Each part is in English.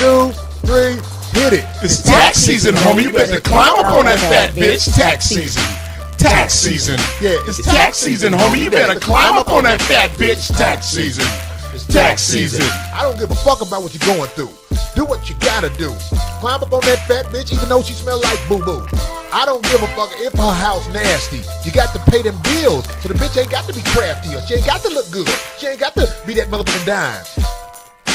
2, 3, hit it. It's tax season, homie. You better climb up on that fat bitch. Tax season. Tax season. Yeah, It's tax season, homie. You better climb up on that fat bitch. Tax season. It's tax season. I don't give a fuck about what you're going through. Do what you gotta do. Climb up on that fat bitch even though she smell like boo-boo. I don't give a fuck if her house nasty. You got to pay them bills, so the bitch ain't got to be crafty or she ain't got to look good. She ain't got to be that motherfucking dime.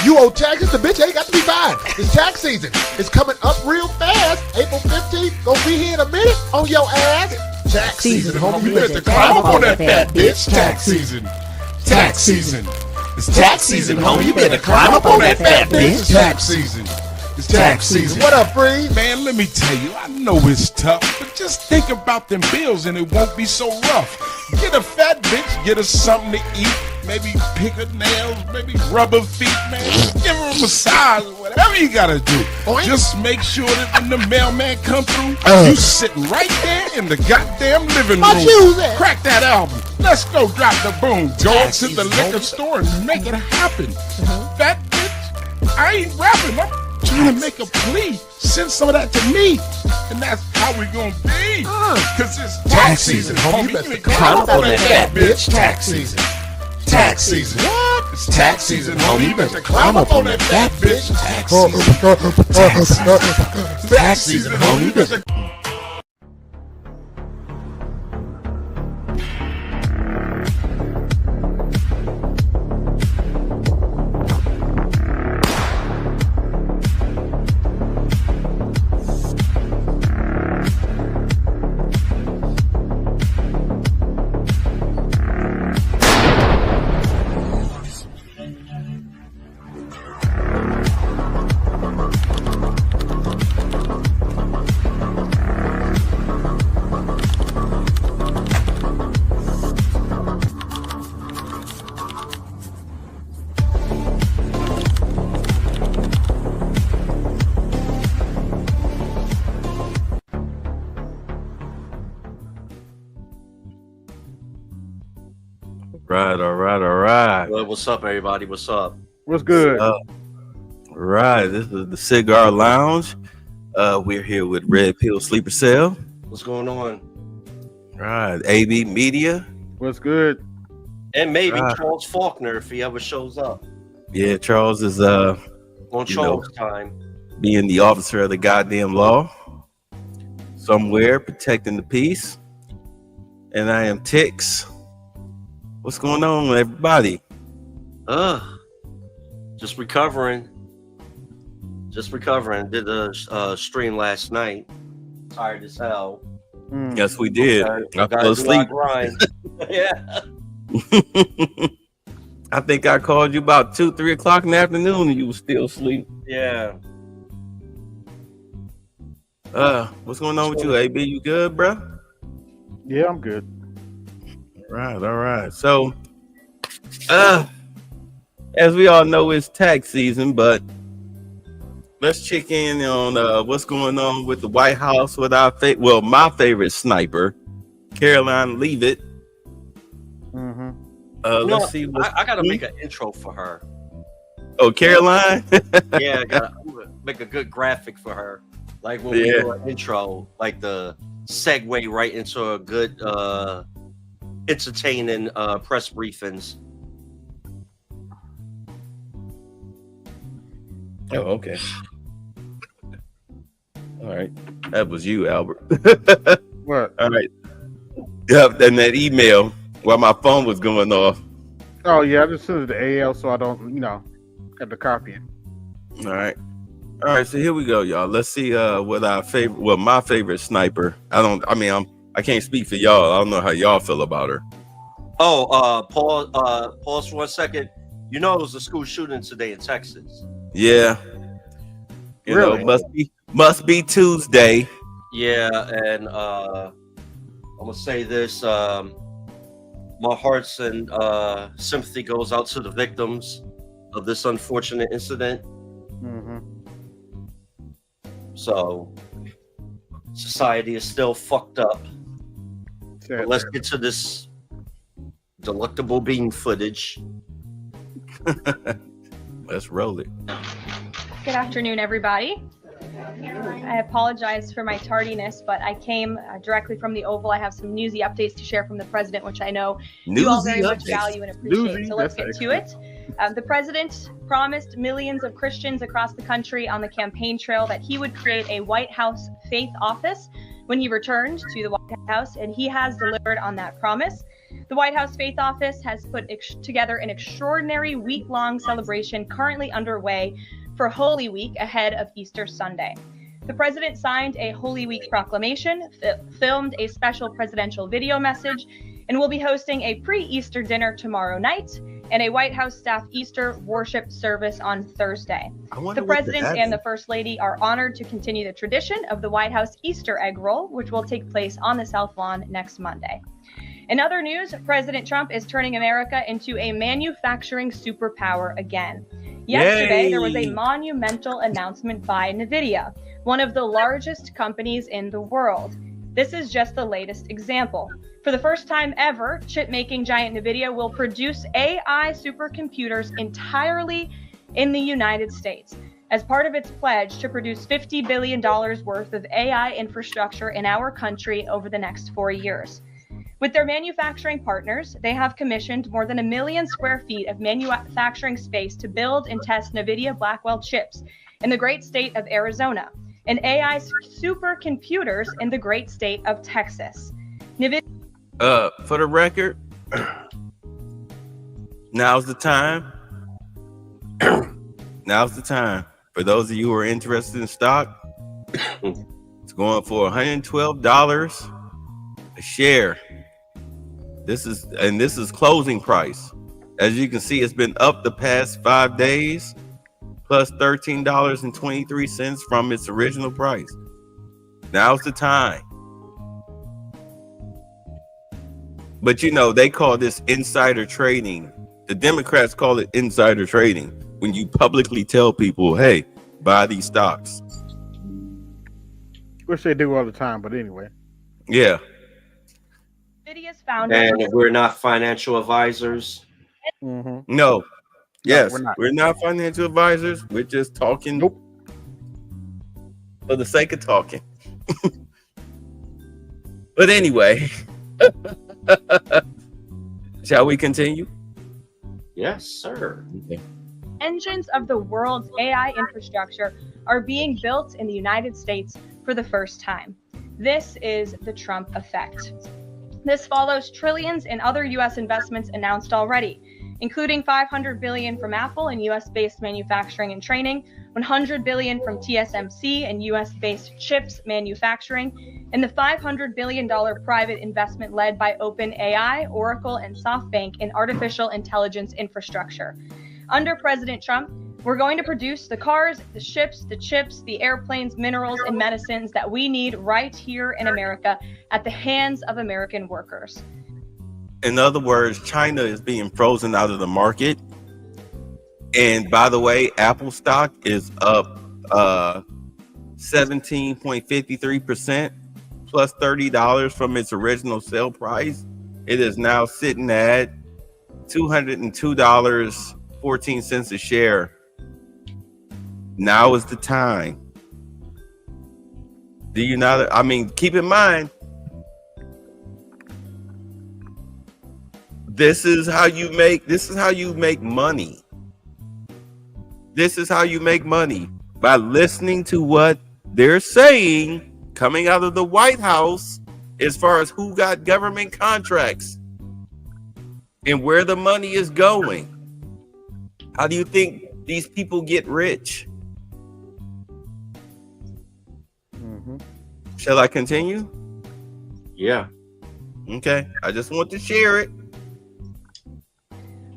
You owe taxes, the bitch ain't got to be fine. It's tax season. It's coming up real fast. April 15th, gonna be here in a minute on your ass. Tax season, homie. You better climb up on that fat bitch. Tax season. Tax season. It's tax season, homie. You better climb up on that fat bitch. Tax season. It's tax season. What up, Freeze? Man, let me tell you, I know it's tough, but just think about them bills and it won't be so rough. Get a fat bitch, get her something to eat, maybe pick her nails, maybe rub her feet, man. Give her a massage, whatever you gotta do. Just make sure that when the mailman come through, you sitting right there in the goddamn living My room. shoes at? Crack that album. Let's go drop the boom. Go up to the liquor store and make it happen. Fat bitch, I ain't rapping. I'm trying to make a plea. Send some of that to me. And that's how we gonna be. Cause it's tax season, homie. You better climb up on that fat bitch. Tax season. Tax season. What? It's tax season, homie. You better climb up on that fat bitch. Tax season. Tax season. Tax season, homie. You better. All right. Well, what's up, everybody? What's up? What's good? Right. This is the Cigar Lounge. We're here with Red Pill Sleeper Cell. What's going on? Right. AB Media. What's good? And maybe Right. Charles Faulkner if he ever shows up Yeah, Charles is on You Charles time. being the officer of the goddamn law. Somewhere protecting the peace. And I am Tix. What's going on with everybody? Just recovering. Did a stream last night. Tired as hell. Yes, we did. I Gotta fell do asleep. our grind. Yeah. I think I called you about 2-3 o'clock in the afternoon and you were still asleep. Yeah. What's going on with you, AB? You good, bro? Yeah, I'm good. All right. So, as we all know, it's tax season, but let's check in on what's going on with the White House with our my favorite sniper, Caroline Leavitt. Let's see. I gotta make an intro for her. Oh, Caroline. Yeah, I'm gonna make a good graphic for her. Like when we do an intro, like the segue right into a good entertaining press briefings. Oh, okay. All right. That was you, Albert. What? All right. Yep. And that email while my phone was going off. Oh yeah, I just sent it to AL so I don't, have to copy it. All right. So here we go, y'all. Let's see what my favorite sniper. I can't speak for y'all. I don't know how y'all feel about her. Oh, pause for 1 second. You know, it was a school shooting today in Texas. Yeah. You Really? know, must be Tuesday. Yeah, and I'm gonna say this. My hearts and sympathy goes out to the victims of this unfortunate incident. Mm-hmm. So, society is still fucked up. But let's get to this delectable bean footage. Let's roll it. Good afternoon, everybody. I apologize for my tardiness, but I came directly from the Oval. I have some newsy updates to share from the president, which I know you all very much value and appreciate. So let's get to it. The president promised millions of Christians across the country on the campaign trail that he would create a White House faith office when he returned to the White House, and he has delivered on that promise. The White House Faith Office has put together an extraordinary week-long celebration currently underway for Holy Week ahead of Easter Sunday. The president signed a Holy Week proclamation, filmed a special presidential video message, and will be hosting a pre-Easter dinner tomorrow night and a White House staff Easter worship service on Thursday. The president and the First Lady are honored to continue the tradition of the White House Easter egg roll, which will take place on the South Lawn next Monday. In other news, President Trump is turning America into a manufacturing superpower again. Yesterday, there was a monumental announcement by NVIDIA, one of the largest companies in the world. This is just the latest example. For the first time ever, chip-making giant NVIDIA will produce AI supercomputers entirely in the United States, as part of its pledge to produce $50 billion worth of AI infrastructure in our country over the next 4 years. With their manufacturing partners, they have commissioned more than 1 million square feet of manufacturing space to build and test NVIDIA Blackwell chips in the great state of Arizona and AI supercomputers in the great state of Texas. For the record, now's the time. Now's the time. For those of you who are interested in stock, it's going for $112 a share. This is closing price. As you can see, it's been up the past 5 days, plus $13.23 from its original price. Now's the time. But you know, they call this insider trading. The Democrats call it insider trading when you publicly tell people, hey, buy these stocks. Which they do all the time, but anyway. Yeah. NVIDIA's founder. And we're not financial advisors. Mm-hmm. No. Yes, we're not. Financial advisors. We're just talking for the sake of talking. But anyway, shall we continue? Yes, sir. Okay. Engines of the world's AI infrastructure are being built in the United States for the first time. This is the Trump effect. This follows trillions in other U.S. investments announced already, including $500 billion from Apple in U.S.-based manufacturing and training, $100 billion from TSMC and U.S.-based chips manufacturing, and the $500 billion private investment led by OpenAI, Oracle, and SoftBank in artificial intelligence infrastructure. Under President Trump, we're going to produce the cars, the ships, the chips, the airplanes, minerals, and medicines that we need right here in America at the hands of American workers. In other words, China is being frozen out of the market. And by the way, Apple stock is up 17.53%, plus $30 from its original sale price. It is now sitting at $202.14 a share. Now is the time. Do you not? I mean, keep in mind, this is how you make money. This is how you make money, by listening to what they're saying coming out of the White House as far as who got government contracts and where the money is going. How do you think these people get rich? Mm-hmm. Shall I continue? Yeah. Okay. I just want to share it.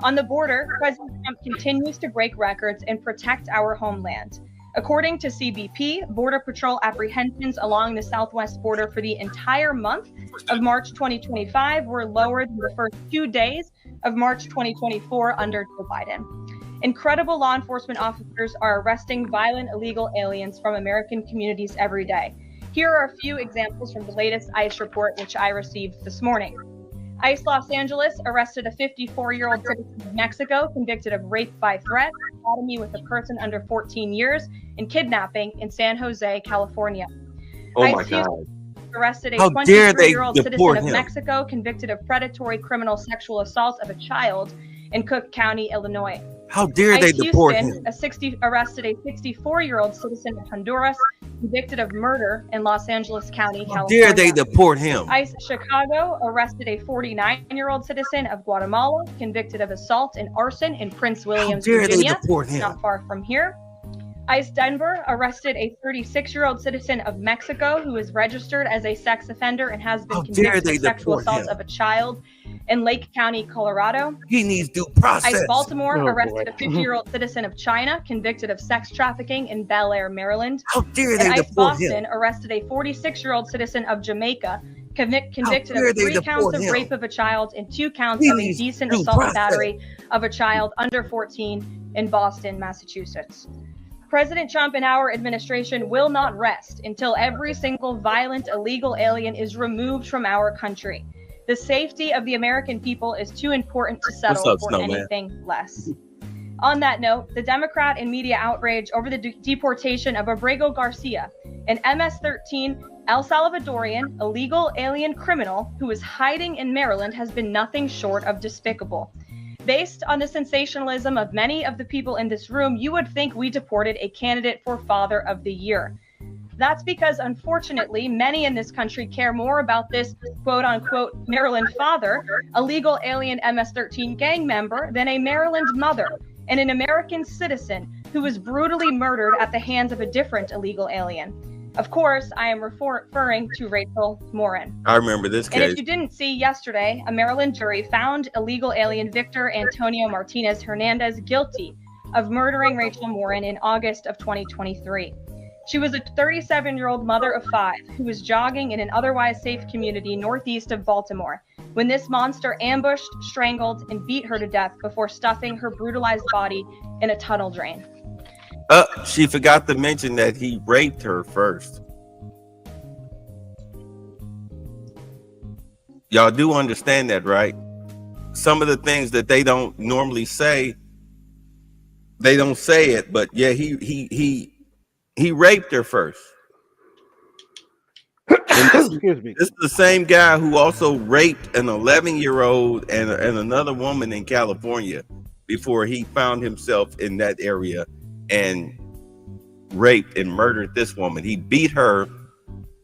On the border, President Trump continues to break records and protect our homeland. According to CBP, Border Patrol apprehensions along the southwest border for the entire month of March 2025 were lower than the first 2 days of March 2024 under Joe Biden. Incredible law enforcement officers are arresting violent illegal aliens from American communities every day. Here are a few examples from the latest ICE report, which I received this morning. ICE Los Angeles arrested a 54-year-old citizen of Mexico convicted of rape by threat, sodomy with a person under 14 years, and kidnapping in San Jose, California. Oh my ICE God. arrested a How dare they 23-year-old citizen deport of him? Mexico convicted of predatory criminal sexual assault of a child in Cook County, Illinois. How dare they ICE deport Houston him? arrested a 64-year-old citizen of Honduras convicted of murder in Los Angeles County, How California. dare they deport him? ICE Chicago arrested a 49-year-old citizen of Guatemala convicted of assault and arson in Prince How Williams, dare they Virginia, deport him? not far from here. ICE Denver arrested a 36-year-old citizen of Mexico who is registered as a sex offender and has been How dare convicted they of sexual deport assault him? of a child in Lake County, Colorado. He needs due process. ICE Baltimore Oh, arrested boy. a 50-year-old citizen of China convicted of sex trafficking in Bel Air, Maryland. How dare And they ICE deport Boston him? arrested a 46-year-old citizen of Jamaica convicted dare of they 3 counts deport of him? rape of a child and 2 counts He of needs indecent due assault and process. battery of a child under 14 in Boston, Massachusetts. President Trump and our administration will not rest until every single violent illegal alien is removed from our country. The safety of the American people is too important to settle up, for Snowman? anything less. On that note, the Democrat and media outrage over the deportation of Abrego Garcia, an MS-13 El Salvadorian illegal alien criminal who is hiding in Maryland, has been nothing short of despicable. Based on the sensationalism of many of the people in this room, you would think we deported a candidate for Father of the Year. That's because, unfortunately, many in this country care more about this quote-unquote Maryland father, a legal alien MS-13 gang member, than a Maryland mother and an American citizen who was brutally murdered at the hands of a different illegal alien. Of course, I am referring to Rachel Morin. I remember this And case. if you didn't see yesterday, a Maryland jury found illegal alien Victor Antonio Martinez Hernandez guilty of murdering Rachel Morin in August of 2023. She was a 37-year-old mother of 5 who was jogging in an otherwise safe community northeast of Baltimore when this monster ambushed, strangled, and beat her to death before stuffing her brutalized body in a tunnel drain. She forgot to mention that he raped her first. Y'all do understand that, right? Some of the things that they don't normally say, they don't say it, but yeah, he raped her first. And Excuse me. this is the same guy who also raped an 11-year-old and another woman in California before he found himself in that area and raped and murdered this woman. He beat her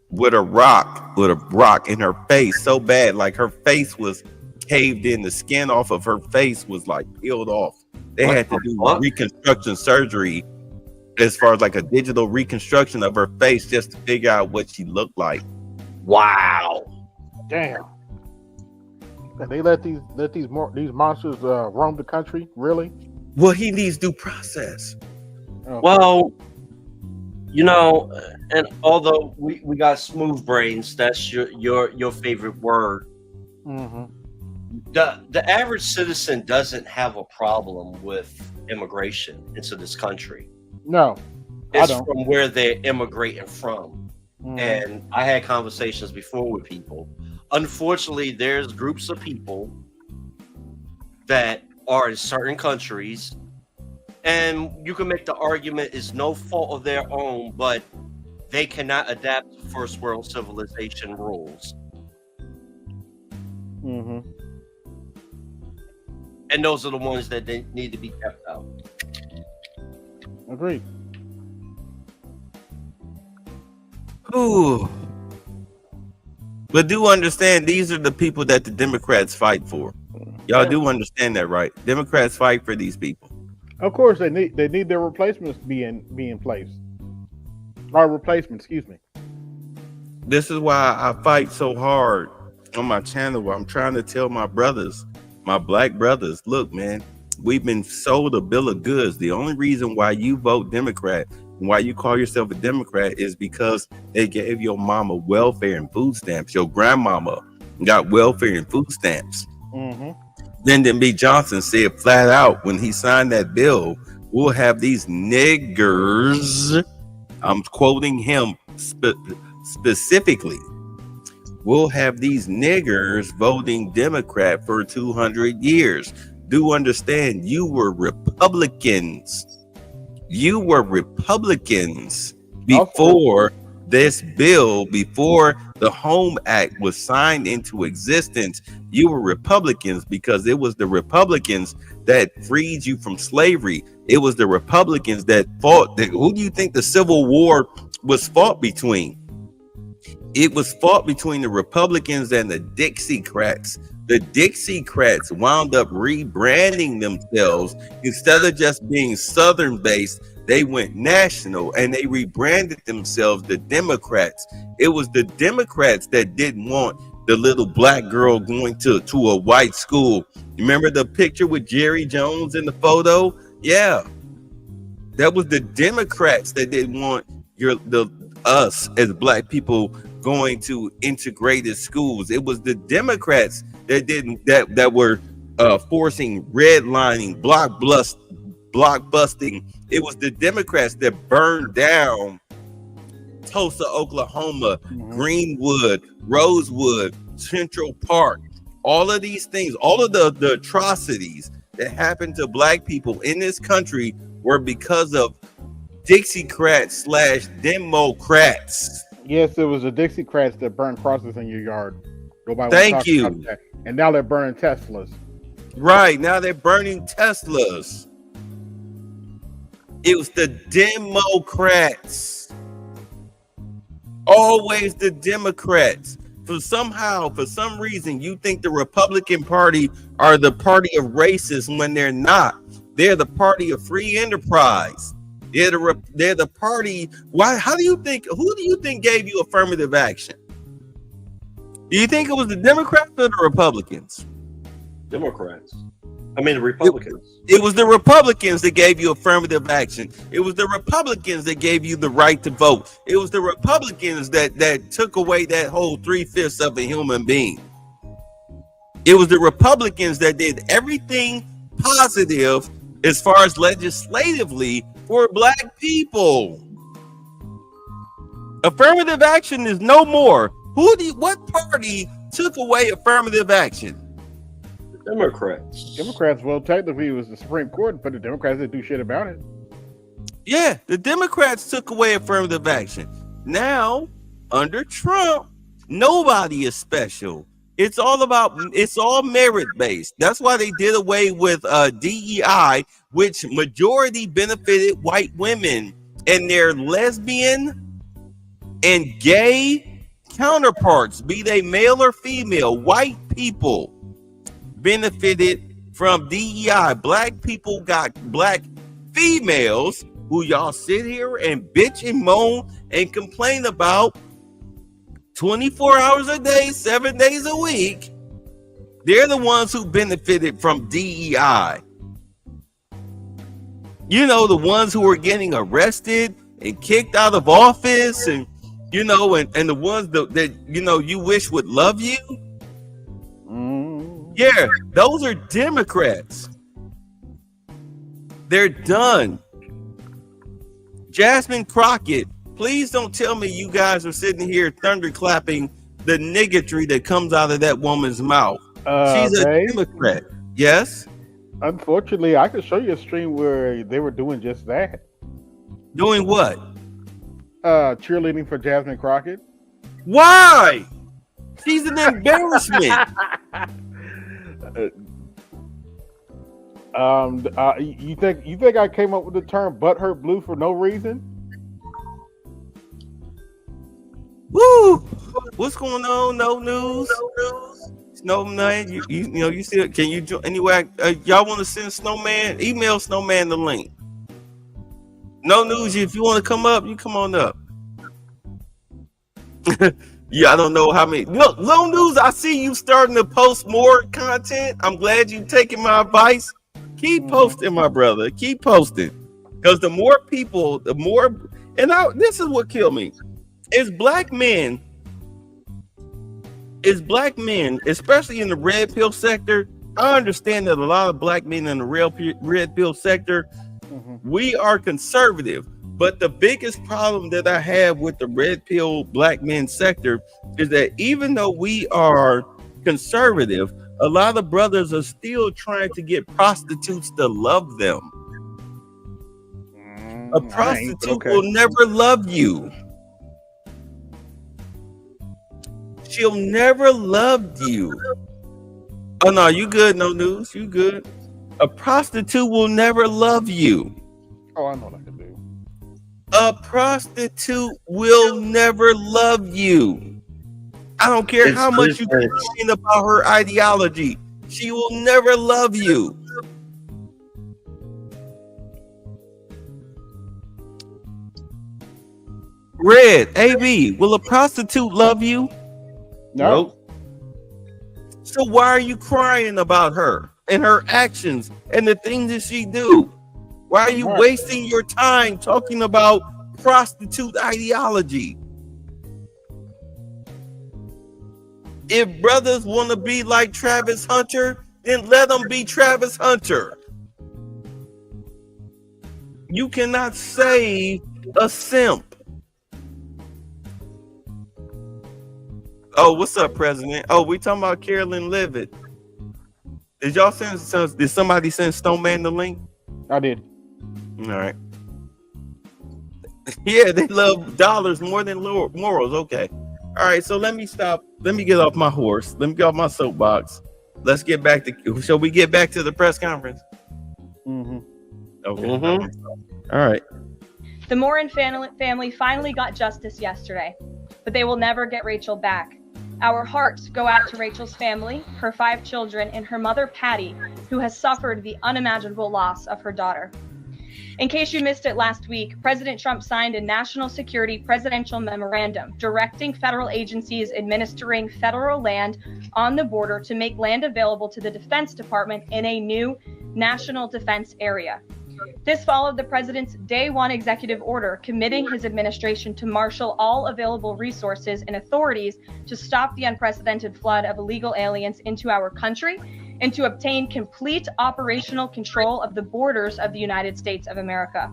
with a rock in her face so bad, like her face was caved in. The skin off of her face was like peeled off. They had to do reconstruction surgery, as far as like a digital reconstruction of her face, just to figure out what she looked like. Wow. Damn. And they let these monsters roam the country? Really? Well, he needs due process. Oh. Well, you know, and although we got smooth brains, that's your favorite word. Mm-hmm. The average citizen doesn't have a problem with immigration into this country. No, I It's don't. from where they're immigrating from. Mhm. And I had conversations before with people. Unfortunately, there's groups of people that are in certain countries, and you can make the argument it's no fault of their own, but they cannot adapt to first world civilization rules. Mm-hmm. And those are the ones that they need to be kept out. Agreed. Ooh. But do understand, these are the people that the Democrats fight for. Y'all do understand that, right? Democrats fight for these people. Of course, they need their replacements to be in place. Or replacement, excuse me. This is why I fight so hard on my channel, where I'm trying to tell my brothers, my black brothers, look, man, we've been sold a bill of goods. The only reason why you vote Democrat and why you call yourself a Democrat is because they gave your mama welfare and food stamps. Your grandmama got welfare and food stamps. Mm-hmm. Lyndon B. Johnson said flat out when he signed that bill, we'll have these niggers, I'm quoting him specifically, we'll have these niggers voting Democrat for 200 years. Do understand, you were Republicans. You were Republicans before this bill, before the Home Act was signed into existence. You were Republicans because it was the Republicans that freed you from slavery. It was the Republicans that fought. Who do you think the Civil War was fought between? It was fought between the Republicans and the Dixiecrats. The Dixiecrats wound up rebranding themselves. Instead of just being Southern based, they went national and they rebranded themselves the Democrats. It was the Democrats that didn't want the little black girl going to a white school. You remember the picture with Jerry Jones in the photo? Yeah. That was the Democrats that didn't want us as black people going to integrated schools. It was the Democrats that were forcing redlining, block busting. It was the Democrats that burned down Tulsa, Oklahoma, Greenwood, Rosewood, Central Park. All of these things, all of the atrocities that happened to black people in this country were because of Dixiecrats / Democrats. Yes, it was the Dixiecrats that burned crosses in your yard. Thank you. And now they're burning Teslas. Right, now they're burning Teslas. It was the Democrats. Always the Democrats. For some reason, you think the Republican Party are the party of racists when they're not. They're the party of free enterprise. They're the party. Why? Who do you think gave you affirmative action? Do you think it was the Democrats or the Republicans? Democrats. I mean, the Republicans. It was the Republicans that gave you affirmative action. It was the Republicans that gave you the right to vote. It was the Republicans that took away that whole 3/5 of a human being. It was the Republicans that did everything positive as far as legislatively for black people. Affirmative action is no more. What party took away affirmative action? Democrats. Well, technically it was the Supreme Court, but the Democrats didn't do shit about it. Yeah, the Democrats took away affirmative action. Now, under Trump, nobody is special. It's all merit based. That's why they did away with DEI, which majority benefited white women and their lesbian and gay counterparts, be they male or female. White people benefited from DEI. Black people got black females who y'all sit here and bitch and moan and complain about 24 hours a day, 7 days a week. They're the ones who benefited from DEI. You know, the ones who were getting arrested and kicked out of office, and you know, and the ones that you know you wish would love you. Yeah, those are Democrats. They're done. Jasmine Crockett, please don't tell me you guys are sitting here thunderclapping the niggotry that comes out of that woman's mouth. She's a Democrat. Yes? Unfortunately, I could show you a stream where they were doing just that. Doing what? Cheerleading for Jasmine Crockett. Why? She's an embarrassment. You think I came up with the term "butthurt blue" for no reason? Woo! What's going on? No news. Snowman, you know you see it. Can you join anyway? Y'all want to send Snowman? Email Snowman the link. No news. If you want to come up, you come on up. Yeah, I don't know how many. Look, no news. I see you starting to post more content. I'm glad you taking my advice. Keep posting, my brother. Keep posting, because the more people, the more. And this is what killed me. Is black men, especially in the red pill sector. I understand that a lot of black men in the red pill sector, we are conservative. But the biggest problem that I have with the red pill black men sector is that even though we are conservative, a lot of brothers are still trying to get prostitutes to love them. A prostitute will never love you. She'll never love you. Oh no, you good? No news. You good? A prostitute will never love you. Oh, I know what I can do. A prostitute will never love you. I don't care how much you complain about her ideology. She will never love you. Red, AB, will a prostitute love you? No. So why are you crying about her and her actions and the things that she do? Why are you wasting your time talking about prostitute ideology? If brothers want to be like Travis Hunter, then let them be Travis Hunter. You cannot save a simp. Oh, what's up, President? Oh, we talking about Carolyn Levitt. Did y'all send? Did somebody send Stoneman the link? I did. All right. Yeah, they love dollars more than morals. Okay. All right. So let me stop. Let me get off my horse. Let me get off my soapbox. Let's get back to. Shall we get back to the press conference? Mm-hmm. Okay. Mm-hmm. All right. The Morin family finally got justice yesterday, but they will never get Rachel back. Our hearts go out to Rachel's family, her 5 children, and her mother, Patty, who has suffered the unimaginable loss of her daughter. In case you missed it last week, President Trump signed a national security presidential memorandum directing federal agencies administering federal land on the border to make land available to the Defense Department in a new national defense area. This followed the president's day one executive order committing his administration to marshal all available resources and authorities to stop the unprecedented flood of illegal aliens into our country and to obtain complete operational control of the borders of the United States of America.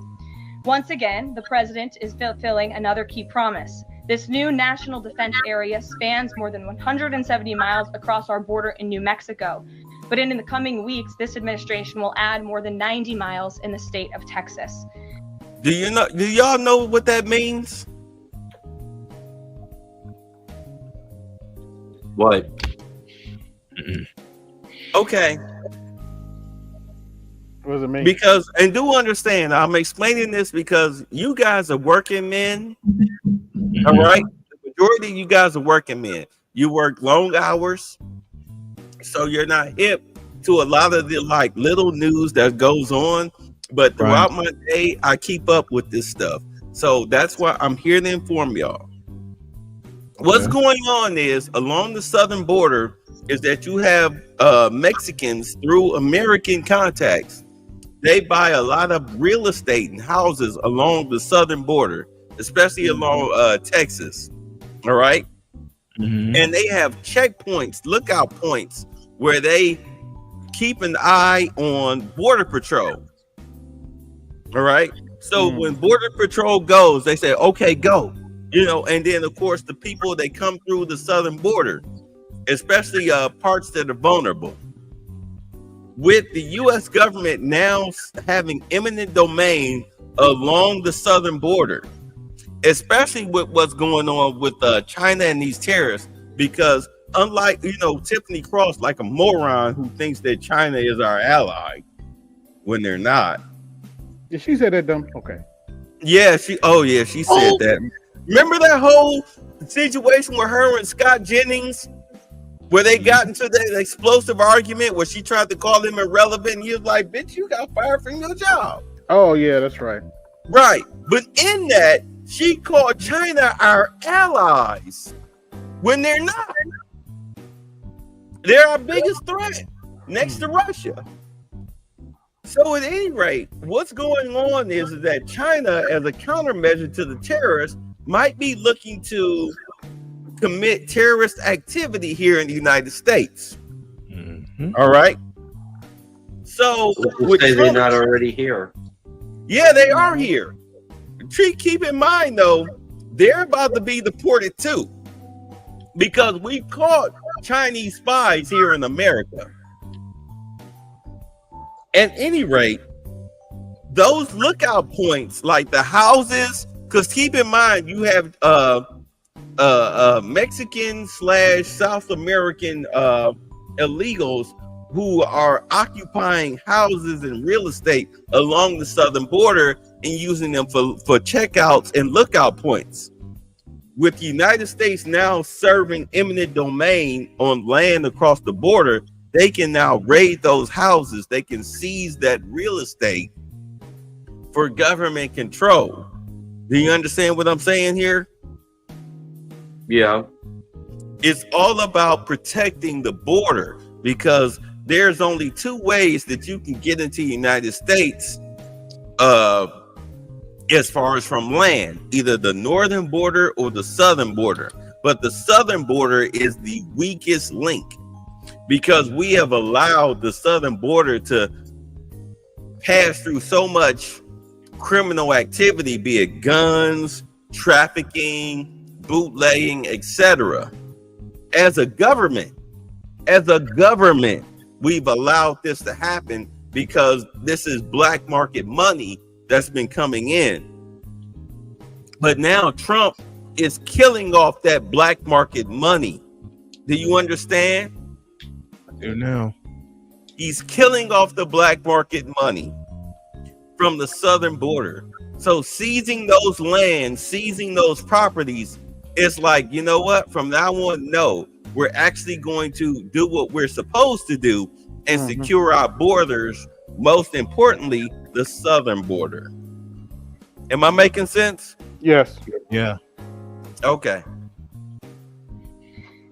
Once again, the president is fulfilling another key promise. This new national defense area spans more than 170 miles across our border in New Mexico. But in the coming weeks, this administration will add more than 90 miles in the state of Texas. Do y'all know what that means? What? Okay. What does it mean? Because, and do understand, I'm explaining this because you guys are working men. All right. The majority of you guys are working men. You work long hours. So you're not hip to a lot of the like little news that goes on, but throughout my day, I keep up with this stuff. So that's why I'm here to inform y'all. What's going on is along the southern border is that you have Mexicans through American contacts. They buy a lot of real estate and houses along the southern border, especially along Texas. All right. Mm-hmm. And they have checkpoints, lookout points, where they keep an eye on Border Patrol. All right. So when Border Patrol goes, they say, okay, go. You know, and then of course the people that come through the southern border, especially parts that are vulnerable. With the U.S. government now having eminent domain along the southern border, especially with what's going on with China and these terrorists, because unlike, you know, Tiffany Cross, like a moron who thinks that China is our ally when they're not. Did she say that dumb? Okay. Yeah, she said that. Remember that whole situation with her and Scott Jennings, where they got into that explosive argument where she tried to call him irrelevant, and he was like, bitch, you got fired from your job. Oh, yeah, that's right. Right. But in that, she called China our allies when they're not. They're our biggest threat next to Russia. So at any rate, what's going on is that China, as a countermeasure to the terrorists, might be looking to commit terrorist activity here in the United States. Mm-hmm. All right. So say they're not already here. Yeah, they are here. Keep in mind though, they're about to be deported too. because we've caught Chinese spies here in America. At any rate, those lookout points, like the houses, because keep in mind, you have Mexican / South American illegals who are occupying houses and real estate along the southern border and using them for checkouts and lookout points. With the United States now serving eminent domain on land across the border, they can now raid those houses. They can seize that real estate for government control. Do you understand what I'm saying here? Yeah. It's all about protecting the border, because there's only two ways that you can get into the United States as far as from land, either the northern border or the southern border. But the southern border is the weakest link, because we have allowed the southern border to pass through so much criminal activity, be it guns, trafficking, bootlegging, etc. As a government, we've allowed this to happen because this is black market money that's been coming in. But now Trump is killing off that black market money. Do you understand? I do now. He's killing off the black market money from the southern border. So seizing those lands, seizing those properties, it's like, you know what? From now on, no, we're actually going to do what we're supposed to do and secure our borders. Most importantly, the southern border. Am I making sense? Yes. Yeah. Okay.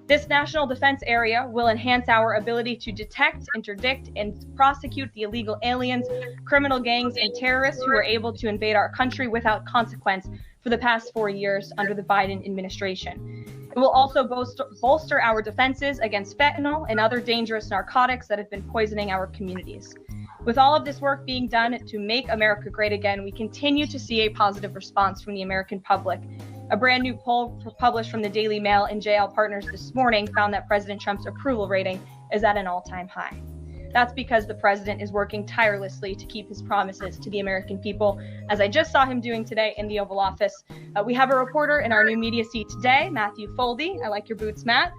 This national defense area will enhance our ability to detect, interdict, and prosecute the illegal aliens, criminal gangs, and terrorists who are able to invade our country without consequence for the past 4 years under the Biden administration. It will also bolster our defenses against fentanyl and other dangerous narcotics that have been poisoning our communities. With all of this work being done to make America great again, we continue to see a positive response from the American public. A brand new poll published from the Daily Mail and JL Partners this morning found that President Trump's approval rating is at an all-time high. That's because the president is working tirelessly to keep his promises to the American people, as I just saw him doing today in the Oval Office. We have a reporter in our new media seat today, Matthew Foldy. I like your boots, Matt.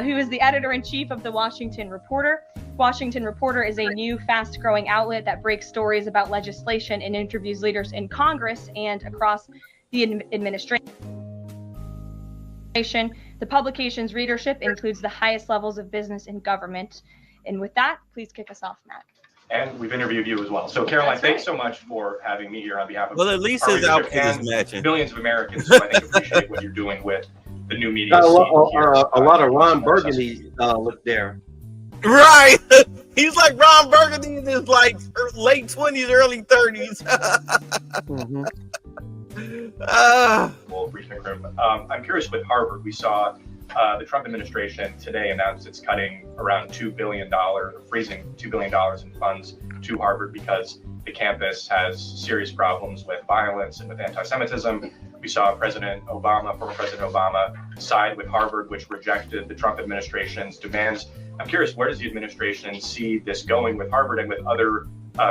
Who is the editor-in-chief of the Washington Reporter. Washington Reporter is a new, fast-growing outlet that breaks stories about legislation and interviews leaders in Congress and across the administration. The publication's readership includes the highest levels of business and government. And with that, please kick us off, Matt. And we've interviewed you as well. So, Caroline, thanks so much for having me here on behalf of at least his outfit is matching. Billions of Americans who I think appreciate what you're doing with the new media. A lot of Ron Burgundy look there. Right. He's like Ron Burgundy in his like late 20s, early 30s. I'm curious with Harvard. We saw the Trump administration today announced it's cutting around $2 billion, freezing $2 billion in funds to Harvard because the campus has serious problems with violence and with anti-Semitism. We saw former President Obama, side with Harvard, which rejected the Trump administration's demands. I'm curious, where does the administration see this going with Harvard and with other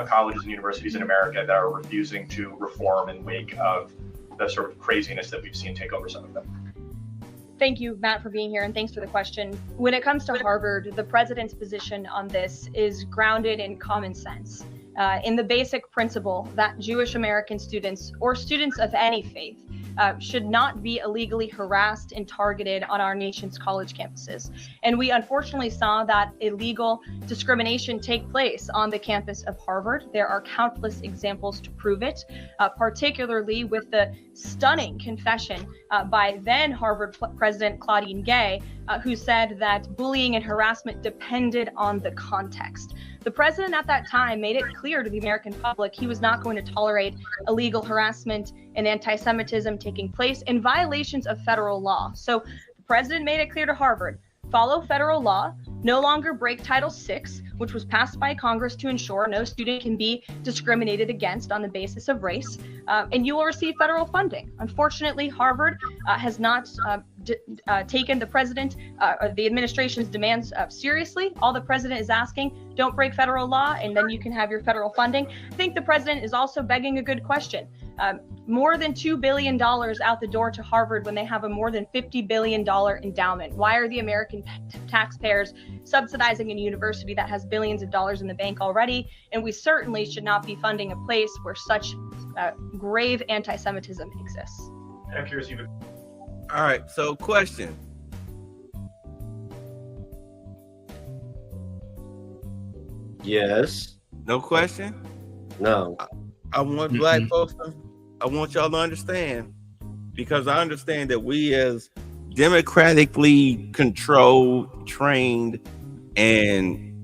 colleges and universities in America that are refusing to reform in wake of the sort of craziness that we've seen take over some of them? Thank you, Matt, for being here, and thanks for the question. When it comes to Harvard, the president's position on this is grounded in common sense, in the basic principle that Jewish American students, or students of any faith, should not be illegally harassed and targeted on our nation's college campuses. And we unfortunately saw that illegal discrimination take place on the campus of Harvard. There are countless examples to prove it, particularly with the stunning confession by then Harvard President Claudine Gay, who said that bullying and harassment depended on the context. The president at that time made it clear to the American public he was not going to tolerate illegal harassment and anti-Semitism taking place in violations of federal law. So the president made it clear to Harvard, follow federal law, no longer break Title VI, which was passed by Congress to ensure no student can be discriminated against on the basis of race, and you will receive federal funding. Unfortunately, Harvard has not taken the president or the administration's demands seriously. All the president is asking, don't break federal law, and then you can have your federal funding. I think the president is also begging a good question. More than $2 billion out the door to Harvard when they have a more than $50 billion endowment. Why are the American taxpayers subsidizing a university that has billions of dollars in the bank already? And we certainly should not be funding a place where such grave anti-Semitism exists. I'm curious, you would. All right, so question. Yes. No question? No. I want black folks I want y'all to understand, because I understand that we as democratically controlled, trained, and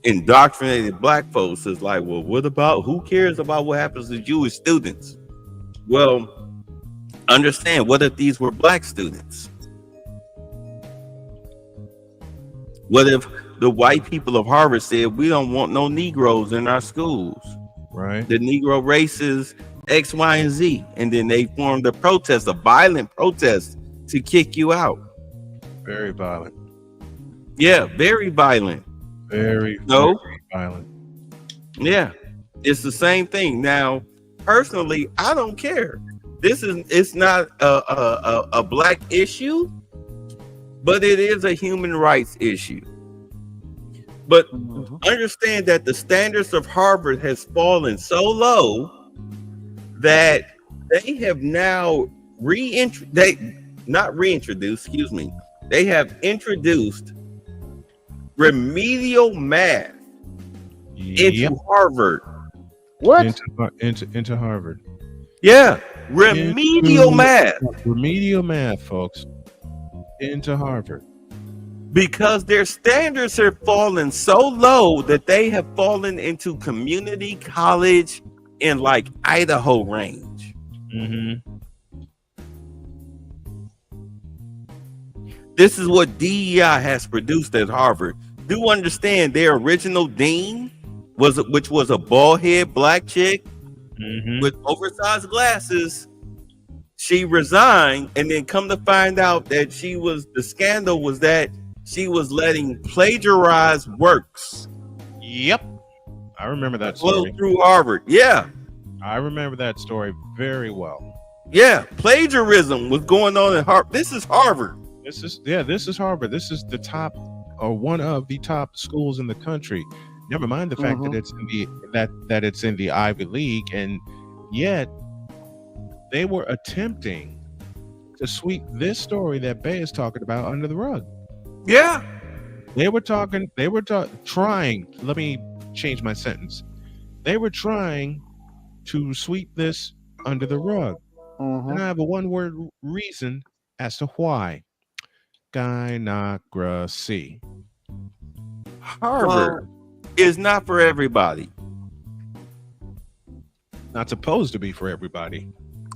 indoctrinated black folks is like, well, what about, who cares about what happens to Jewish students? Well, understand, what if these were black students? What if the white people of Harvard said, we don't want no Negroes in our schools? Right. The Negro races X, Y, and Z. And then they formed a protest, a violent protest to kick you out. Very violent. Yeah, very violent. Very violent. Yeah, it's the same thing. Now, personally, I don't care. It's not a black issue, but it is a human rights issue. But understand that the standards of Harvard has fallen so low that they have now they have introduced remedial math into Harvard. What? Into Harvard. Yeah, remedial math. Remedial math, folks. Into Harvard. Because their standards have fallen so low that they have fallen into community college in like Idaho range. This is what DEI has produced at Harvard. Do understand their original dean which was a bald head black chick with oversized glasses. She resigned, and then come to find out that the scandal was that she was letting plagiarized works. Yep. I remember that flow story. Through Harvard. Yeah. I remember that story very well. Yeah. Plagiarism was going on at Harvard. This is Harvard. This is Harvard. This is the top, or one of the top schools in the country. Never mind the fact that it's in the it's in the Ivy League, and yet they were attempting to sweep this story that Bay is talking about under the rug. Yeah. They were trying, let me change my sentence. They were trying to sweep this under the rug. And I have a one-word reason as to why. Gynocracy. Harvard is not for everybody. Not supposed to be for everybody.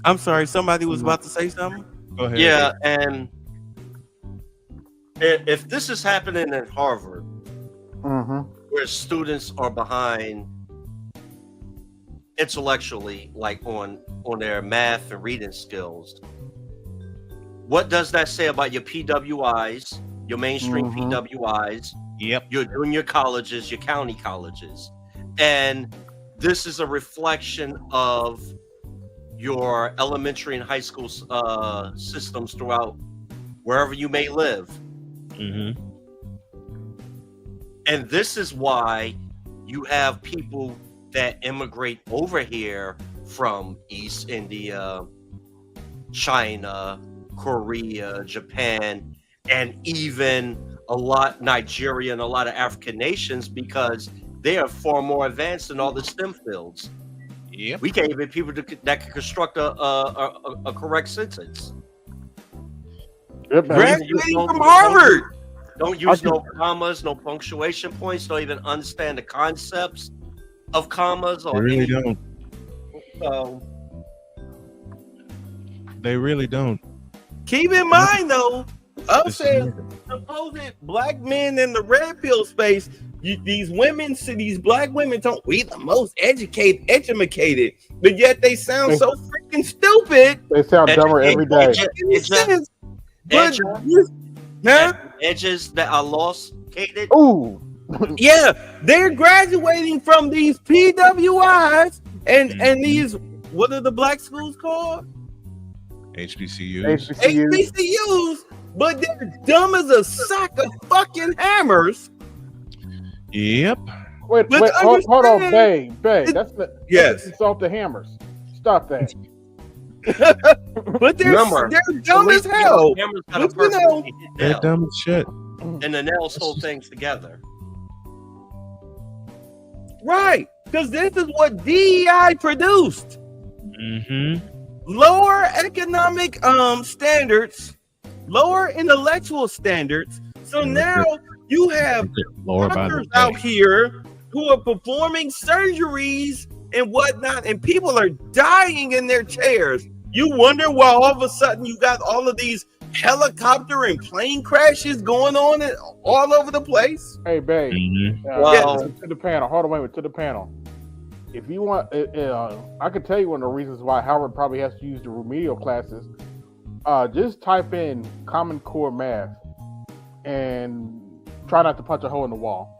I'm sorry, somebody was about to say something? Go ahead. Yeah, and if this is happening at Harvard, where students are behind intellectually, like on their math and reading skills, what does that say about your PWIs, your mainstream PWIs, your junior colleges, your county colleges? And this is a reflection of your elementary and high school systems throughout wherever you may live. And this is why you have people that immigrate over here from East India, China, Korea, Japan, and even Nigeria and a lot of African nations, because they are far more advanced in all the STEM fields. We can't even people that can construct a correct sentence. Graduating from Harvard. Don't use no commas, no punctuation points. Don't even understand the concepts of commas. They really don't. They really don't. Keep in mind, though, I'm saying supposed black men in the red pill space, these black women we the most educated, but yet they sound so freaking stupid. They sound dumber every day. But edges that are lost, Kated. Ooh. Yeah, they're graduating from these PWIs and these, what are the black schools called? HBCUs. HBCUs, but they're dumb as a sack of fucking hammers. Yep. Wait, hold on, Bay. That's yes. Insult the hammers. Stop that. But they're dumb as hell. They're dumb as shit. And the nails hold things together. Right, because this is what DEI produced. Mm-hmm. Lower economic standards, lower intellectual standards. So now you have doctors out here who are performing surgeries and whatnot, and people are dying in their chairs. You wonder why all of a sudden you got all of these helicopter and plane crashes going on all over the place. Hey, babe. Mm-hmm. To the panel. Hold on, wait. To the panel. If you want, I can tell you one of the reasons why Howard probably has to use the remedial classes. Just type in Common Core math and try not to punch a hole in the wall.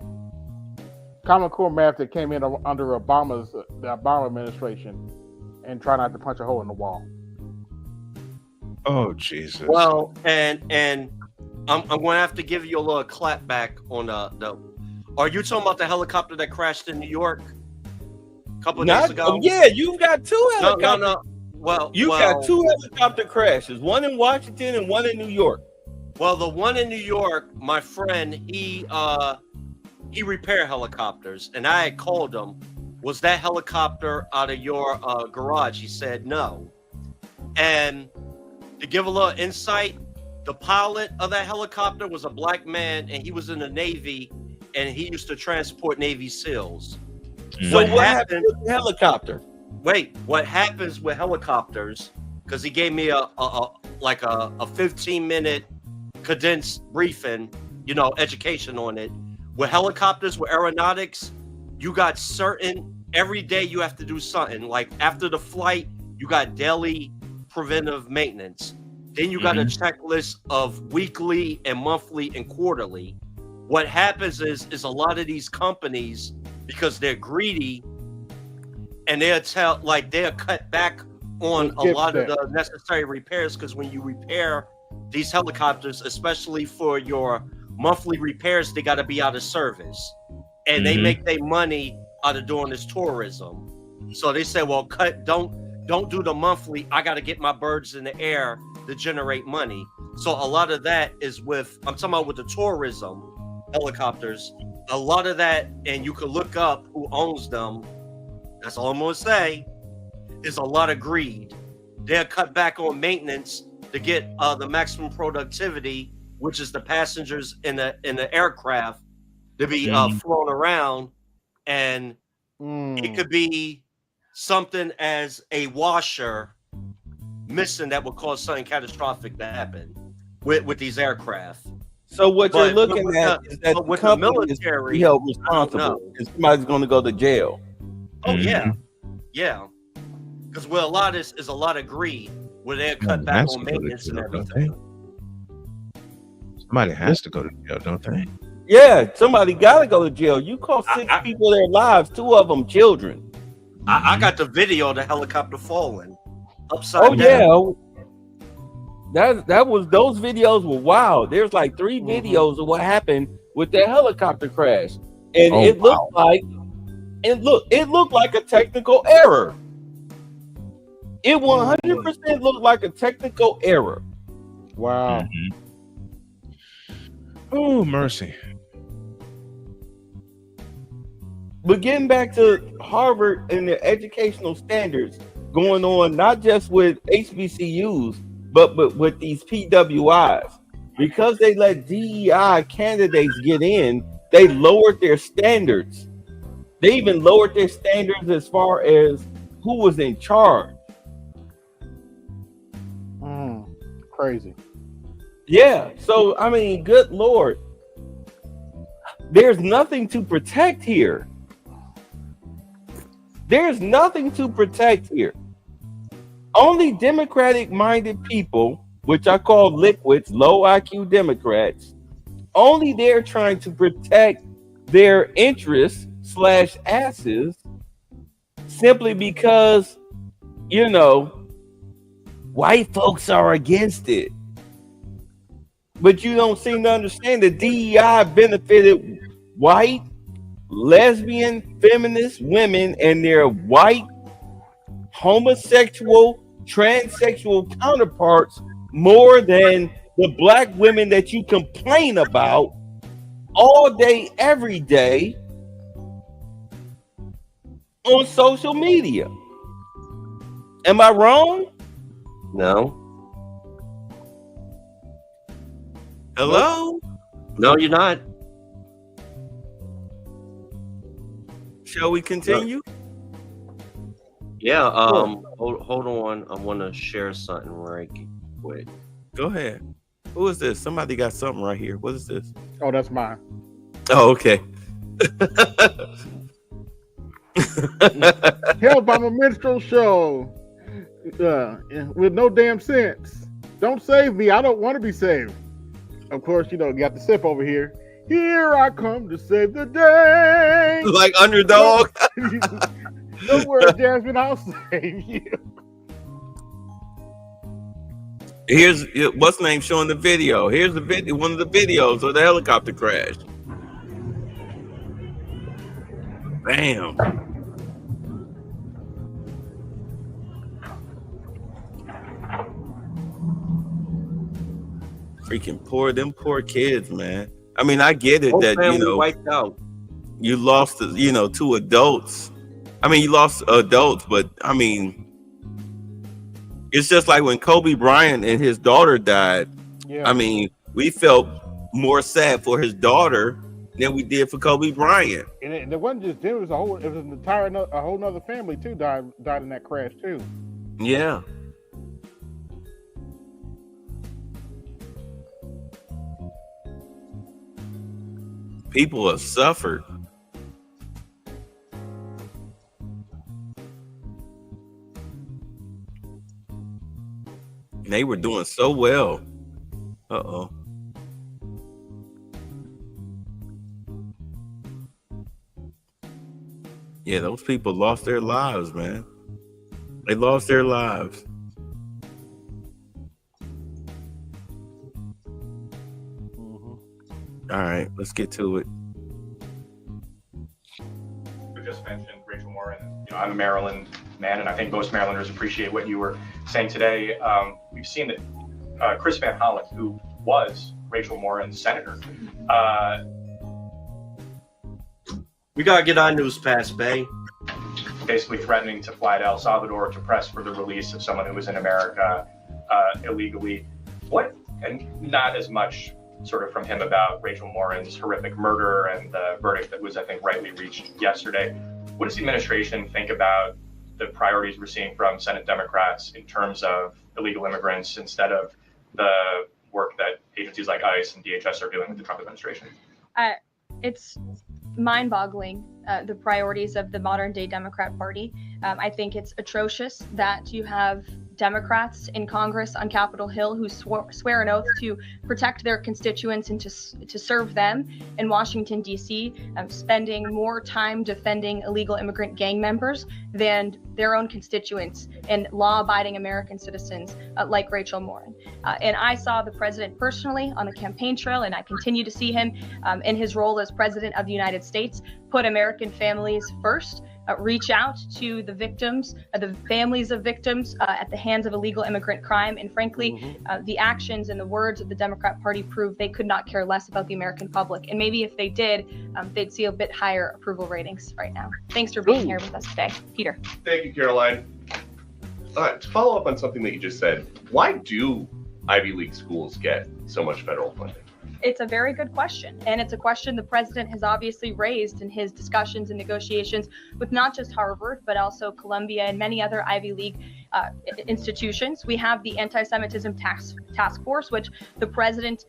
Common Core math that came in under the Obama administration, and try not to punch a hole in the wall. Oh Jesus! Well, and I'm going to have to give you a little clap back on the. Are you talking about the helicopter that crashed in New York a couple of days ago? Yeah, you've got two helicopters. No. Well, got two helicopter crashes, one in Washington and one in New York. Well, the one in New York, my friend, he repaired helicopters, and I had called him. Was that helicopter out of your garage? He said no. And to give a little insight, the pilot of that helicopter was a black man, and he was in the Navy, and he used to transport Navy SEALs. So what happened with the helicopter? Wait, what happens with helicopters? Because he gave me a 15-minute condensed briefing, education on it. With helicopters, with aeronautics, you got every day you have to do something. Like after the flight, you got daily preventive maintenance. Then you got a checklist of weekly and monthly and quarterly. What happens is a lot of these companies, because they're greedy, and they'll cut back on a lot of the necessary repairs. Because when you repair these helicopters, especially for your monthly repairs, they got to be out of service, and they make their money out of doing this tourism. So they say, well, don't do the monthly. I got to get my birds in the air to generate money. So a lot of that is I'm talking about with the tourism helicopters, a lot of that, and you can look up who owns them. That's all I'm going to say, is a lot of greed. They'll cut back on maintenance to get the maximum productivity, which is the passengers in the aircraft to be flown around. And it could be something as a washer missing that would cause something catastrophic to happen with these aircraft. So what you're looking at is that with the military is held responsible, and somebody's going to go to jail. Oh yeah. Because a lot is a lot of greed where they cut back on maintenance and everything. Somebody has to go to jail, don't they? Yeah, somebody got to go to jail. You cost 6 people their lives, 2 of them children. I got the video of the helicopter falling upside down. Oh yeah, those videos were wild. There's like 3 videos of what happened with that helicopter crash, and it looked like a technical error. It 100% looked like a technical error. Wow. Oh, mercy. But getting back to Harvard and their educational standards going on, not just with HBCUs, but with these PWIs, because they let DEI candidates get in, they lowered their standards. They even lowered their standards as far as who was in charge. Crazy. Yeah. So, I mean, good Lord. There's nothing to protect here. There's nothing to protect here. Only Democratic-minded people which I call liquids, low IQ Democrats, only they're trying to protect their interests / asses simply because, you know, white folks are against it. But you don't seem to understand that DEI benefited white, lesbian, feminist women and their white, homosexual, transsexual counterparts more than the black women that you complain about all day, every day on social media. Am I wrong? No. Hello? No, you're not. Shall we continue? Yeah. Hold on. I want to share something right quick. Go ahead. Who is this? Somebody got something right here. What is this? Oh, that's mine. Oh, okay. Held by my minstrel show with no damn sense. Don't save me. I don't want to be saved. Of course, you know, you got the sip over here. Here I come to save the day. Like Underdog. Don't worry, Jasmine, I'll save you. Here's what's the name showing the video. Here's the video, one of the videos of the helicopter crash. Bam. Freaking poor kids, man. I mean, I get it that, you know, wiped out. You lost, you know, 2 adults. I mean, you lost adults, but I mean, it's just like when Kobe Bryant and his daughter died. Yeah. I mean, we felt more sad for his daughter than we did for Kobe Bryant. And it wasn't just them; it was a whole nother family too died in that crash too. Yeah. People have suffered. They were doing so well. Uh-oh. Yeah, those people lost their lives, man. They lost their lives. All right, let's get to it. We just mentioned Rachel Morin. You know, I'm a Maryland man, and I think most Marylanders appreciate what you were saying today. We've seen that Chris Van Hollen, who was Rachel Morin's senator, We gotta get on News Pass, Bay. basically threatening to fly to El Salvador to press for the release of someone who was in America illegally. What, and not as much sort of from him about Rachel Morin's horrific murder and the verdict that was, I think, rightly reached yesterday. What does the administration think about the priorities we're seeing from Senate Democrats in terms of illegal immigrants instead of the work that agencies like ICE and DHS are doing with the Trump administration? It's mind-boggling, the priorities of the modern-day Democrat Party. I think it's atrocious that you have Democrats in Congress on Capitol Hill who swear an oath to protect their constituents and to serve them in Washington, D.C., spending more time defending illegal immigrant gang members than their own constituents and law-abiding American citizens like Rachel Morin. And I saw the president personally on the campaign trail, and I continue to see him in his role as president of the United States, put American families first, reach out to the victims, the families of victims at the hands of illegal immigrant crime. And frankly, the actions and the words of the Democrat Party prove they could not care less about the American public. And maybe if they did, they'd see a bit higher approval ratings right now. Thanks for being here with us today. Peter. Thank you, Caroline. To follow up on something that you just said, why do Ivy League schools get so much federal funding? It's a very good question. And it's a question the president has obviously raised in his discussions and negotiations with not just Harvard, but also Columbia and many other Ivy League institutions. We have the Anti-Semitism Task Force, which the president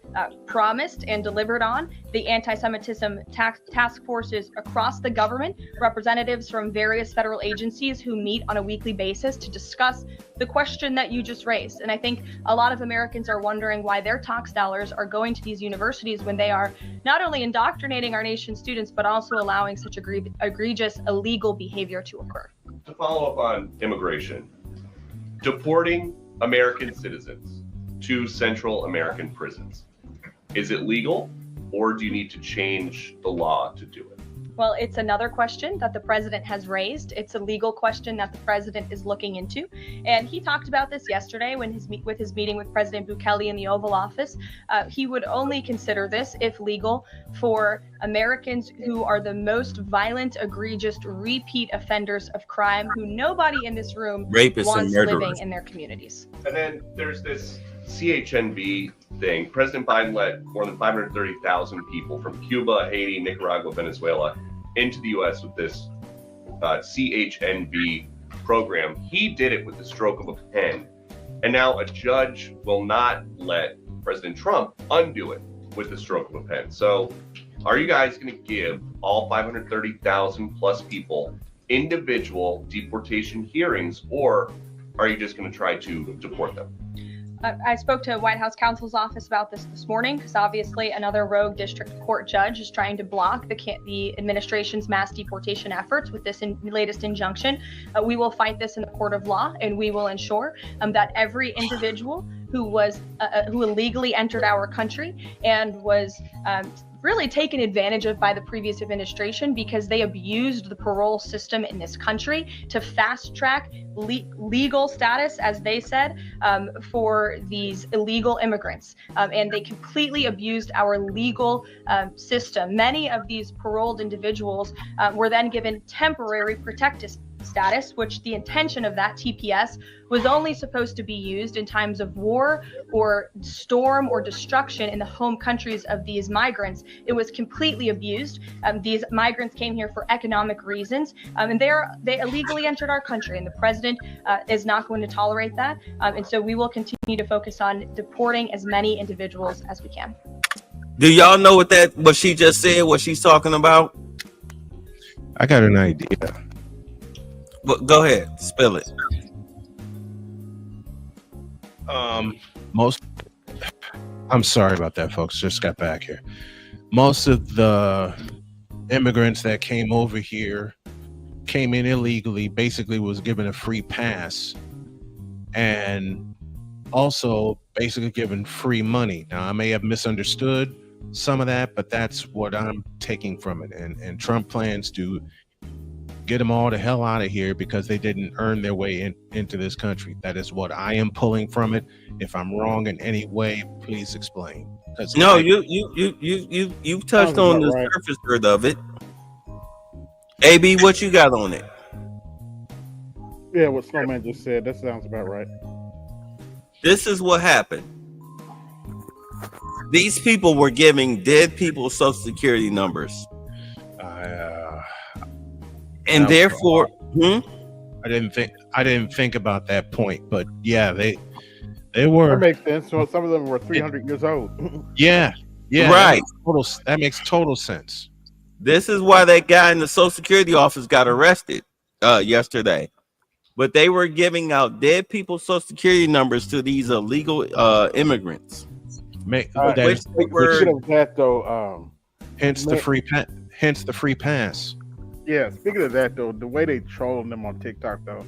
promised and delivered on. The Anti-Semitism Task Forces across the government, representatives from various federal agencies who meet on a weekly basis to discuss the question that you just raised. And I think a lot of Americans are wondering why their tax dollars are going to these universities when they are not only indoctrinating our nation's students, but also allowing such egregious illegal behavior to occur. To follow up on immigration, deporting American citizens to Central American prisons, is it legal, or do you need to change the law to do it? Well, it's another question that the president has raised. It's a legal question that the president is looking into. And he talked about this yesterday when his meeting with President Bukele in the Oval Office. He would only consider this, if legal, for Americans who are the most violent, egregious, repeat offenders of crime, who nobody in this room wants living in their communities. And then there's this CHNB thing. President Biden let more than 530,000 people from Cuba, Haiti, Nicaragua, Venezuela into the U.S. with this CHNB program. He did it with the stroke of a pen. And now a judge will not let President Trump undo it with the stroke of a pen. So are you guys going to give all 530,000 plus people individual deportation hearings, or are you just going to try to deport them? I spoke to White House counsel's office about this morning, because obviously another rogue district court judge is trying to block the administration's mass deportation efforts with this latest injunction. We will fight this in the court of law, and we will ensure that every individual who illegally entered our country and was really taken advantage of by the previous administration, because they abused the parole system in this country to fast track legal status, as they said, for these illegal immigrants. And they completely abused our legal system. Many of these paroled individuals were then given temporary protected status, which the intention of that TPS was only supposed to be used in times of war or storm or destruction in the home countries of these migrants. It was completely abused. These migrants came here for economic reasons, and they illegally entered our country, and the president is not going to tolerate that. And so we will continue to focus on deporting as many individuals as we can. Do y'all know what she just said, what she's talking about? I got an idea. Well, go ahead, spill it. I'm sorry about that, folks. Just got back here. Most of the immigrants that came over here came in illegally, basically was given a free pass, and also basically given free money. Now, I may have misunderstood some of that, but that's what I'm taking from it. And Trump plans to get them all the hell out of here because they didn't earn their way into this country. That is what I am pulling from it. If I'm wrong in any way, please explain. No, you touched on the surface of it. AB, what you got on it? Yeah, what Snowman just said, that sounds about right. This is what happened. These people were giving dead people Social Security numbers. And therefore, I didn't think about that point, but yeah, they were. That makes sense. So some of them were 300 years old. Yeah, right. That makes total sense. This is why that guy in the Social Security office got arrested yesterday. But they were giving out dead people's Social Security numbers to these illegal immigrants. Hence the free pass. Yeah, speaking of that, though, the way they trolling them on TikTok, though,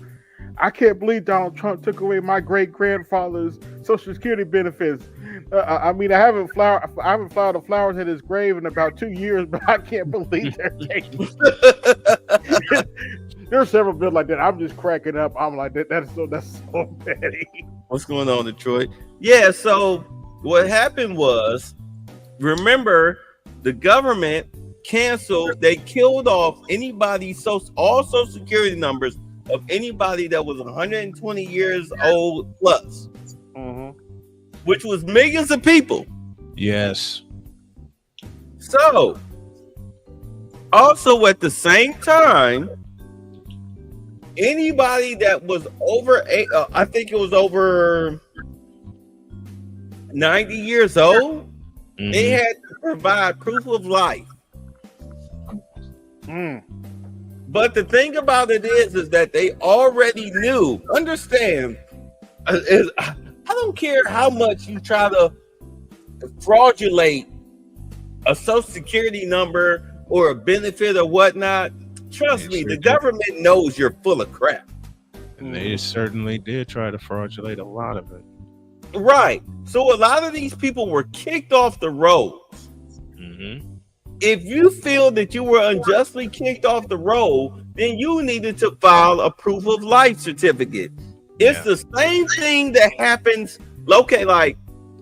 I can't believe Donald Trump took away my great-grandfather's Social Security benefits. I mean, I haven't flowered the flowers at his grave in about 2 years, but I can't believe they're taking. There's several bills like that. I'm just cracking up. I'm like, that's so petty. What's going on, Detroit? Yeah. So what happened was, remember, the government canceled. They killed off all Social Security numbers of anybody that was 120 years old plus, which was millions of people. Yes. So, also at the same time, anybody that was over I think it was over 90 years old, they had to provide proof of life. But the thing about it is that they already knew. Understand? I don't care how much you try to fraudulate a social security number or a benefit or whatnot. Trust me, the government knows you're full of crap. And they certainly did try to fraudulate a lot of it. Right. So a lot of these people were kicked off the rolls. If you feel that you were unjustly kicked off the roll, then you needed to file a proof of life certificate. It's the same thing that happens. Okay, like,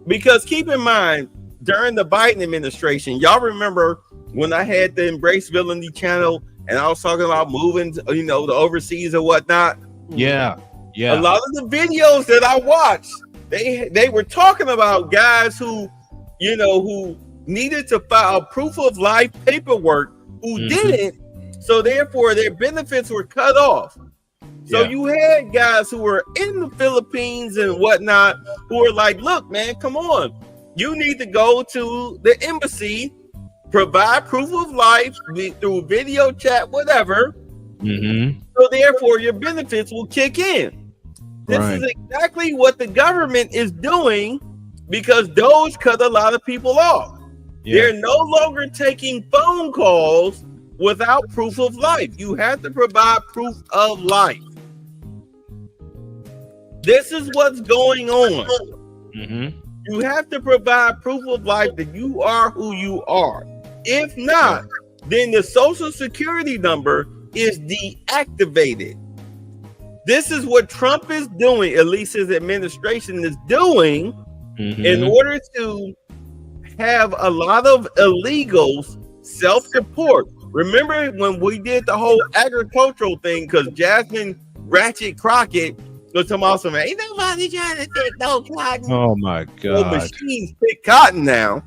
because keep in mind, during the Biden administration, y'all remember when I had the Embrace Villainy channel and I was talking about moving, you know, the overseas or whatnot. Yeah. A lot of the videos that I watched, they were talking about guys who, you know, who needed to file proof of life paperwork who didn't, so therefore their benefits were cut off. So you had guys who were in the Philippines and whatnot who were like, look, man, come on. You need to go to the embassy, provide proof of life through video chat, whatever. So therefore your benefits will kick in. This is exactly what the government is doing because those cut a lot of people off. They're no longer taking phone calls without proof of life. You have to provide proof of life. This is what's going on. You have to provide proof of life that you are who you are. If not, then the social security number is deactivated. This is what Trump is doing, at least his administration is doing, in order to have a lot of illegals self-deport. Remember when we did the whole agricultural thing, because Jasmine Ratchet Crockett was talking about some, ain't nobody trying to take no cotton. Oh my God. Well, machines pick cotton now.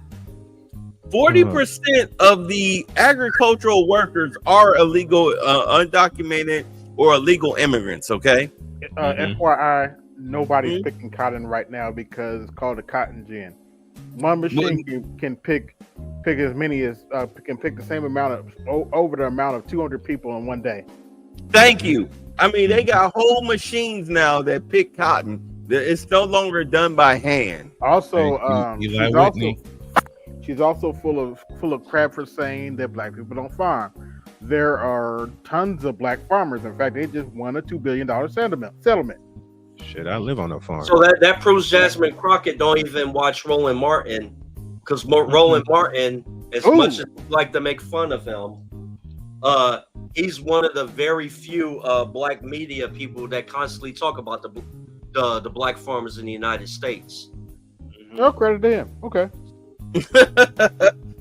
40% of the agricultural workers are illegal, undocumented, or illegal immigrants, okay? FYI, nobody's picking cotton right now because it's called a cotton gin. One machine can pick as many as can pick the same amount of over the amount of 200 people in one day. Thank you. I mean, they got whole machines now that pick cotton. It's no longer done by hand. Also, she's also full of crap for saying that black people don't farm. There are tons of black farmers. In fact, they just won a $2 billion settlement. Shit, I live on a farm. So that proves Jasmine Crockett don't even watch Roland Martin, because Roland Martin, as much as we like to make fun of him, he's one of the very few black media people that constantly talk about the black farmers in the United States. No credit to him. Okay.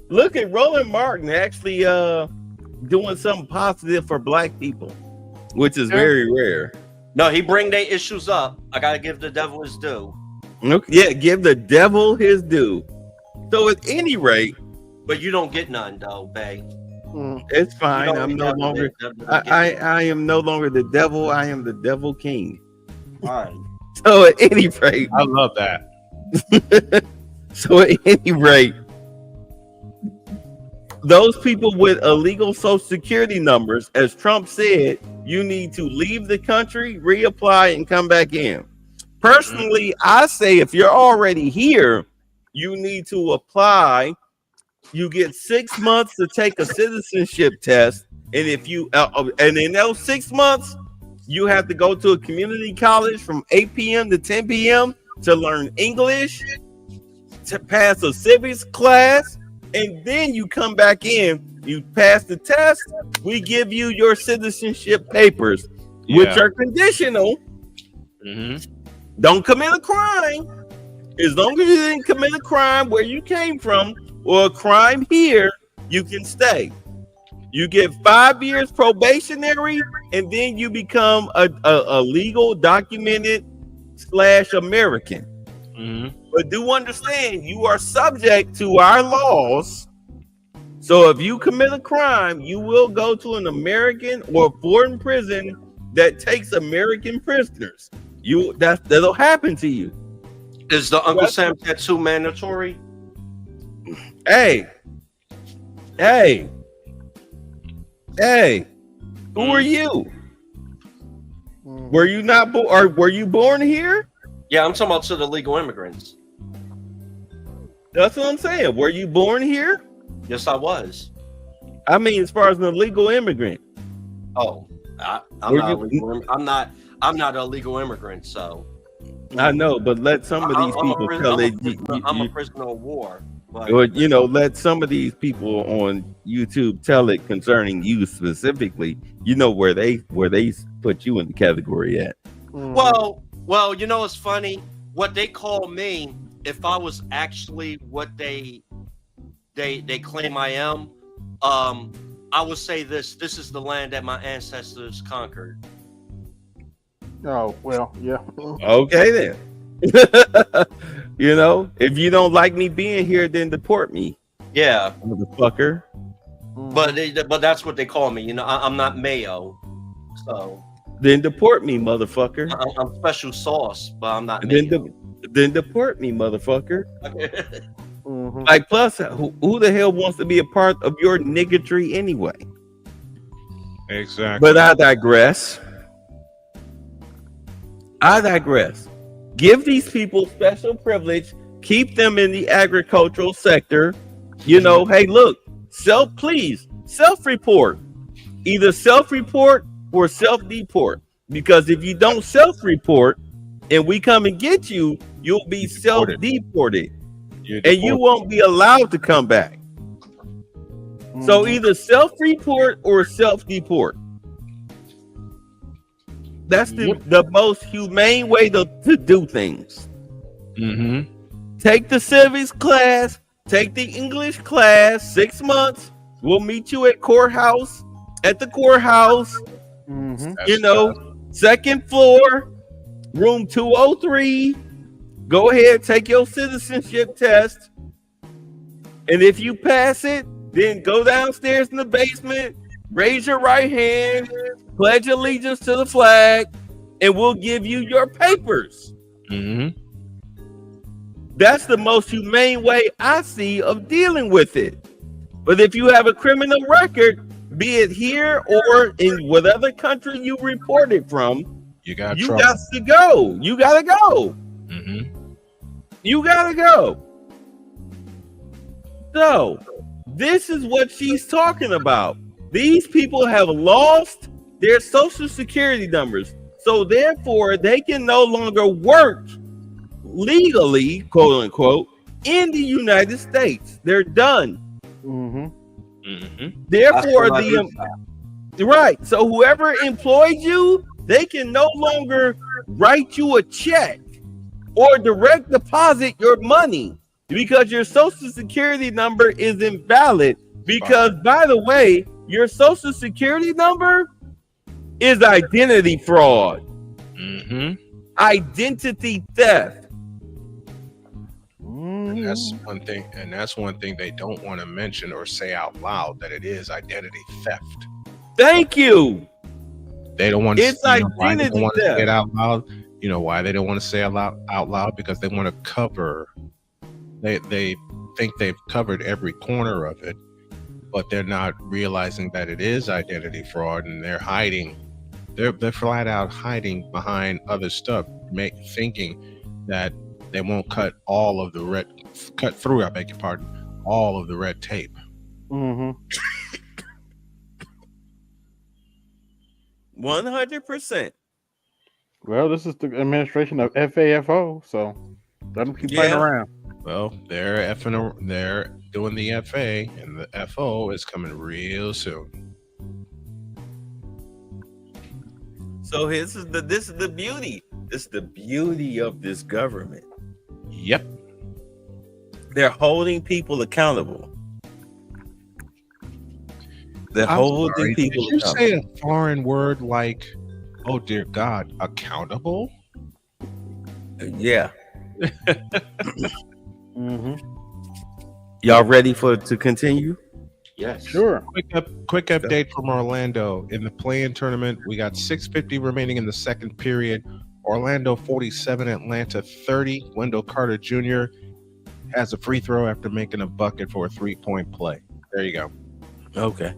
Look at Roland Martin actually doing something positive for black people, which is very rare. No, he bring their issues up. I gotta give the devil his due. Okay, yeah, give the devil his due. So at any rate, but you don't get none though, Bay. It's fine. I'm no longer. I am no longer the devil. I am the devil king. Fine. So at any rate, I love that. So at any rate, those people with illegal social security numbers, as Trump said, you need to leave the country, reapply, and come back in. Personally, I say if you're already here, you need to apply. You get 6 months to take a citizenship test, and if you and in those 6 months, you have to go to a community college from 8 p.m. to 10 p.m. to learn English, to pass a civics class, and then you come back in. You pass the test, we give you your citizenship papers, which are conditional. Don't commit a crime. As long as you didn't commit a crime where you came from or a crime here, you can stay. You get 5 years probationary, and then you become a legal documented / American. But do understand, you are subject to our laws. So if you commit a crime, you will go to an American or foreign prison that takes American prisoners. That'll happen to you. Is the Uncle Sam tattoo mandatory? Hey, who are you? Were you not born? Or were you born here? Yeah, I'm talking about to the legal immigrants. That's what I'm saying. Were you born here? Yes, I was. I mean, as far as an illegal immigrant. Oh, I'm not a legal immigrant, so. I know, but let some of these people tell it. I'm a prisoner of war. Or let some of these people on YouTube tell it concerning you specifically. You know where they put you in the category at. Well, it's funny. What they call me, if I was actually what they claim I am, I would say this is the land that my ancestors conquered. Oh, well, yeah. Okay then. If you don't like me being here, then deport me. Yeah, motherfucker. But that's what they call me. I'm not Mayo, so. Then deport me, motherfucker. I'm special sauce, but I'm not Mayo. Then deport me, motherfucker. Like, plus, who the hell wants to be a part of your niggotry anyway? Exactly. But I digress. Give these people special privilege. Keep them in the agricultural sector. Hey, look, self-report. Either self-report or self-deport. Because if you don't self-report and we come and get you, you'll be self-deported. And you won't be allowed to come back. So either self-report or self-deport. That's the most humane way to do things. Take the civics class, take the English class, 6 months. We'll meet you at the courthouse. Second floor, room 203. Go ahead, take your citizenship test. And if you pass it, then go downstairs in the basement, raise your right hand, pledge allegiance to the flag, and we'll give you your papers. That's the most humane way I see of dealing with it. But if you have a criminal record, be it here or in whatever country you reported from, you got to go. You gotta go. You gotta go. So this is what she's talking about. These people have lost their social security numbers, so therefore they can no longer work legally, quote unquote, in the United States. They're done. Therefore, right. So whoever employed you, they can no longer write you a check or direct deposit your money because your social security number is invalid. Because, by the way, your social security number is identity fraud, identity theft. And that's one thing they don't want to mention or say out loud, that it is identity theft. Thank you. They don't want to. It's identity theft. Say it out loud. You know why they don't want to say it out loud? Because they want to cover. They think they've covered every corner of it, but they're not realizing that it is identity fraud, and they're hiding. They're flat out hiding behind other stuff, thinking that they won't cut all of the cut through. I beg your pardon. All of the red tape. 100%. Well, this is the administration of FAFO, so let them keep playing around. Well, they're doing the FA, and the FO is coming real soon. So this is the beauty. This is the beauty of this government. Yep. They're holding people accountable. They're holding people accountable. Did you say a foreign word like, oh dear God, accountable? Yeah. Y'all ready to continue? Yes. Sure. Quick update from Orlando. In the play-in tournament, we got 6:50 remaining in the second period. Orlando 47, Atlanta 30. Wendell Carter Jr. has a free throw after making a bucket for a 3-point play. There you go. Okay.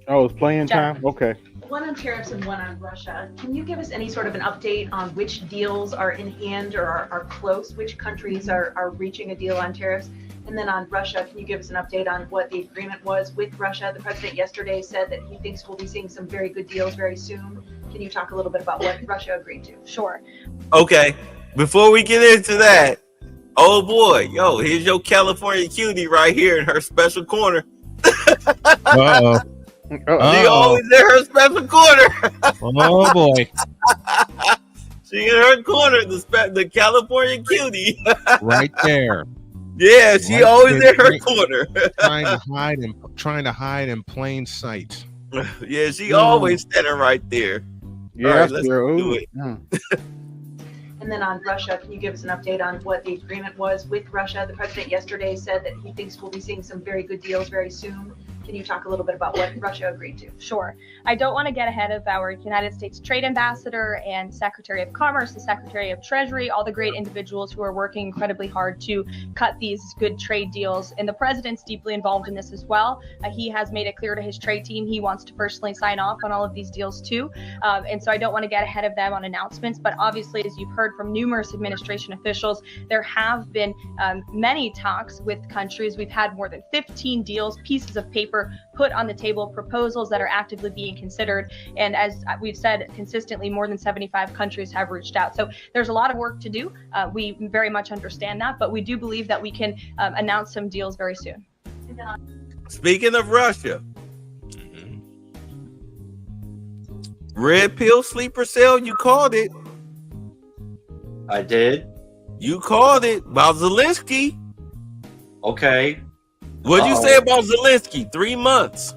Oh, it's playing Jeff. time? Okay. One on tariffs and one on Russia. Can you give us any sort of an update on which deals are in hand or are close? Which countries are reaching a deal on tariffs? And then on Russia, can you give us an update on what the agreement was with Russia? The president yesterday said that he thinks we'll be seeing some very good deals very soon. Can you talk a little bit about what Russia agreed to? Sure. Okay. Before we get into that, oh boy, yo, here's your California cutie right here in her special corner. Uh-oh. She always in her special corner. Oh boy. She in her corner, the California cutie. Right there. Yeah, she Right always there. in her corner. trying to hide in plain sight. Yeah, she always standing right there. Yeah, All right, that's let's true. do it. And then on Russia, can you give us an update on what the agreement was with Russia? The president yesterday said that he thinks we'll be seeing some very good deals very soon. Can you talk a little bit about what Russia agreed to? Sure. I don't want to get ahead of our United States Trade Ambassador and Secretary of Commerce, the Secretary of Treasury, all the great individuals who are working incredibly hard to cut these good trade deals. And the president's deeply involved in this as well. He has made it clear to his trade team he wants to personally sign off on all of these deals too. And so I don't want to get ahead of them on announcements. But obviously, as you've heard from numerous administration officials, there have been many talks with countries. We've had more than 15 deals, pieces of paper put on the table, proposals that are actively being considered. And as we've said consistently, more than 75 countries have reached out. So there's a lot of work to do. We very much understand that, but we do believe that we can announce some deals very soon. Speaking of Russia, red pill sleeper cell, you called it. I did. You called it about Zelensky. Okay. What'd you say about Zelensky? 3 months.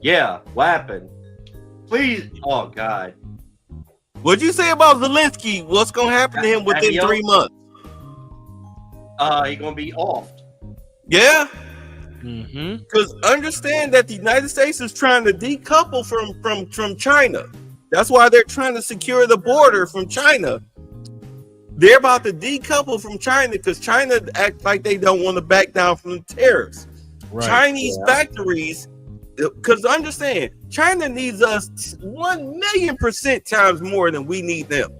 Yeah. What happened? Please. Oh God. What'd you say about Zelensky? What's gonna happen to him within 3 months? He's gonna be off. Yeah. Because understand that the United States is trying to decouple from China. That's why they're trying to secure the border from China. They're about to decouple from China because China act like they don't want to back down from the tariffs. Right. Chinese factories, because understand, China needs us 1,000,000% times more than we need them.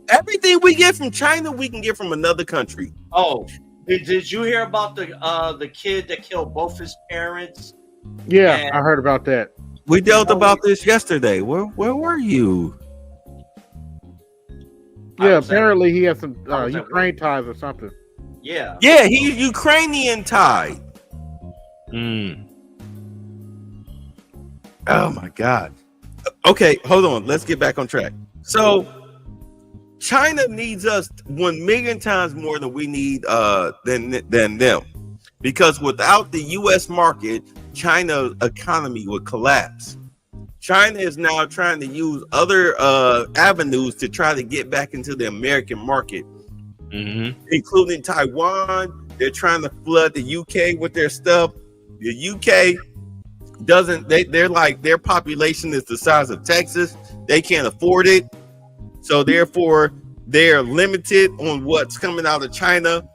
Everything we get from China, we can get from another country. Oh, did you hear about the kid that killed both his parents? Yeah, I heard about that. We dealt about this yesterday. Where were you? Yeah, apparently he has some Ukraine ties or something. Yeah. Yeah, he's Ukrainian tied. Oh my God. Okay, hold on. Let's get back on track. So China needs us 1,000,000 times more than we need than them. Because without the US market, China's economy would collapse. China is now trying to use other avenues to try to get back into the American market, including Taiwan. They're trying to flood the UK with their stuff. The UK doesn't, they're like, their population is the size of Texas. They can't afford it. So therefore, they're limited on what's coming out of China.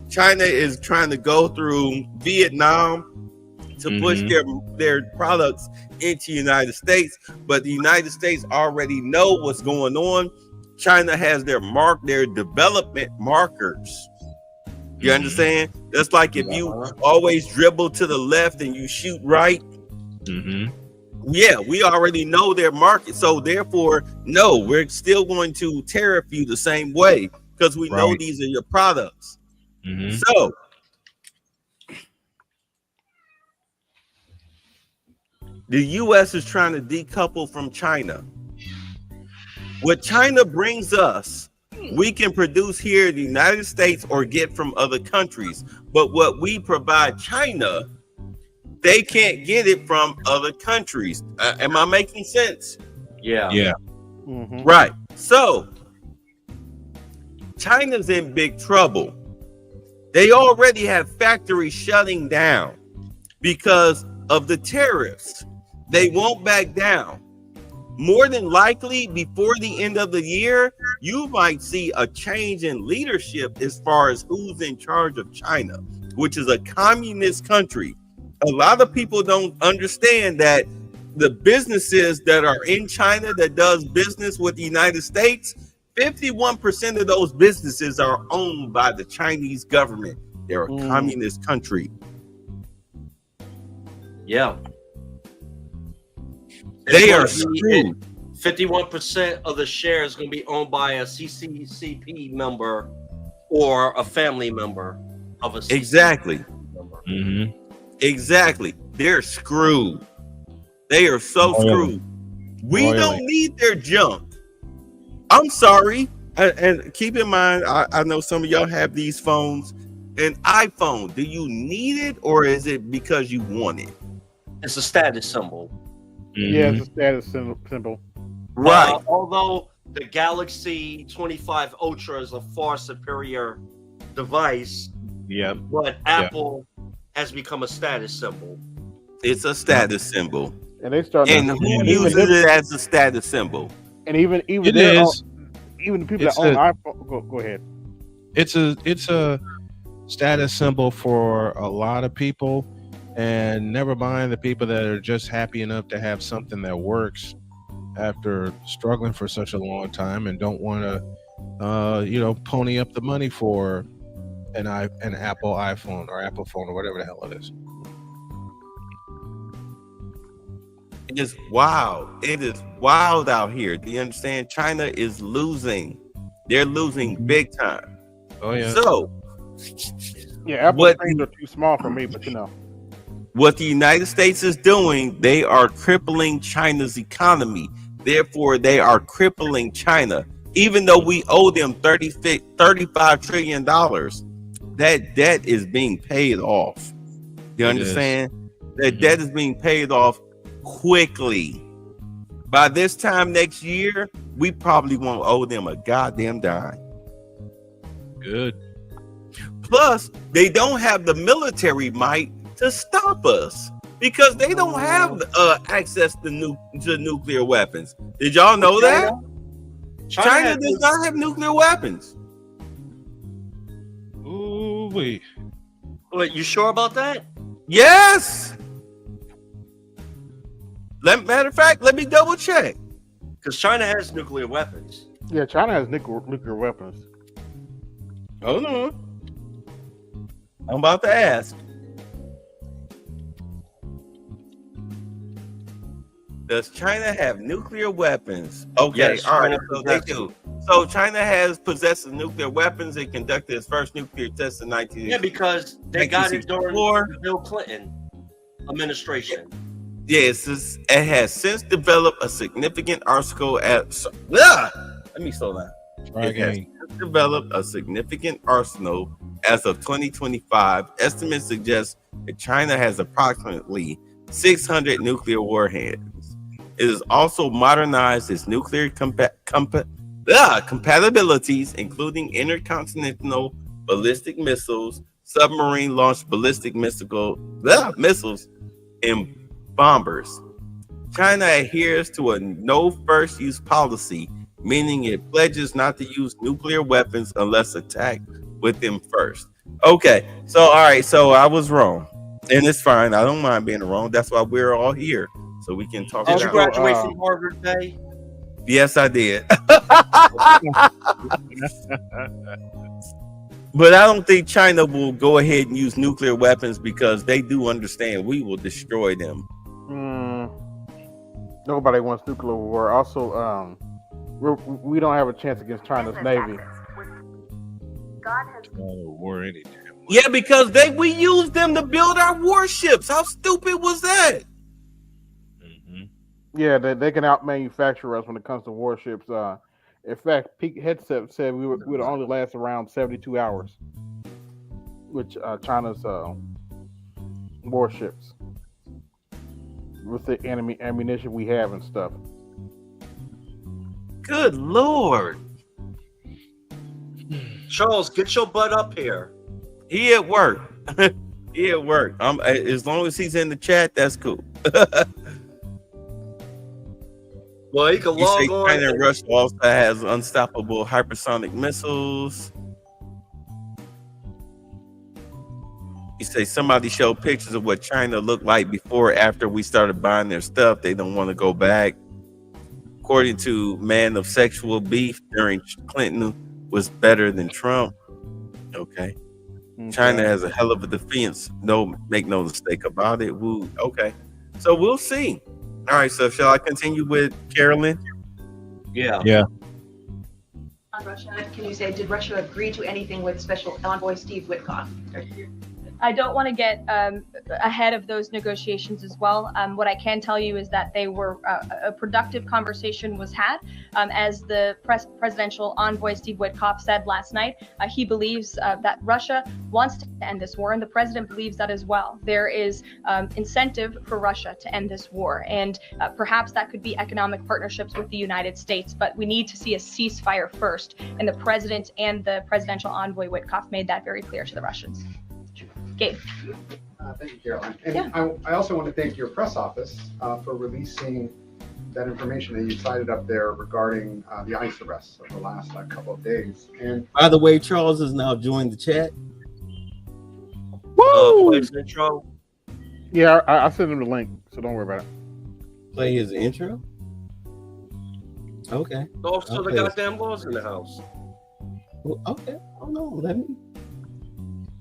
China is trying to go through Vietnam to push their products into the United States, but the United States already know what's going on. China has their development markers. You understand? That's like if you always dribble to the left and you shoot right. Yeah, we already know their market. So therefore, no, we're still going to tariff you the same way because we know these are your products. So the US is trying to decouple from China. What China brings us, we can produce here in the United States or get from other countries. But what we provide China, they can't get it from other countries. Am I making sense? Yeah. Right. So China's in big trouble. They already have factories shutting down. because of the tariffs. They won't back down. More than likely, before the end of the year, you might see a change in leadership as far as who's in charge of China, which is a communist country. A lot of people don't understand that the businesses that are in China that does business with the United States, 51% of those businesses are owned by the Chinese government. They're a communist country. Yeah. They are screwed. 51% of the shares going to be owned by a CCCP member or a family member of a CCCP Exactly. member. Exactly. They're screwed. They are so screwed. We don't need their junk. I'm sorry. And keep in mind, I know some of y'all have these phones. An iPhone, do you need it or is it because you want it? It's a status symbol. Yeah, it's a status symbol. Right. Although the Galaxy 25 Ultra is a far superior device, but Apple has become a status symbol. It's a status symbol. And they start. And who uses it as a status symbol? And even It the people that own iPhone. Go ahead. It's a status symbol for a lot of people, and never mind the people that are just happy enough to have something that works after struggling for such a long time and don't want to pony up the money for an Apple iPhone or Apple phone or whatever the hell it is. It is wild. It is wild out here. Do you understand? China is losing. They're losing big time. Oh yeah. So yeah, Apple screens are too small for me, but what the United States is doing, they are crippling China's economy. Therefore, they are crippling China. Even though we owe them $35 trillion, that debt is being paid off. You understand? That debt is being paid off quickly. By this time next year, we probably won't owe them a goddamn dime. Good. Plus, they don't have the military might to stop us because they don't have access to nuclear weapons. Did y'all know that? China does not have nuclear weapons. Ooh, wait, you sure about that? Yes. Matter of fact, let me double check. Because China has nuclear weapons. Yeah, China has nuclear weapons. Hold on. I'm about to ask. Does China have nuclear weapons? Okay, yes, all right, so they do. So China has possessed nuclear weapons. It conducted its first nuclear test in 1964. Yeah, because they got it during the Bill Clinton administration. Yes, it has since developed a significant arsenal let me slow down. It has developed a significant arsenal as of 2025. Estimates suggest that China has approximately 600 nuclear warheads. It has also modernized its nuclear compatibilities, including intercontinental ballistic missiles, submarine-launched ballistic missiles, and bombers. China adheres to a no first use policy, meaning it pledges not to use nuclear weapons unless attacked with them first. Okay, so all right, so I was wrong, and it's fine. I don't mind being wrong. That's why we're all here, so we can talk. Did you graduate from Harvard, Bay? Yes, I did. But I don't think China will go ahead and use nuclear weapons because they do understand we will destroy them. Nobody wants nuclear war. Also, we don't have a chance against China's Navy. War any damn way. Yeah, because we used them to build our warships. How stupid was that? Yeah, they can out-manufacture us when it comes to warships. In fact, Peak Headset said we would only last around 72 hours, which China's warships with the enemy ammunition we have and stuff. Good Lord. Charles, get your butt up here. He at work. He'll work. As long as he's in the chat, that's cool. Well, he can You say log on. China and Russia also has unstoppable hypersonic missiles. You say somebody showed pictures of what China looked like before or after we started buying their stuff. They don't want to go back. According to Man of Sexual Beef, during Clinton was better than Trump. Okay. China has a hell of a defense. Make no mistake about it. Woo. Okay. So we'll see. All right. So shall I continue with Carolyn? Yeah. Yeah. On Russia, can you say, did Russia agree to anything with Special Envoy Steve Witkoff? I don't want to get ahead of those negotiations as well. What I can tell you is that they were a productive conversation was had. As the presidential envoy Steve Witkoff said last night, he believes that Russia wants to end this war, and the president believes that as well. There is incentive for Russia to end this war, and perhaps that could be economic partnerships with the United States, but we need to see a ceasefire first, and the president and the presidential envoy Witkoff made that very clear to the Russians. Gabe. Thank you, Caroline. And Yeah. I also want to thank your press office for releasing that information that you cited up there regarding the ICE arrests of the last couple of days. And By the way, Charles has now joined the chat. Play his intro. Yeah, I sent him the link, so don't worry about it. Play his intro. Okay. Oh, so the Okay. goddamn laws in the house. Well, okay. Hold on. Let me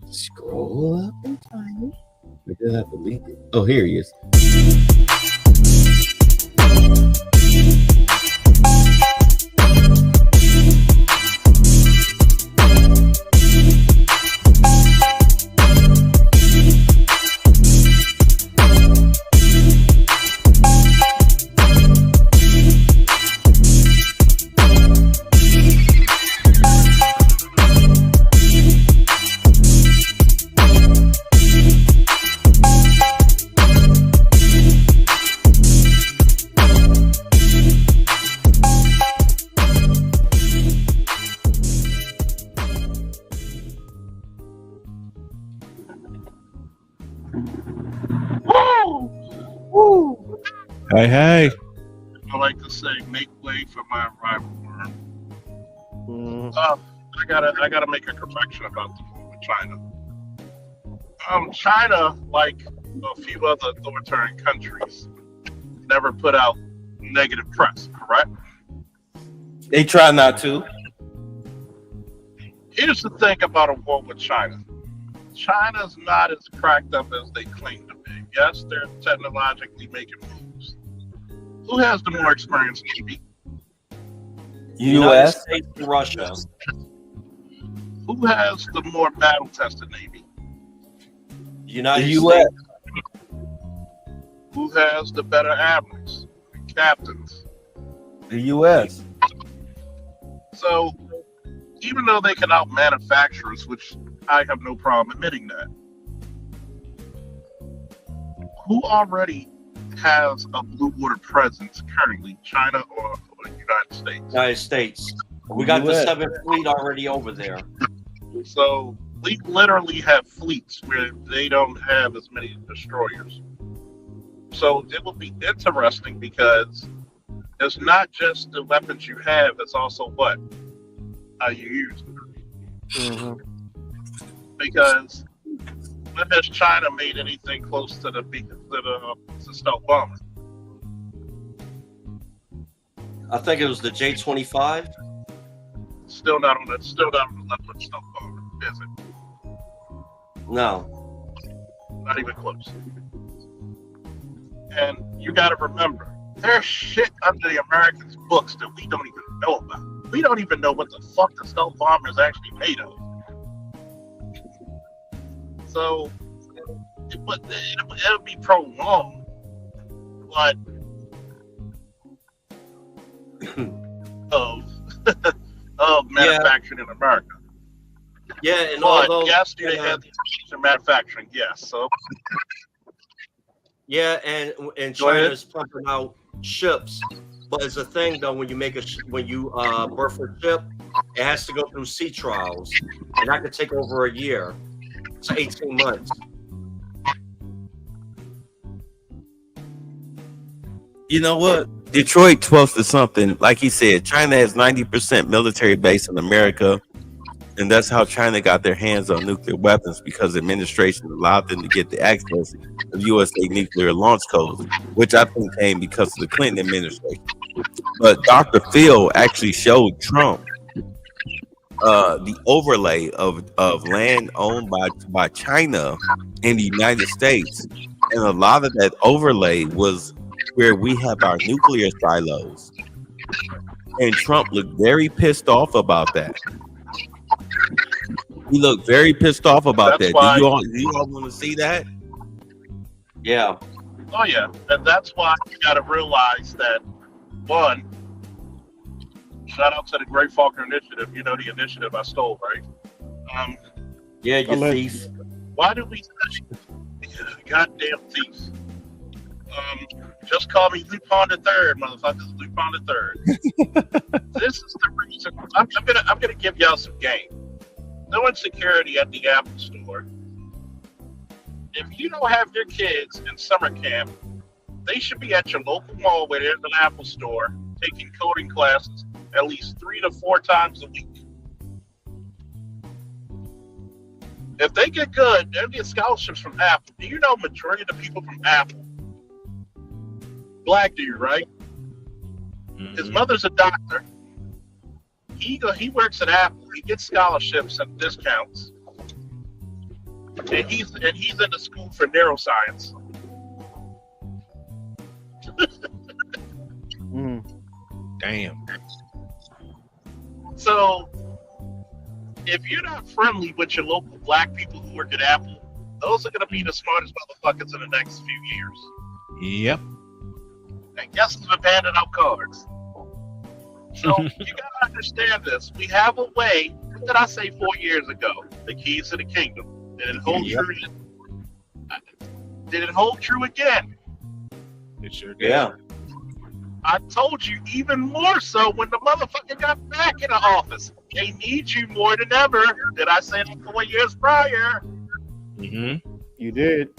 scroll up and find it. We did have to leave it. Oh, here he is. Hey, hey. I like to say, make way for my arrival. Mm-hmm. I gotta make a correction about the war with China. China, like a few other authoritarian countries, never put out negative press, correct? They try not to. Here's the thing about a war with China. China's not as cracked up as they claim to be. Yes, they're technologically making moves. Who has the more experienced Navy? United U.S. States and Russia. Who has the more battle-tested Navy? United The U.S. States. Who has the better admirals and captains? The U.S. So, even though they can out-manufacture us, which I have no problem admitting that, who already has a blue water presence currently, China or the United States? United States. We got the US. 7th Fleet already over there. So we literally have fleets where they don't have as many destroyers. So it will be interesting because it's not just the weapons you have, it's also what you use. Because when has China made anything close to the stealth bomber? I think it was the J-25. Still not on the level of stealth bomber, is it? No. Not even close. And you got to remember, there's shit under the Americans' books that we don't even know about. We don't even know what the fuck the stealth bomber is actually made of. So, it'll be prolonged, but of manufacturing in America. Yeah, and But although yes, they had the manufacturing, yes. So yeah, and China's pumping out ships, but it's a thing though when you birth a ship, it has to go through sea trials, and that could take over a year. It's 18 months. You know what? Detroit posted something. Like he said, China has 90% military base in America. And that's how China got their hands on nuclear weapons, because the administration allowed them to get the access of USA nuclear launch codes, which I think came because of the Clinton administration. But Dr. Phil actually showed Trump the overlay of land owned by China in the United States. And a lot of that overlay was where we have our nuclear silos. And Trump looked very pissed off about that. He looked very pissed off about that. Do you all want to see that? Yeah. Oh yeah, and that's why you got to realize that, one, shout out to the Great Faulkner Initiative. You know the initiative I stole, right? Yeah, you thief. Why do we goddamn thief? Just call me Lupin the Third, motherfuckers. Lupin the Third. This is the reason. I'm gonna give y'all some game. No insecurity at the Apple Store. If you don't have your kids in summer camp, they should be at your local mall where there's an Apple Store taking coding classes at least 3 to 4 times a week. If they get good, they'll get scholarships from Apple. Do you know majority of the people from Apple? Black dude, right? His mother's a doctor. He works at Apple. He gets scholarships and discounts. And he's in the school for neuroscience. Damn. So, if you're not friendly with your local black people who work at Apple, those are going to be the smartest motherfuckers in the next few years. Yep. And guess who's been handing out cards? So, you got to understand this. We have a way, what did I say 4 years ago? The keys to the kingdom. Did it hold true? Did it hold true again? It sure did. Yeah. I told you even more so when the motherfucker got back in the office. They need you more than ever. Did I say that 4 years prior? Mm-hmm. You did.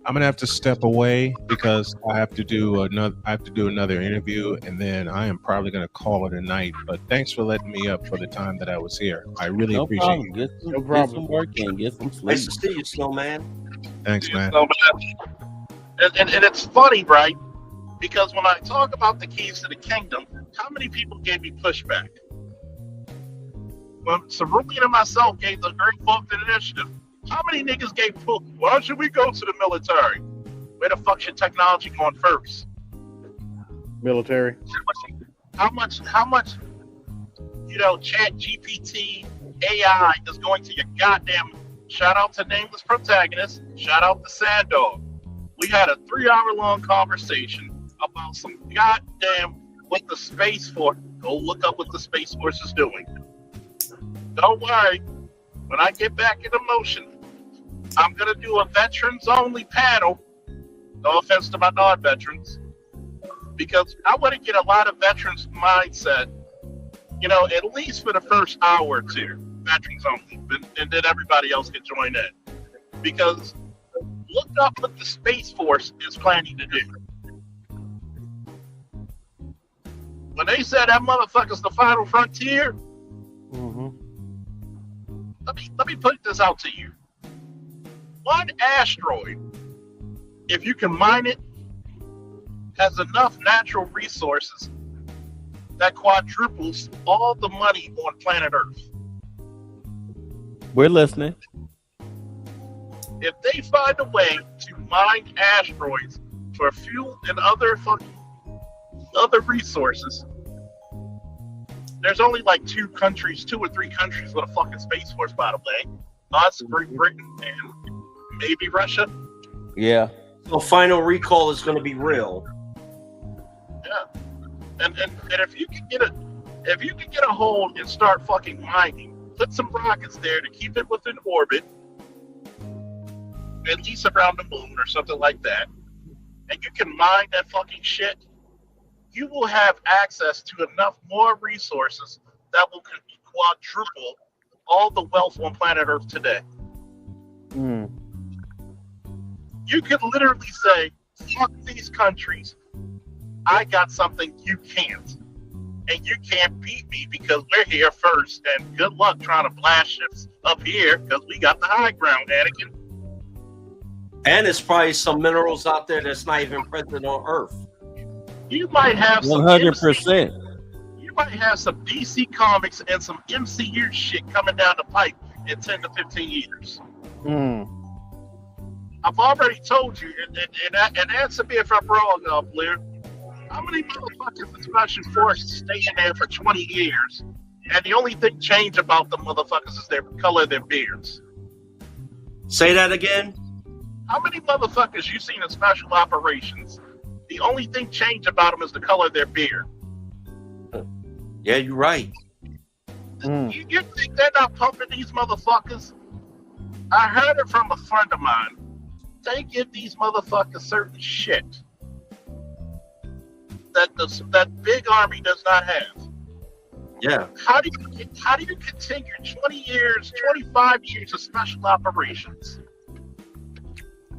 I'm gonna have to step away because I have to do another interview, and then I am probably gonna call it a night. But thanks for letting me up for the time that I was here. I really appreciate it. Get some work in, get some sleep. Nice to see you, Snowman. Thanks, man. So, and it's funny, right? Because when I talk about the keys to the kingdom, how many people gave me pushback? When Cerulean and myself gave the Great Faulkner Initiative, how many niggas gave push? Why should we go to the military? Where the fuck should technology going first? Military. How much, Chat GPT, AI is going to your goddamn, shout out to Nameless Protagonist, shout out to Sad Dog. We had a 3-hour-long conversation about some goddamn, what the Space Force, go look up what the Space Force is doing. Don't worry, when I get back into motion, I'm going to do a veterans-only panel. No offense to my non-veterans. Because I want to get a lot of veterans' mindset, at least for the first hour or two, veterans-only, and then everybody else can join in. Because look up what the Space Force is planning to do. When they said that motherfucker's the final frontier, let me put this out to you. One asteroid, if you can mine it, has enough natural resources that quadruples all the money on planet Earth. We're listening. If they find a way to mine asteroids for fuel and other resources, there's only like 2 or 3 countries with a fucking Space Force, by the way. Us, Great Britain, and maybe Russia. Yeah. So final recall is going to be real. Yeah. And if you can get a hold and start fucking mining, put some rockets there to keep it within orbit, at least around the moon or something like that, and you can mine that fucking shit, you will have access to enough more resources that will quadruple all the wealth on planet Earth today. You could literally say fuck these countries. I got something you can't. And you can't beat me because we're here first. And good luck trying to blast ships up here because we got the high ground, Anakin. And there's probably some minerals out there that's not even present on Earth. You might have some 100%. You might have some DC Comics and some MCU shit coming down the pipe in 10 to 15 years. I've already told you, and answer me if I'm wrong, Blair. How many motherfuckers in Special Forces stay in there for 20 years, and the only thing changed about the motherfuckers is their color of their beards? Say that again? How many motherfuckers you seen in special operations, the only thing changed about them is the color of their beard? Yeah, you're right. You think they're not pumping these motherfuckers? I heard it from a friend of mine. They give these motherfuckers certain shit that big army does not have. Yeah. How do you continue 20 years, 25 years of special operations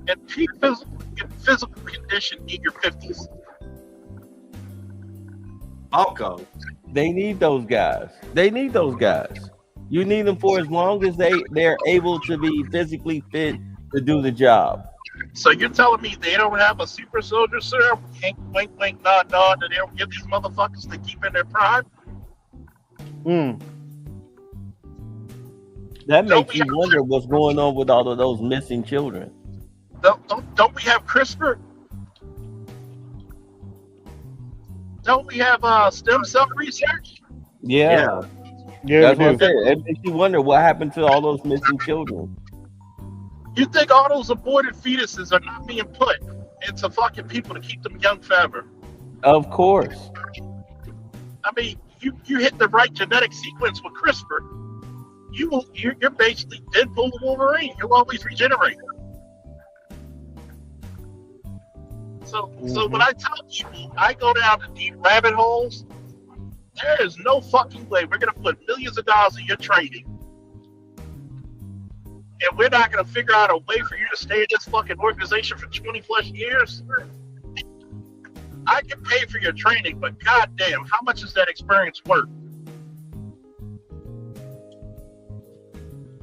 and peak physical condition in your 50s? Malco. They need those guys. You need them for as long as they're able to be physically fit to do the job. So you're telling me they don't have a super soldier serum? Wink, wink, wink, nod, nod, and they don't give these motherfuckers to keep in their prime? That makes you wonder what's going on with all of those missing children. Don't we have CRISPR? Don't we have stem cell research? Yeah. That's what I'm saying. It makes you wonder what happened to all those missing children. You think all those aborted fetuses are not being put into fucking people to keep them young forever? Of course. I mean, you hit the right genetic sequence with CRISPR, you're basically Deadpool and Wolverine. You'll always regenerate. So when I tell people I go down to deep rabbit holes, there is no fucking way we're gonna put millions of dollars in your training, and we're not gonna figure out a way for you to stay in this fucking organization for 20 plus years. I can pay for your training, but goddamn, how much is that experience worth?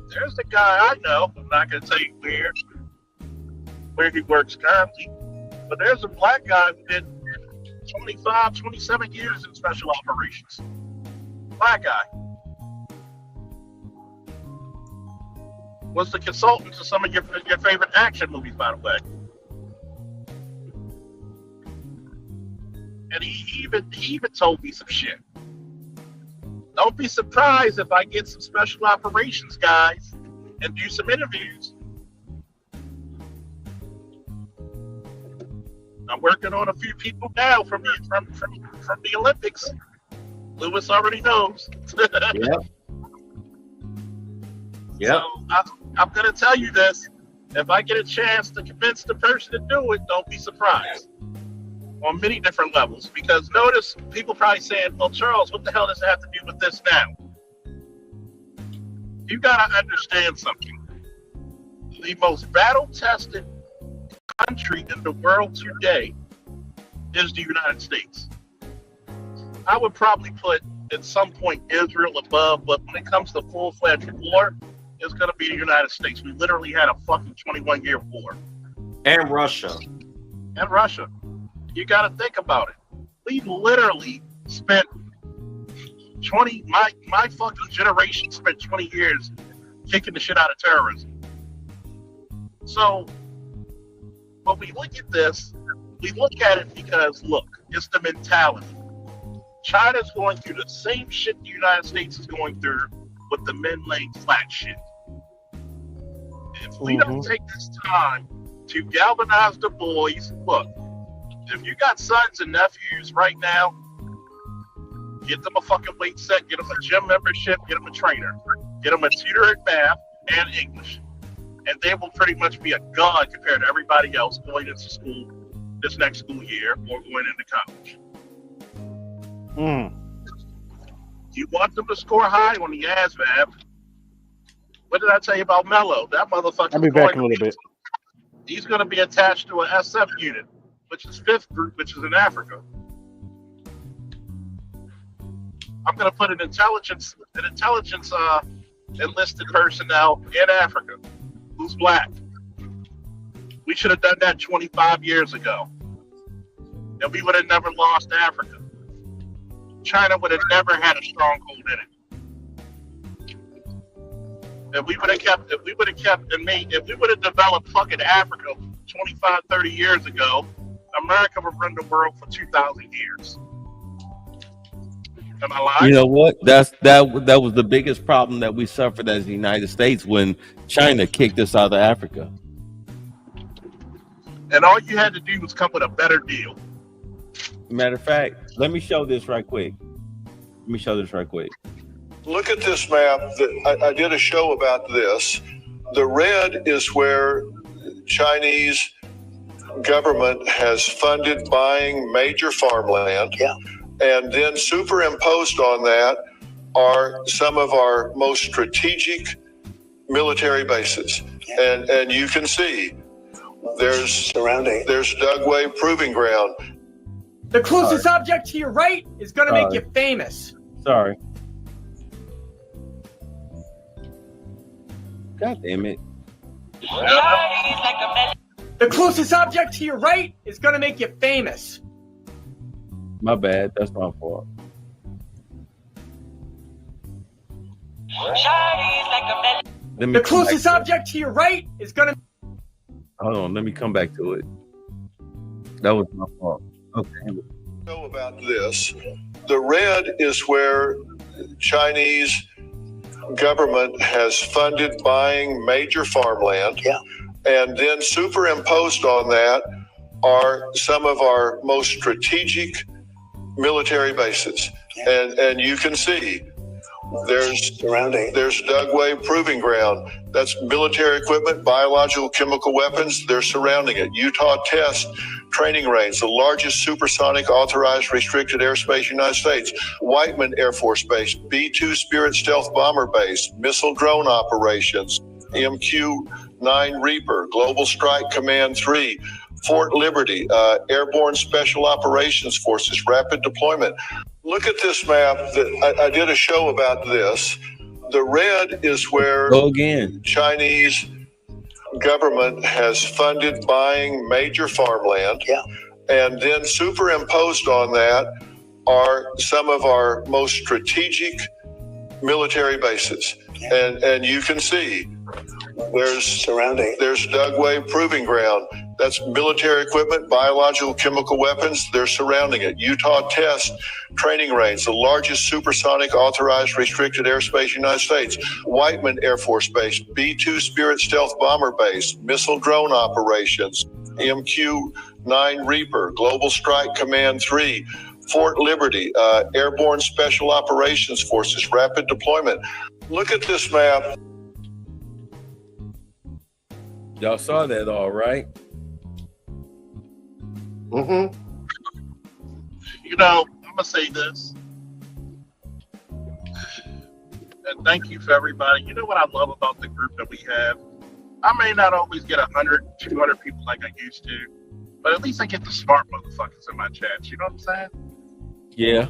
There's the guy I know. I'm not gonna tell you where he works currently, but there's a black guy who did 25, 27 years in special operations. Black guy. Was the consultant to some of your favorite action movies, by the way. And he even told me some shit. Don't be surprised if I get some special operations guys and do some interviews. I'm working on a few people now from the Olympics. Lewis already knows. Yeah. So I'm gonna tell you this. If I get a chance to convince the person to do it, don't be surprised. On many different levels. Because notice people probably saying, well, Charles, what the hell does it have to do with this now? You gotta understand something. The most battle-tested country in the world today is the United States. I would probably put at some point Israel above, but when it comes to full-fledged war, it's going to be the United States. We literally had a fucking 21-year war. And Russia. You got to think about it. We literally spent my fucking generation spent 20 years kicking the shit out of terrorism. So when we look at this, we look at it because, look, it's the mentality. China's going through the same shit the United States is going through with the men laying flat shit. If we don't take this time to galvanize the boys, look, if you got sons and nephews right now, get them a fucking weight set, get them a gym membership, get them a trainer, get them a tutor at math and English. And they will pretty much be a god compared to everybody else going into school this next school year or going into college. You want them to score high on the ASVAB. What did I tell you about Mello? That motherfucker. I'll be back in a little bit. He's going to be attached to an SF unit. which is fifth group, which is in Africa. I'm going to put an intelligence enlisted personnel in Africa who's black. We should have done that 25 years ago. And we would have never lost Africa. China would have never had a stronghold in it. If we would have developed fucking Africa 25, 30 years ago, America would run the world for 2,000 years. Am I lying? You know what? That was the biggest problem that we suffered as the United States when China kicked us out of Africa. And all you had to do was come with a better deal. Matter of fact, let me show this right quick. Look at this map. I did a show about this. The red is where Chinese government has funded buying major farmland. Yeah. And then superimposed on that are some of our most strategic military bases. And you can see there's Dugway Proving Ground. The closest object to your right is going to make you famous. Sorry. God damn it. The closest object to your right is going to make you famous. My bad. That's my fault. The closest object to your right is going to... Hold on. Let me come back to it. That was my fault. Okay. Know about this. The red is where Chinese government has funded buying major farmland. Yeah. And then superimposed on that are some of our most strategic military bases. And you can see there's Dugway Proving Ground. That's military equipment, biological, chemical weapons. They're surrounding it. Utah Test Training Range, the largest supersonic authorized restricted airspace in the United States. Whiteman Air Force Base, B-2 Spirit Stealth Bomber Base, missile drone operations, MQ-9 Reaper, Global Strike Command 3, Fort Liberty, Airborne Special Operations Forces, Rapid Deployment. Look at this map. I did a show about this. The red is where Chinese government has funded buying major farmland. Yeah. And then superimposed on that are some of our most strategic military bases. And you can see there's Dugway Proving Ground. That's military equipment, biological, chemical weapons. They're surrounding it. Utah Test Training Range, the largest supersonic authorized restricted airspace in the United States. Whiteman Air Force Base, B-2 Spirit Stealth Bomber Base, missile drone operations, MQ-9 Reaper, Global Strike Command 3, Fort Liberty, Airborne Special Operations Forces, Rapid Deployment. Look at this map. Y'all saw that all right? Mm-hmm. You know, I'm going to say this. And thank you for everybody. You know what I love about the group that we have? I may not always get 100, 200 people like I used to, but at least I get the smart motherfuckers in my chats. You know what I'm saying? Yeah.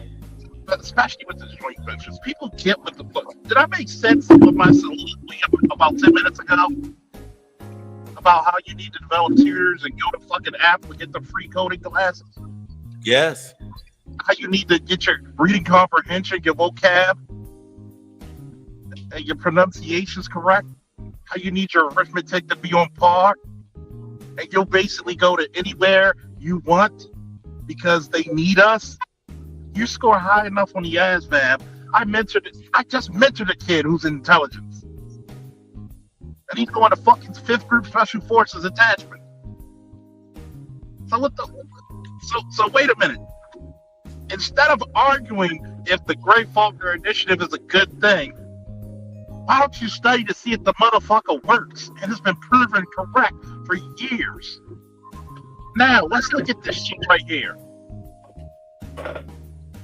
But especially with the joint ventures. People get what the fuck. Did I make sense of my soliloquy about 10 minutes ago? About how you need to develop tutors and go to fucking Apple and get the free coding classes. Yes. How you need to get your reading comprehension, your vocab, and your pronunciations correct. How you need your arithmetic to be on par. And you'll basically go to anywhere you want because they need us. You score high enough on the ASVAB. I just mentored a kid who's in intelligence. And he's going to fucking 5th Group Special Forces attachment. So wait a minute. Instead of arguing if the Gray Faulkner Initiative is a good thing, why don't you study to see if the motherfucker works? And it's been proven correct for years. Now, let's look at this shit right here.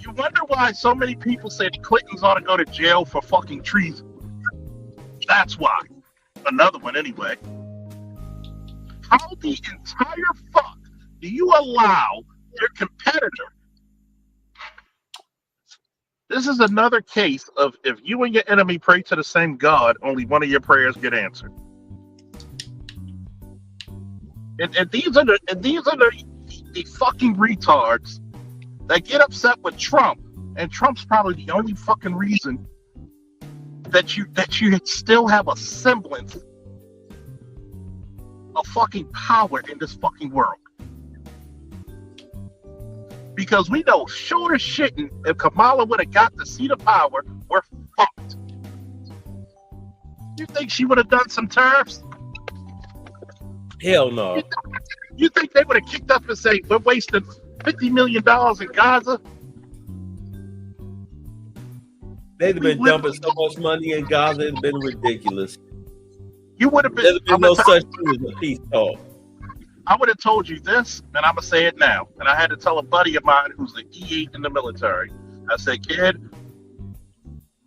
You wonder why so many people say the Clintons ought to go to jail for fucking treason. That's why. Another one anyway. How the entire fuck do you allow your competitor? This is another case of if you and your enemy pray to the same God, only one of your prayers get answered. And these are the fucking retards that get upset with Trump, and Trump's probably the only fucking reason that you still have a semblance of fucking power in this fucking world. Because we know sure as shit if Kamala would have got the seat of power, we're fucked. You think she would have done some tariffs? Hell no. You think they would have kicked up and say, we're wasting $50 million in Gaza? They'd have been dumping so much money in Gaza, it'd been ridiculous. You would have been. There'd been no such thing as a peace talk. I would have told you this, and I'm gonna say it now. And I had to tell a buddy of mine who's an E8 in the military. I said, kid,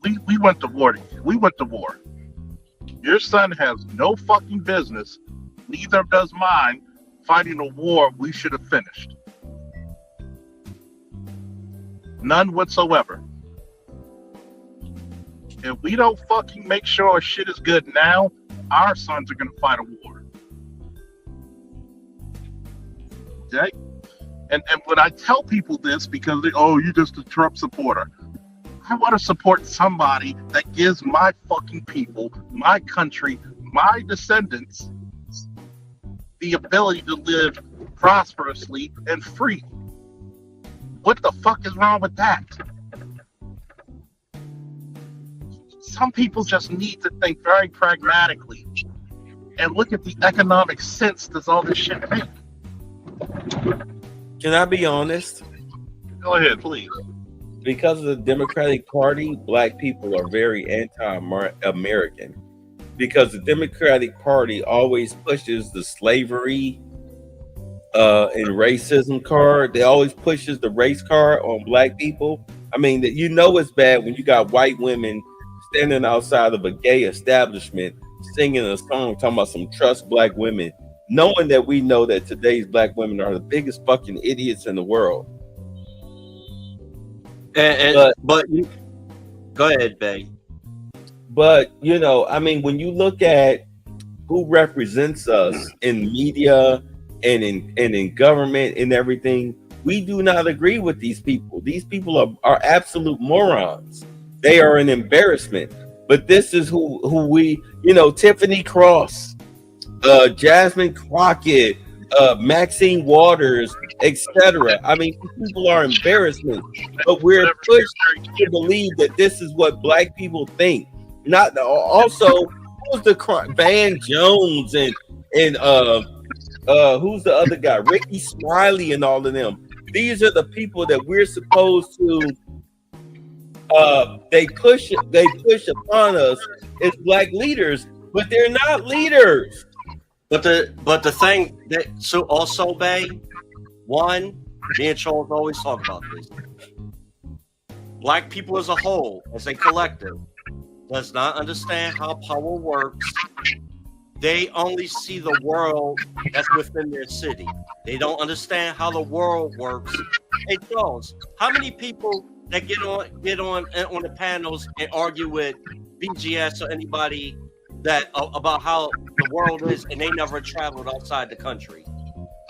we went to war together. We went to war. Your son has no fucking business, neither does mine, fighting a war we should have finished. None whatsoever. If we don't fucking make sure our shit is good now, our sons are gonna fight a war. Okay? And when I tell people this, because you're just a Trump supporter, I want to support somebody that gives my fucking people, my country, my descendants, the ability to live prosperously and free. What the fuck is wrong with that? Some people just need to think very pragmatically and look at the economic sense does all this shit make. Can I be honest? Go ahead, please. Because of the Democratic Party, black people are very anti-American. Because the Democratic Party always pushes the slavery and racism card. They always pushes the race card on black people. I mean, you know it's bad when you got white women standing outside of a gay establishment singing a song talking about some trust black women, knowing that we know that today's black women are the biggest fucking idiots in the world. But go ahead, Bay. But you know, I mean, when you look at who represents us in media and in government and everything, we do not agree with these people. These people are absolute morons. They are an embarrassment. But this is who we, you know, Tiffany Cross, Jasmine Crockett, Maxine Waters, etc. I mean, people are embarrassment, but we're pushed to believe that this is what black people think. Not also, who's the Van Jones and who's the other guy, Ricky Smiley, and all of them. These are the people that we're supposed to. They push upon us as black leaders, but they're not leaders. But the thing that so also, Bay, one, me and Charles always talk about this. Black people as a whole, as a collective, does not understand how power works. They only see the world that's within their city. They don't understand how the world works. Hey, Charles, how many people that get on the panels and argue with BGS or anybody that about how the world is, and they never traveled outside the country?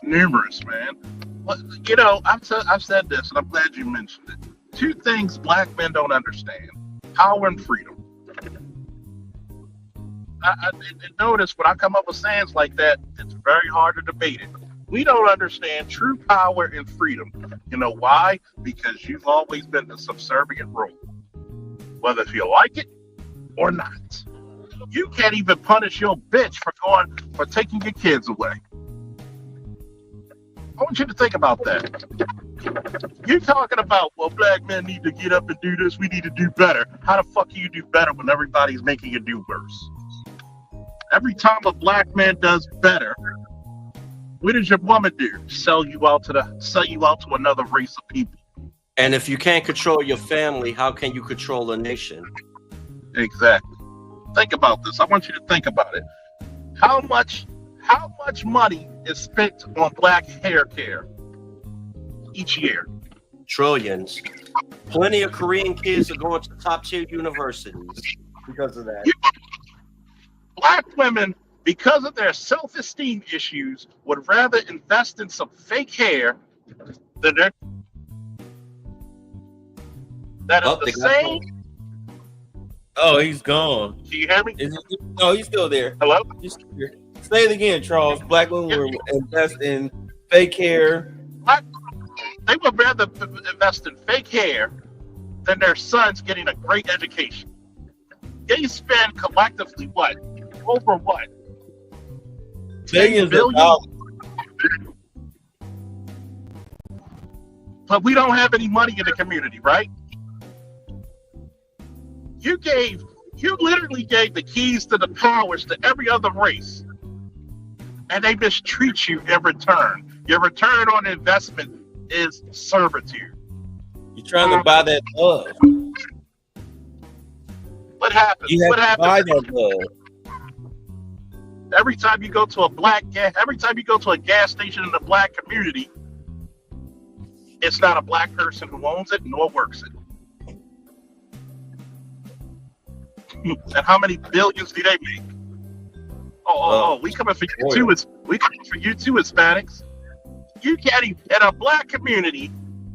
Numerous, man. Well, you know, I've said this, and I'm glad you mentioned it. Two things black men don't understand: power and freedom. I notice when I come up with sayings like that, it's very hard to debate it. We don't understand true power and freedom. You know why? Because you've always been the subservient role, whether you like it or not. You can't even punish your bitch for taking your kids away. I want you to think about that. You're talking about, well, black men need to get up and do this. We need to do better. How the fuck do you do better when everybody's making you do worse? Every time a black man does better, what does your woman do? Sell you out to another race of people. And if you can't control your family, how can you control a nation? Exactly. Think about this. I want you to think about it. How much How much money is spent on black hair care each year? Trillions. Plenty of Korean kids are going to top tier universities because of that. Black women, because of their self-esteem issues, would rather invest in some fake hair than their. That is the same. Oh, he's gone. Can you hear me? No, he's still there. Hello? He's still here. Say it again, Charles. Black women will invest in fake hair. They would rather invest in fake hair than their sons getting a great education. They spend collectively what? Over what? Billions billion? of dollars. But we don't have any money in the community, right? You literally gave the keys to the powers to every other race. And they mistreat you in return. Your return on investment is servitude. You're trying to buy that love. What happens? You have What to happens? buy that love. Every time you go to a gas station in the black community, it's not a black person who owns it nor works it. And how many billions do they make? We coming for you too. We coming for you too, Hispanics. You can't even, in a black community,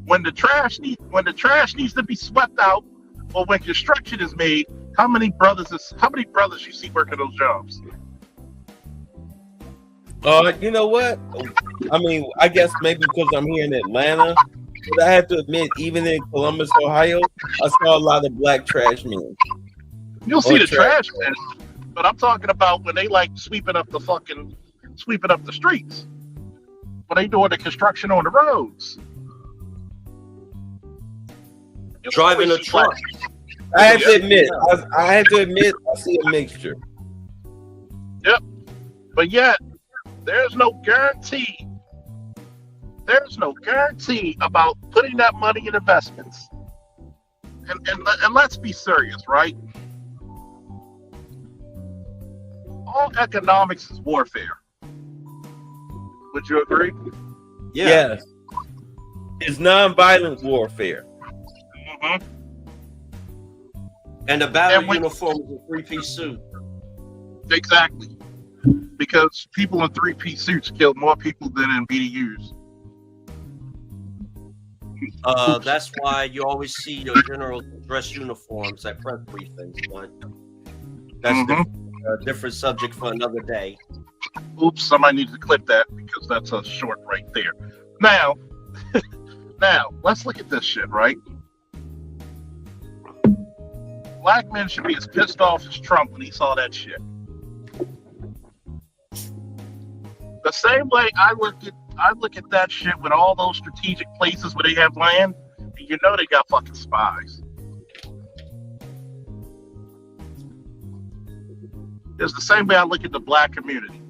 when the trash needs to be swept out, or when construction is made, how many brothers you see working those jobs? You know what? I mean, I guess maybe because I'm here in Atlanta, but I have to admit, even in Columbus, Ohio, I saw a lot of black trash men. You'll see the trash men, but I'm talking about when they like sweeping up the streets. When they doing the construction on the roads. Driving a truck. I have to admit, I see a mixture. Yep. But yet, there's no guarantee. There's no guarantee about putting that money in investments. And let's be serious, right? All economics is warfare. Would you agree? Yeah. Yes. It's nonviolent warfare. Mm-hmm. And the battle uniform is a three-piece suit. Exactly. Because people in three-piece suits kill more people than in BDUs. That's why you always see your general dress uniforms at press briefings, but that's a different subject for another day. Oops, somebody needs to clip that because that's a short right there. Now, let's look at this shit, right? Black men should be as pissed off as Trump when he saw that shit. The same way I look at that shit with all those strategic places where they have land, and you know they got fucking spies. It's the same way I look at the black community.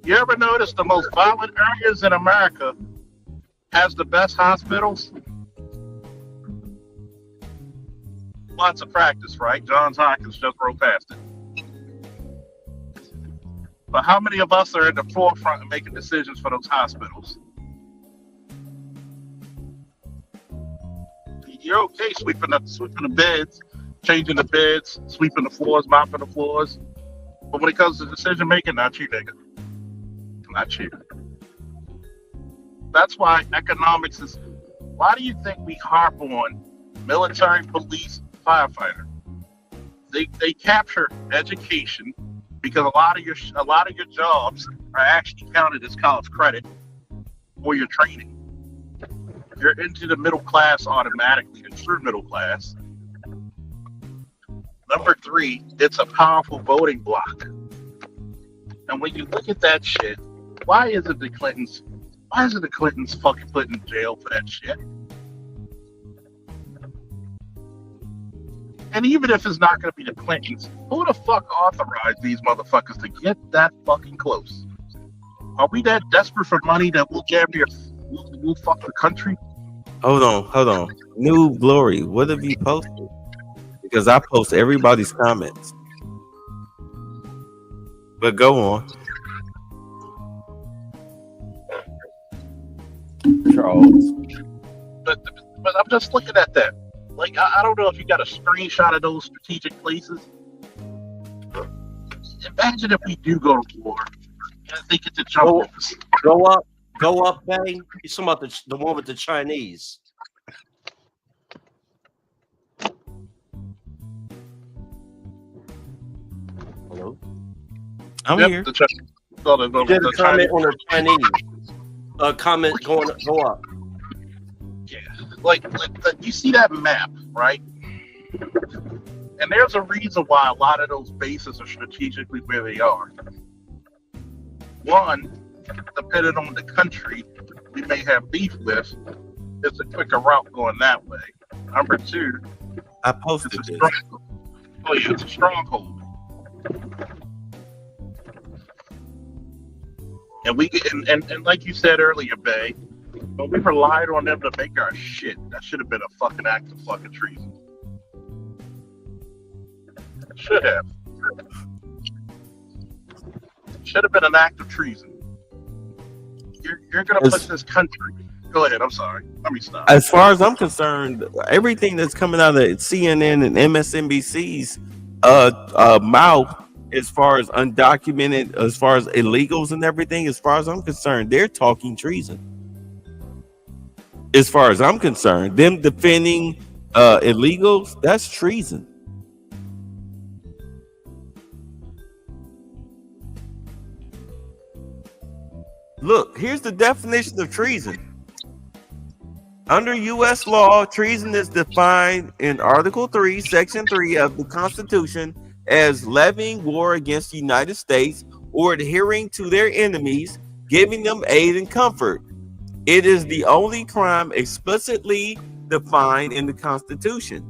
You ever notice the most violent areas in America has the best hospitals? Lots of practice, right? Johns Hopkins just rode past it. But how many of us are in the forefront of making decisions for those hospitals? You're okay sweeping the beds, changing the beds, sweeping the floors, mopping the floors. But when it comes to decision making, not you, nigga. Not you. That's why economics is. Why do you think we harp on military, police, firefighter? They capture education because a lot of your jobs are actually counted as college credit for your training. You're into the middle class automatically, the true middle class. Number 3, it's a powerful voting bloc. And when you look at that shit, why is it the Clintons fucking put in jail for that shit? And even if it's not going to be the Clintons, who the fuck authorized these motherfuckers to get that fucking close? Are we that desperate for money that we'll fuck the country? Hold on. New Glory, what have you posted? Because I post everybody's comments. But go on. Charles. But I'm just looking at that. Like, I don't know if you got a screenshot of those strategic places. Imagine if we do go to war. I think it's a jump. Go up, Bay. You talking about the one with the Chinese? Hello. I'm here. You did a comment on the Chinese. Comment go up. Yeah, like you see that map, right? And there's a reason why a lot of those bases are strategically where they are. One, depending on the country we may have beef with, it's a quicker route going that way. Number two, I posted this. Oh yeah, it's a stronghold. And we get and like you said earlier, Bay, when we relied on them to make our shit, that should have been a fucking act of fucking treason. Should have been an act of treason. You're gonna push this country. Go ahead. I'm sorry. Let me stop. As far as I'm concerned, everything that's coming out of CNN and MSNBC's mouth, as far as undocumented, as far as illegals and everything, as far as I'm concerned, they're talking treason. As far as I'm concerned, them defending illegals, that's treason. Look, here's the definition of treason. Under U.S. law, treason is defined in Article 3, Section 3 of the Constitution as levying war against the United States or adhering to their enemies, giving them aid and comfort. It is the only crime explicitly defined in the Constitution.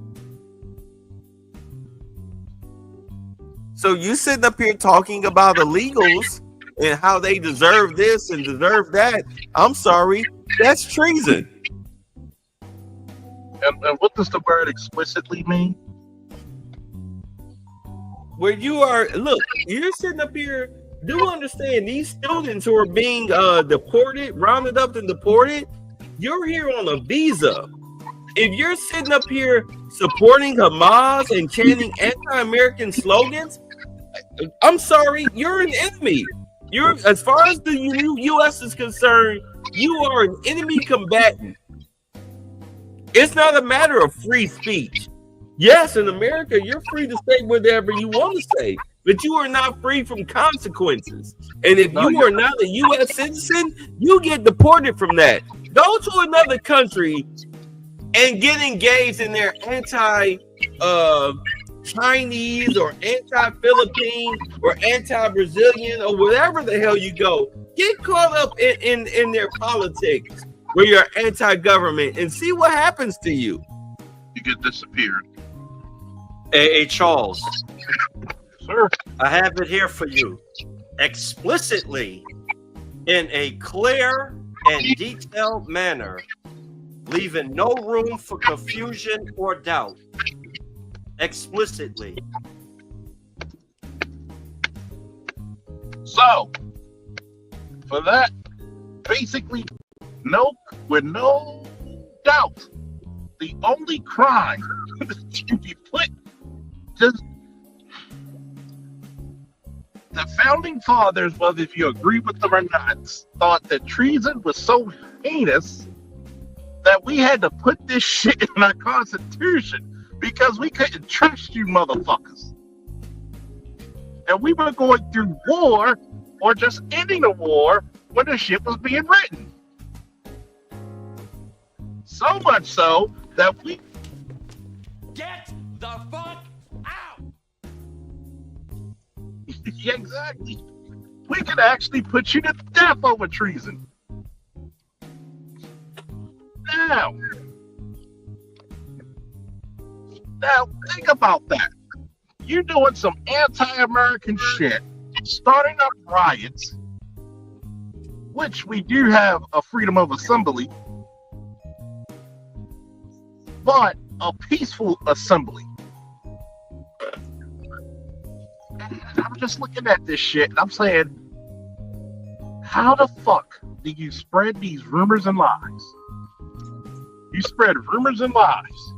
So you sitting up here talking about illegals and how they deserve this and deserve that. I'm sorry, that's treason. And what does the word explicitly mean? Where you are, look, you're sitting up here. Do understand these students who are being deported, rounded up and deported, you're here on a visa. If you're sitting up here supporting Hamas and chanting anti-American slogans, I'm sorry, you're an enemy. You're, as far as the U.S. is concerned, you are an enemy combatant. It's not a matter of free speech. Yes, in America, you're free to say whatever you want to say, but you are not free from consequences. And if you are not a U.S. citizen, you get deported from that. Go to another country and get engaged in their anti-Chinese or anti-Philippine or anti-Brazilian or whatever the hell you go. Get caught up in their politics where you're anti-government and see what happens to you. You get disappeared. Hey, Charles. Sir. I have it here for you. Explicitly, in a clear and detailed manner, leaving no room for confusion or doubt. Explicitly. So, for that, basically, with no doubt, the only crime that you be put, just the founding fathers, whether if you agree with them or not, thought that treason was so heinous that we had to put this shit in our Constitution because we couldn't trust you motherfuckers. And we were going through war or just ending the war when the shit was being written. So much so that we get the fuck out. Yeah, exactly. We could actually put you to death over treason. Now, think about that. You're doing some anti-American shit, starting up riots, which we do have a freedom of assembly, but a peaceful assembly. I'm just looking at this shit and I'm saying, how the fuck do you spread these rumors and lies? You spread rumors and lies.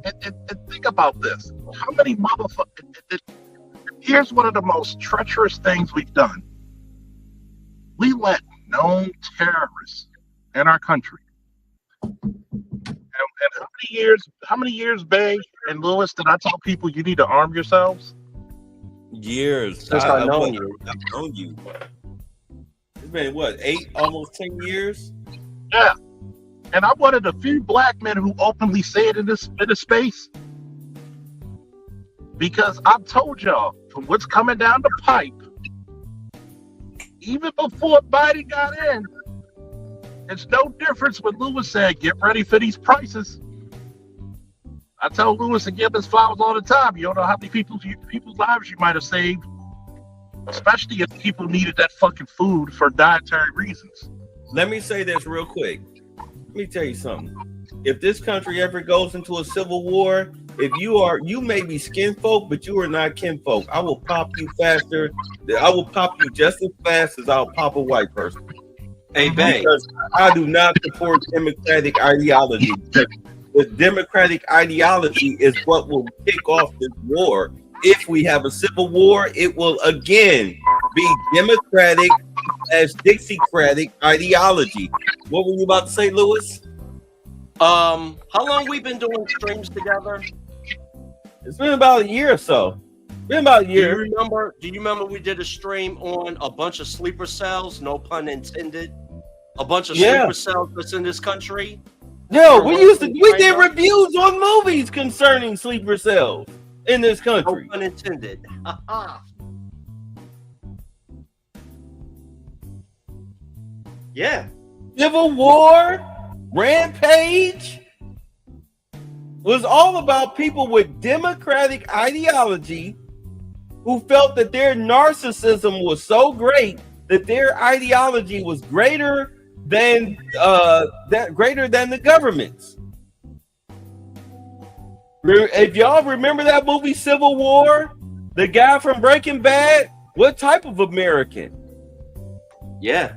And think about this. How many motherfuckers... Here's one of the most treacherous things we've done. We let known terrorists in our country. And how many years, Bay and Lewis, did I tell people you need to arm yourselves? Years. Since I've known you. I've known you. It's been what, 8, almost 10 years? Yeah. And I'm one of the few black men who openly say it in this space. Because I've told y'all, from what's coming down the pipe, even before Biden got in, it's no difference when Lewis said, get ready for these prices. I tell Lewis and give his flowers all the time. You don't know how many people's lives you might have saved, especially if people needed that fucking food for dietary reasons. Let me say this real quick. Let me tell you something. If this country ever goes into a civil war, if you may be skin folk, but you are not kin folk. I will pop you faster. I will pop you just as fast as I'll pop a white person. Hey, Bay. Because I do not support democratic ideology. The democratic ideology is what will kick off this war. If we have a civil war, it will again be democratic as Dixiecratic ideology. What were you about to say, Lewis? How long we been doing streams together? It's been about a year or so. Been about a year. Do you remember we did a stream on a bunch of sleeper cells? No pun intended. A bunch of sleeper cells that's in this country. Yo, we did reviews on movies concerning sleeper cells in this country. No pun intended. Yeah. Civil War, Rampage was all about people with democratic ideology who felt that their narcissism was so great that their ideology was greater than the government's. If y'all remember that movie Civil War, the guy from Breaking Bad, what type of American? Yeah.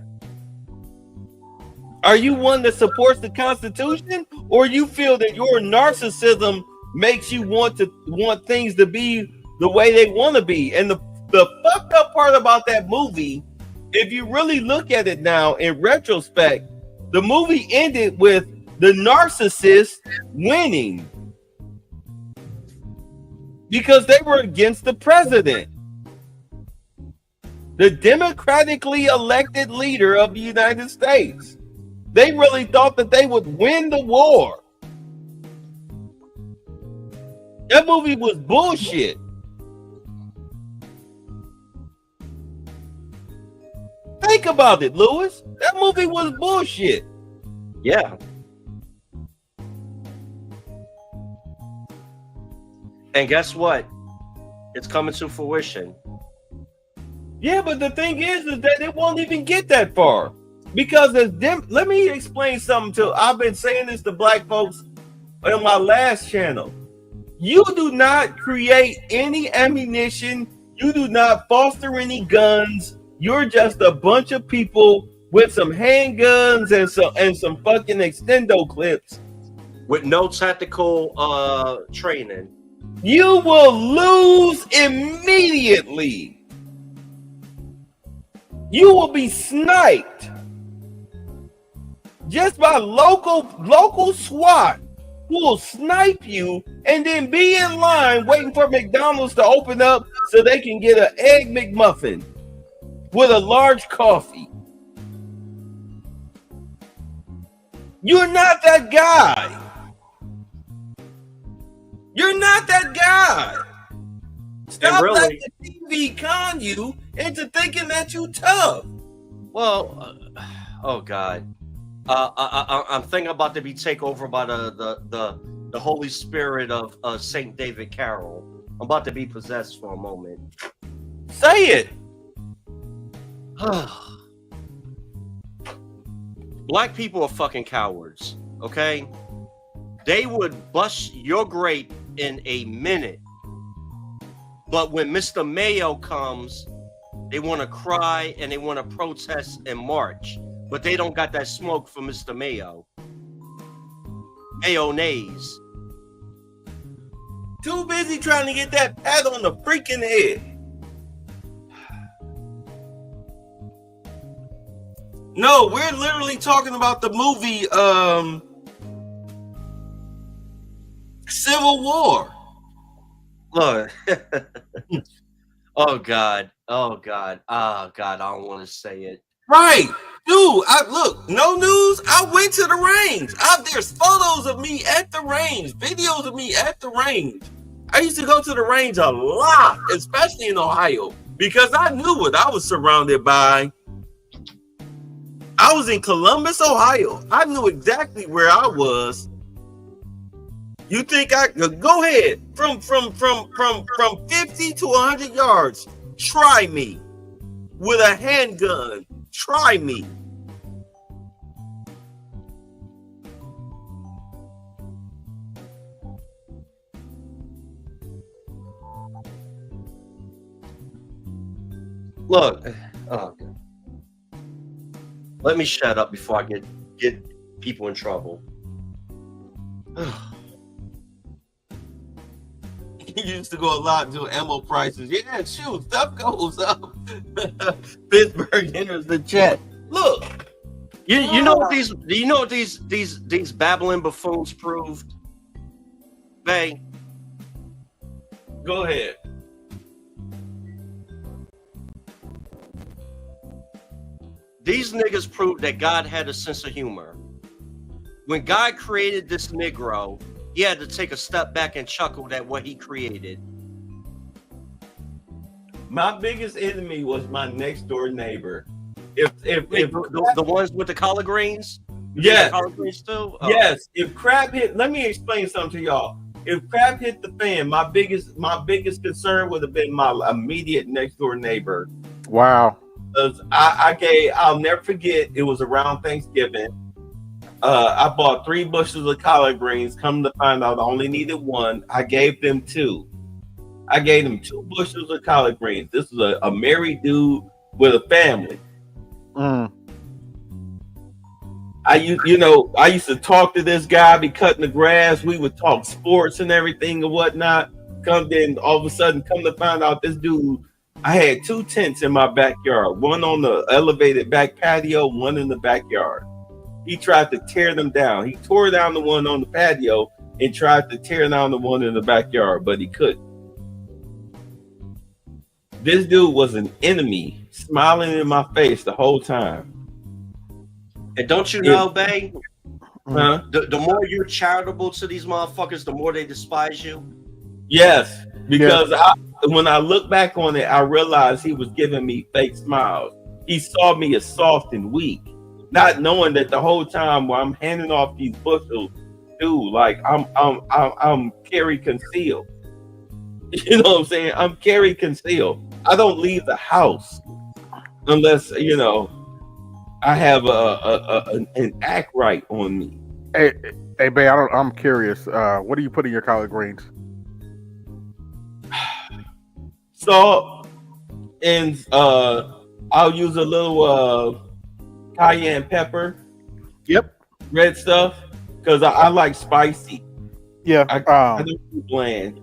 Are you one that supports the Constitution, or you feel that your narcissism makes you want things to be the way they want to be? And the fucked up part about that movie, if you really look at it now in retrospect, the movie ended with the narcissist winning because they were against the president, the democratically elected leader of the United States. They really thought that they would win the war. That movie was bullshit. Think about it, Lewis. That movie was bullshit. Yeah. And guess what? It's coming to fruition. Yeah, but the thing is that it won't even get that far. Because let me explain something too. I've been saying this to black folks on my last channel. You do not create any ammunition. You do not foster any guns. You're just a bunch of people with some handguns and some fucking extendo clips with no tactical training. You will lose immediately. You will be sniped just by local SWAT who will snipe you and then be in line waiting for McDonald's to open up so they can get an Egg McMuffin with a large coffee. You're not that guy. You're not that guy. Stop letting the TV con you into thinking that you tough. Well, oh God. I'm thinking about to be taken over by the Holy Spirit of Saint David Carroll. I'm about to be possessed for a moment. Say it. Black people are fucking cowards, okay? They would bust your grape in a minute. But when Mr. Mayo comes, they want to cry and they want to protest and march. But they don't got that smoke for Mr. Mayo. Mayonnaise. Too busy trying to get that pat on the freaking head. No, we're literally talking about the movie Civil War. Look. Oh God. I don't want to say it. Right. Dude, look, no news. I went to the range. There's photos of me at the range, videos of me at the range. I used to go to the range a lot, especially in Ohio, because I knew what I was surrounded by. I was in Columbus, Ohio. I knew exactly where I was. You think I could go ahead from 50 to 100 yards? Try me with a handgun. Try me. Look, let me shut up before I get people in trouble. You used to go a lot to ammo prices. Yeah, shoot, stuff goes up. Pittsburgh enters the chat. Look, you know what these babbling buffoons proved? Bay, go ahead. These niggas proved that God had a sense of humor. When God created this Negro, he had to take a step back and chuckle at what he created. My biggest enemy was my next door neighbor. If the ones with the collard greens? Yes. Collard greens too? Oh. Yes. If crap hit, let me explain something to y'all. If crap hit the fan, my biggest concern would have been my immediate next door neighbor. Wow. I'll never forget, it was around Thanksgiving. I bought 3 bushels of collard greens. Come to find out I only needed 1. I gave them 2. I gave them 2 bushels of collard greens. This was a married dude with a family. I used to talk to this guy, be cutting the grass. We would talk sports and everything and whatnot. Come to find out this dude, I had 2 tents in my backyard, one on the elevated back patio, one in the backyard. He tried to tear them down. He tore down the one on the patio and tried to tear down the one in the backyard, but he couldn't. This dude was an enemy, smiling in my face the whole time. And don't you know, Bay? Huh? The more you're charitable to these motherfuckers, the more they despise you. Yes, because when I look back on it, I realized he was giving me fake smiles. He saw me as soft and weak, not knowing that the whole time while I'm handing off these bushels, dude, like I'm carry concealed. You know what I'm saying? I'm carry concealed. I don't leave the house unless I have an act right on me. Hey, Bay, I'm curious. What do you put in your collard greens? Salt, and I'll use a little cayenne pepper. Yep. Red stuff, because I like spicy. Yeah. I don't do bland.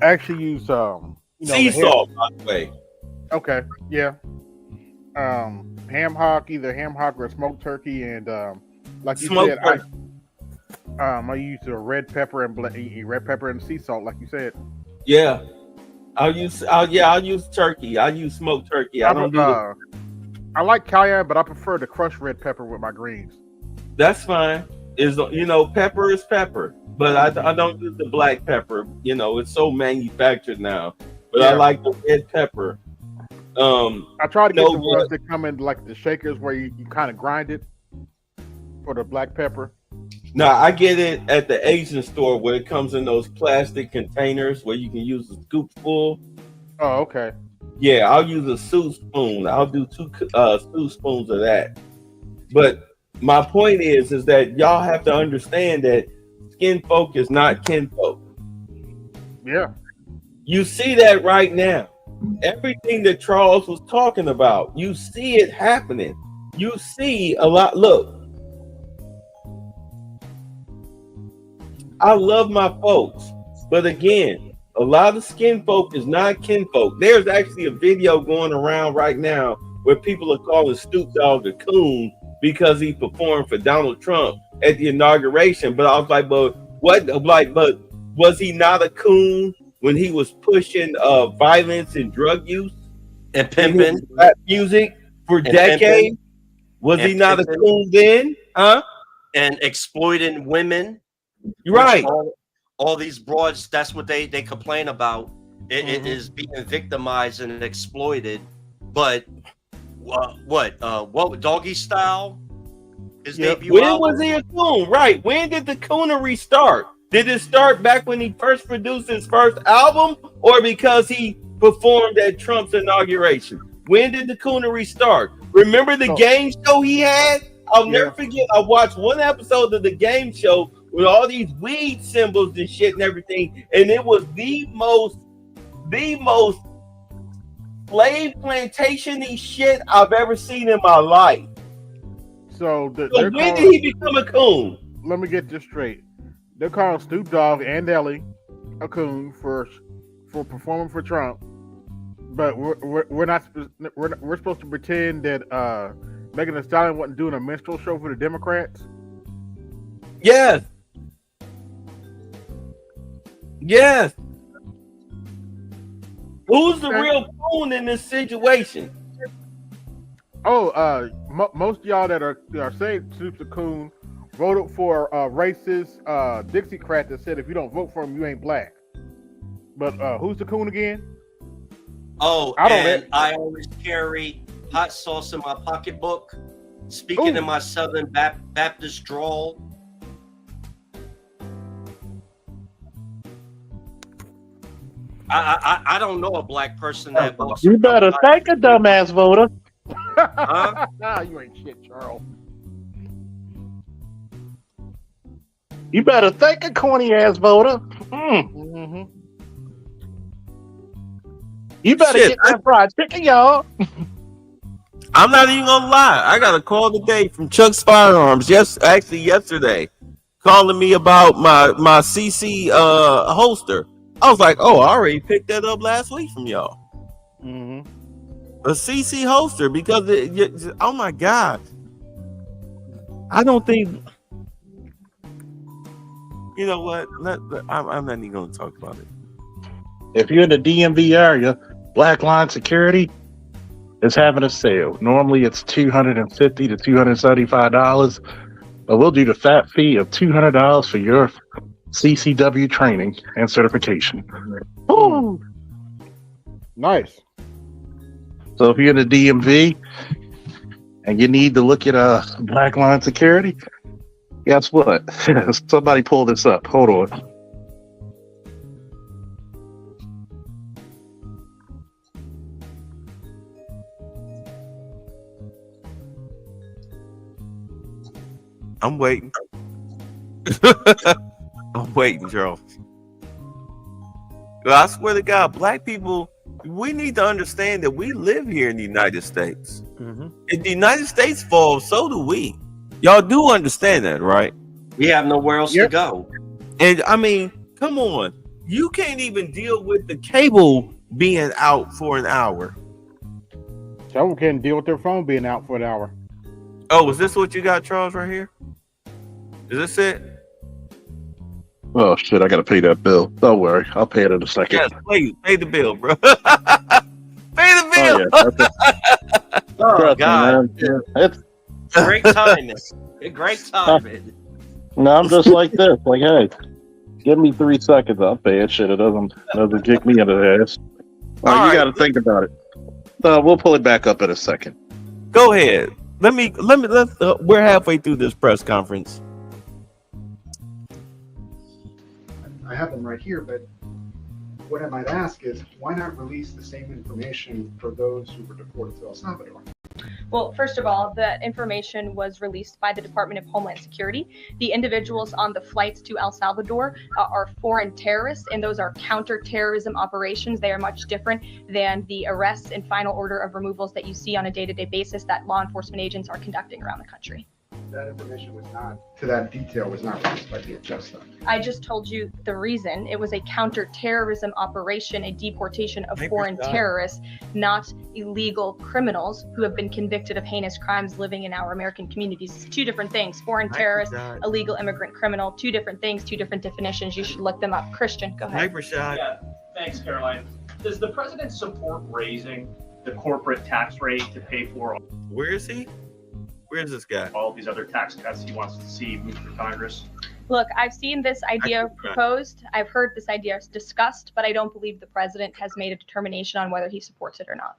I actually use sea salt, by the way. Okay. Yeah. Ham hock, either ham hock or smoked turkey, and like you said, I use the red pepper and sea salt, like you said. Yeah. I'll use turkey. I use smoked turkey. I like cayenne, but I prefer the crushed red pepper with my greens. That's fine. Pepper is pepper, but I don't use the black pepper. It's so manufactured now. But I like the red pepper. I try to get the ones that come in like the shakers where you kind of grind it for the black pepper. No, I get it at the Asian store where it comes in those plastic containers where you can use a scoop full. Oh, okay. Yeah, I'll use a soup spoon. I'll do 2 soup spoons of that. But my point is that y'all have to understand that skin folk is not kinfolk. Yeah. You see that right now. Everything that Charles was talking about, you see it happening. You see a lot. Look, I love my folks, but again, a lot of skin folk is not kinfolk. There's actually a video going around right now where people are calling Snoop Dogg a coon because he performed for Donald Trump at the inauguration. But I was like, but what? Like, but was he not a coon when he was pushing violence and drug use and pimping rap music for decades? Was he not a coon then? Huh? And exploiting women. You're right. All these broads, that's what they complain about. It is being victimized and exploited. But what Doggy Style? His debut When album? was he a coon? Right. When did the coonery start? Did it start back when he first produced his first album, or because he performed at Trump's inauguration? When did the coonery start? Remember the game show he had? I'll never forget. I watched one episode of the game show with all these weed symbols and shit and everything, and it was the most slave plantation-y shit I've ever seen in my life. So when did he become a coon? Let me get this straight. They're calling Snoop Dogg and Nelly a coon for performing for Trump, but we're supposed to pretend that Megan Thee Stallion wasn't doing a minstrel show for the Democrats. Yes. Yes. Who's the real coon in this situation? Oh, most of y'all that are saying Snoop's a coon voted for racist Dixiecrat that said if you don't vote for him, you ain't black. But who's the coon again? Oh, I always carry hot sauce in my pocketbook. Speaking in my Southern Baptist drawl. I don't know a black person that votes. You better thank a dumbass voter. Huh? You ain't shit, Charles. You better thank a corny ass voter. You better get that fried chicken, y'all. I'm not even gonna lie. I got a call today from Chuck's Firearms. Yesterday, calling me about my CC holster. I was like, oh, I already picked that up last week from y'all. A CC holster because oh my god, I don't think. You know what? I'm not even going to talk about it. If you're in the DMV area, Blackline Security is having a sale. Normally it's $250 to $275, but we'll do the fat fee of $200 for your CCW training and certification. Ooh. Nice. So if you're in the DMV and you need to look at Blackline Security, guess what? Somebody pull this up. Hold on. I'm waiting. I'm waiting, Charles. I swear to God, black people, we need to understand that we live here in the United States. If the United States falls, so do we. Y'all do understand that, right? We have nowhere else to go. And I mean, come on. You can't even deal with the cable being out for an hour. Some can't deal with their phone being out for an hour. Oh, is this what you got, Charles, right here? Is this it? Oh shit, I gotta pay that bill. Don't worry, I'll pay it in a second. Yes, please, pay the bill, bro. Pay the bill. Oh God. It's great timing. Great timing. No, I'm just like this. Like, hey, give me 3 seconds. I'll pay it. Shit, it doesn't kick me into the ass. Oh, you got to think about it. We'll pull it back up in a second. Go ahead. Let's. We're halfway through this press conference. I have them right here, but what I might ask is, why not release the same information for those who were deported to El Salvador? Well, first of all, the information was released by the Department of Homeland Security. The individuals on the flights to El Salvador are foreign terrorists, and those are counterterrorism operations. They are much different than the arrests and final order of removals that you see on a day-to-day basis that law enforcement agents are conducting around the country. That information was not, to that detail, was not released by DHS, though. I just told you the reason. It was a counterterrorism operation, a deportation of foreign terrorists, not illegal criminals who have been convicted of heinous crimes living in our American communities. It's two different things. Foreign terrorist, illegal immigrant criminal, two different things, two different definitions. You should look them up. Christian, go ahead. Yeah, thanks, Caroline. Does the president support raising the corporate tax rate to pay for Where is he? Where's this guy? all of these other tax cuts he wants to see move through Congress? Look, I've seen this idea proposed. I've heard this idea discussed, but I don't believe the president has made a determination on whether he supports it or not.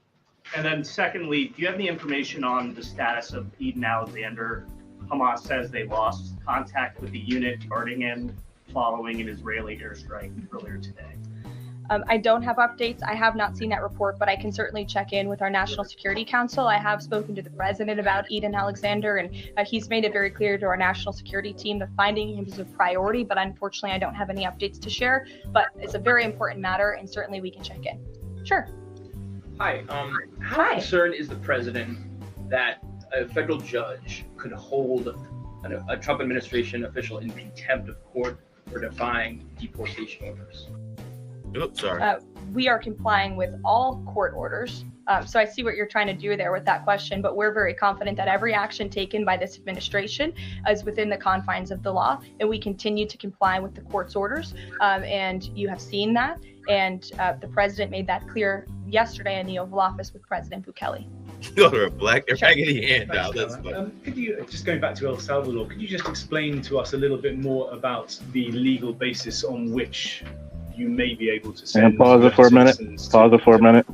And then secondly, do you have any information on the status of Eden Alexander? Hamas says they lost contact with the unit guarding him following an Israeli airstrike earlier today. I don't have updates. I have not seen that report, but I can certainly check in with our National Security Council. I have spoken to the president about Eden Alexander, and he's made it very clear to our national security team that finding him is a priority, but unfortunately I don't have any updates to share, but it's a very important matter, and certainly we can check in. Sure. Hi. How concerned is the president that a federal judge could hold a Trump administration official in contempt of court for defying deportation orders? Oops, sorry. We are complying with all court orders. So I see what you're trying to do there with that question, but we're very confident that every action taken by this administration is within the confines of the law, and we continue to comply with the court's orders. And you have seen that, and the president made that clear yesterday in the Oval Office with President Bukele. You're a black raggedy hand now. Could you, just going back to El Salvador, could you just explain to us a little bit more about the legal basis on which you may be able to send? And pause it for a minute. Pause it for a minute.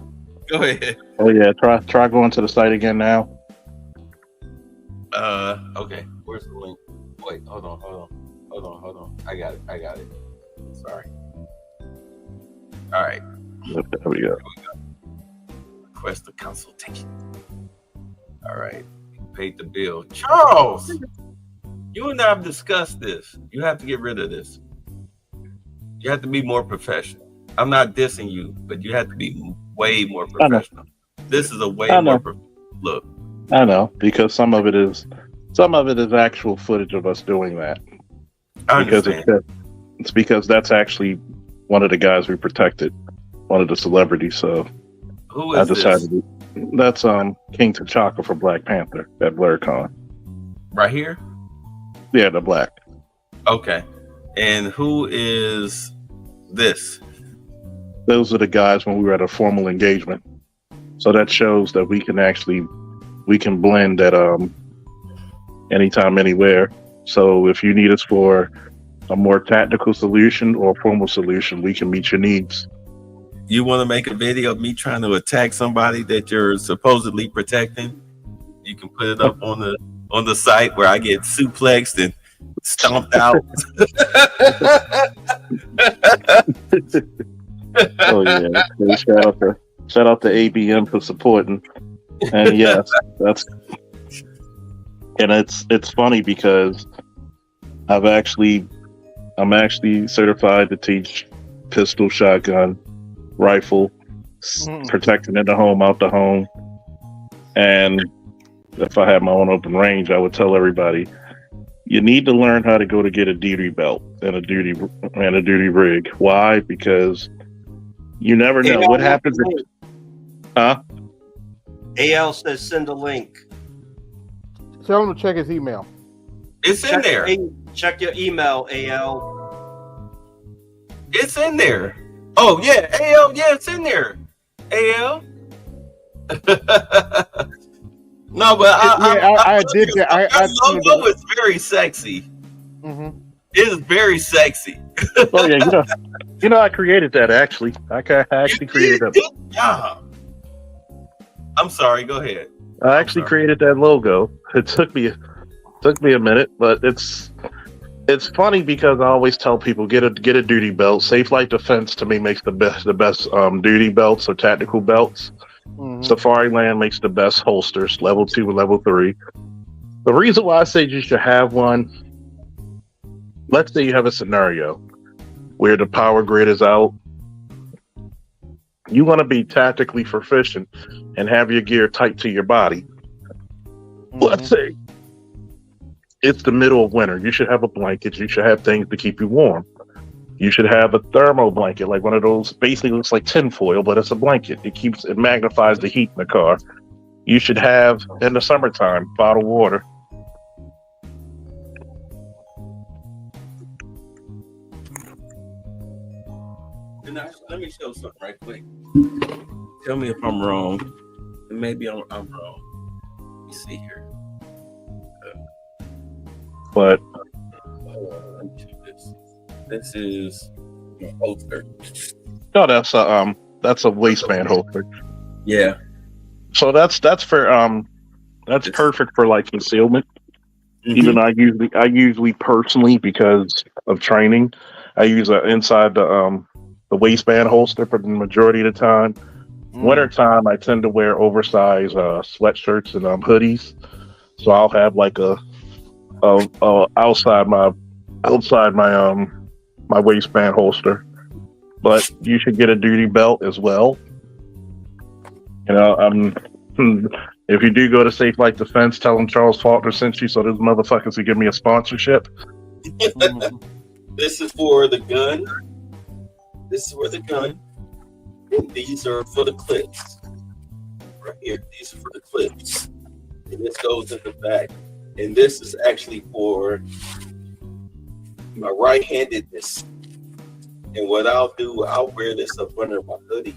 Go ahead. Oh yeah, try going to the site again now. Okay. Where's the link? Wait, hold on. I got it. Sorry. All right. There we go. Request a consultation. All right. Paid the bill. Charles, you and I have discussed this. You have to get rid of this. You have to be more professional. I'm not dissing you, but you have to be way more professional. This is a way more look. I know, because some of it is actual footage of us doing that. I because it's because that's actually one of the guys we protected, one of the celebrities. So who is this? That's King T'Chaka for Black Panther at BlurCon. Right here? Yeah, the black. Okay. And who is this? Those are the guys when we were at a formal engagement. So that shows that we can blend at anytime, anywhere. So if you need us for a more tactical solution or a formal solution, we can meet your needs. You want to make a video of me trying to attack somebody that you're supposedly protecting? You can put it up on the site where I get suplexed and stomped out. Oh yeah, shout out to ABM for supporting. And yes, it's funny because I'm actually certified to teach pistol, shotgun, rifle, protecting in the home, out the home. And if I had my own open range, I would tell everybody, you need to learn how to go to get a duty belt and a duty rig. Why? Because you never know what happens. AL says send a link. Tell him to check his email. It's in there. Check your email, AL. It's in there. Oh yeah, AL. Yeah, it's in there. AL. No, but I did that. Our logo is very sexy. Mm-hmm. It is very sexy. Oh yeah, you know, I created that actually. I actually created that. Yeah. I'm sorry. Go ahead. I actually created that logo. It took me a minute, but it's funny because I always tell people get a duty belt. Safe Light Defense to me makes the best duty belts or tactical belts. Safariland makes the best holsters, level 2 and level 3. The reason why I say you should have one, let's say you have a scenario where the power grid is out. You want to be tactically proficient and have your gear tight to your body. Let's say it's the middle of winter. You should have a blanket. You should have things to keep you warm. You should have a thermo blanket, like one of those, basically looks like tinfoil, but it's a blanket. It magnifies the heat in the car. You should have, in the summertime, bottled water. And let me show something right quick. Tell me if I'm wrong. And maybe I'm wrong. Let me see here. But this is a holster. No, that's a waistband holster. Yeah. So that's perfect for like concealment. Mm-hmm. Even I usually personally, because of training, I use inside the waistband holster for the majority of the time. Wintertime, I tend to wear oversized sweatshirts and hoodies. So I'll have like a outside my waistband holster. But you should get a duty belt as well. You know, if you do go to Safe Light Defense, tell them Charles Faulkner sent you, so those motherfuckers will give me a sponsorship. This is for the gun. This is for the gun. And these are for the clips. Right here. These are for the clips. And this goes in the back. And this is actually for my right-handedness. And what I'll do, I'll wear this up under my hoodie.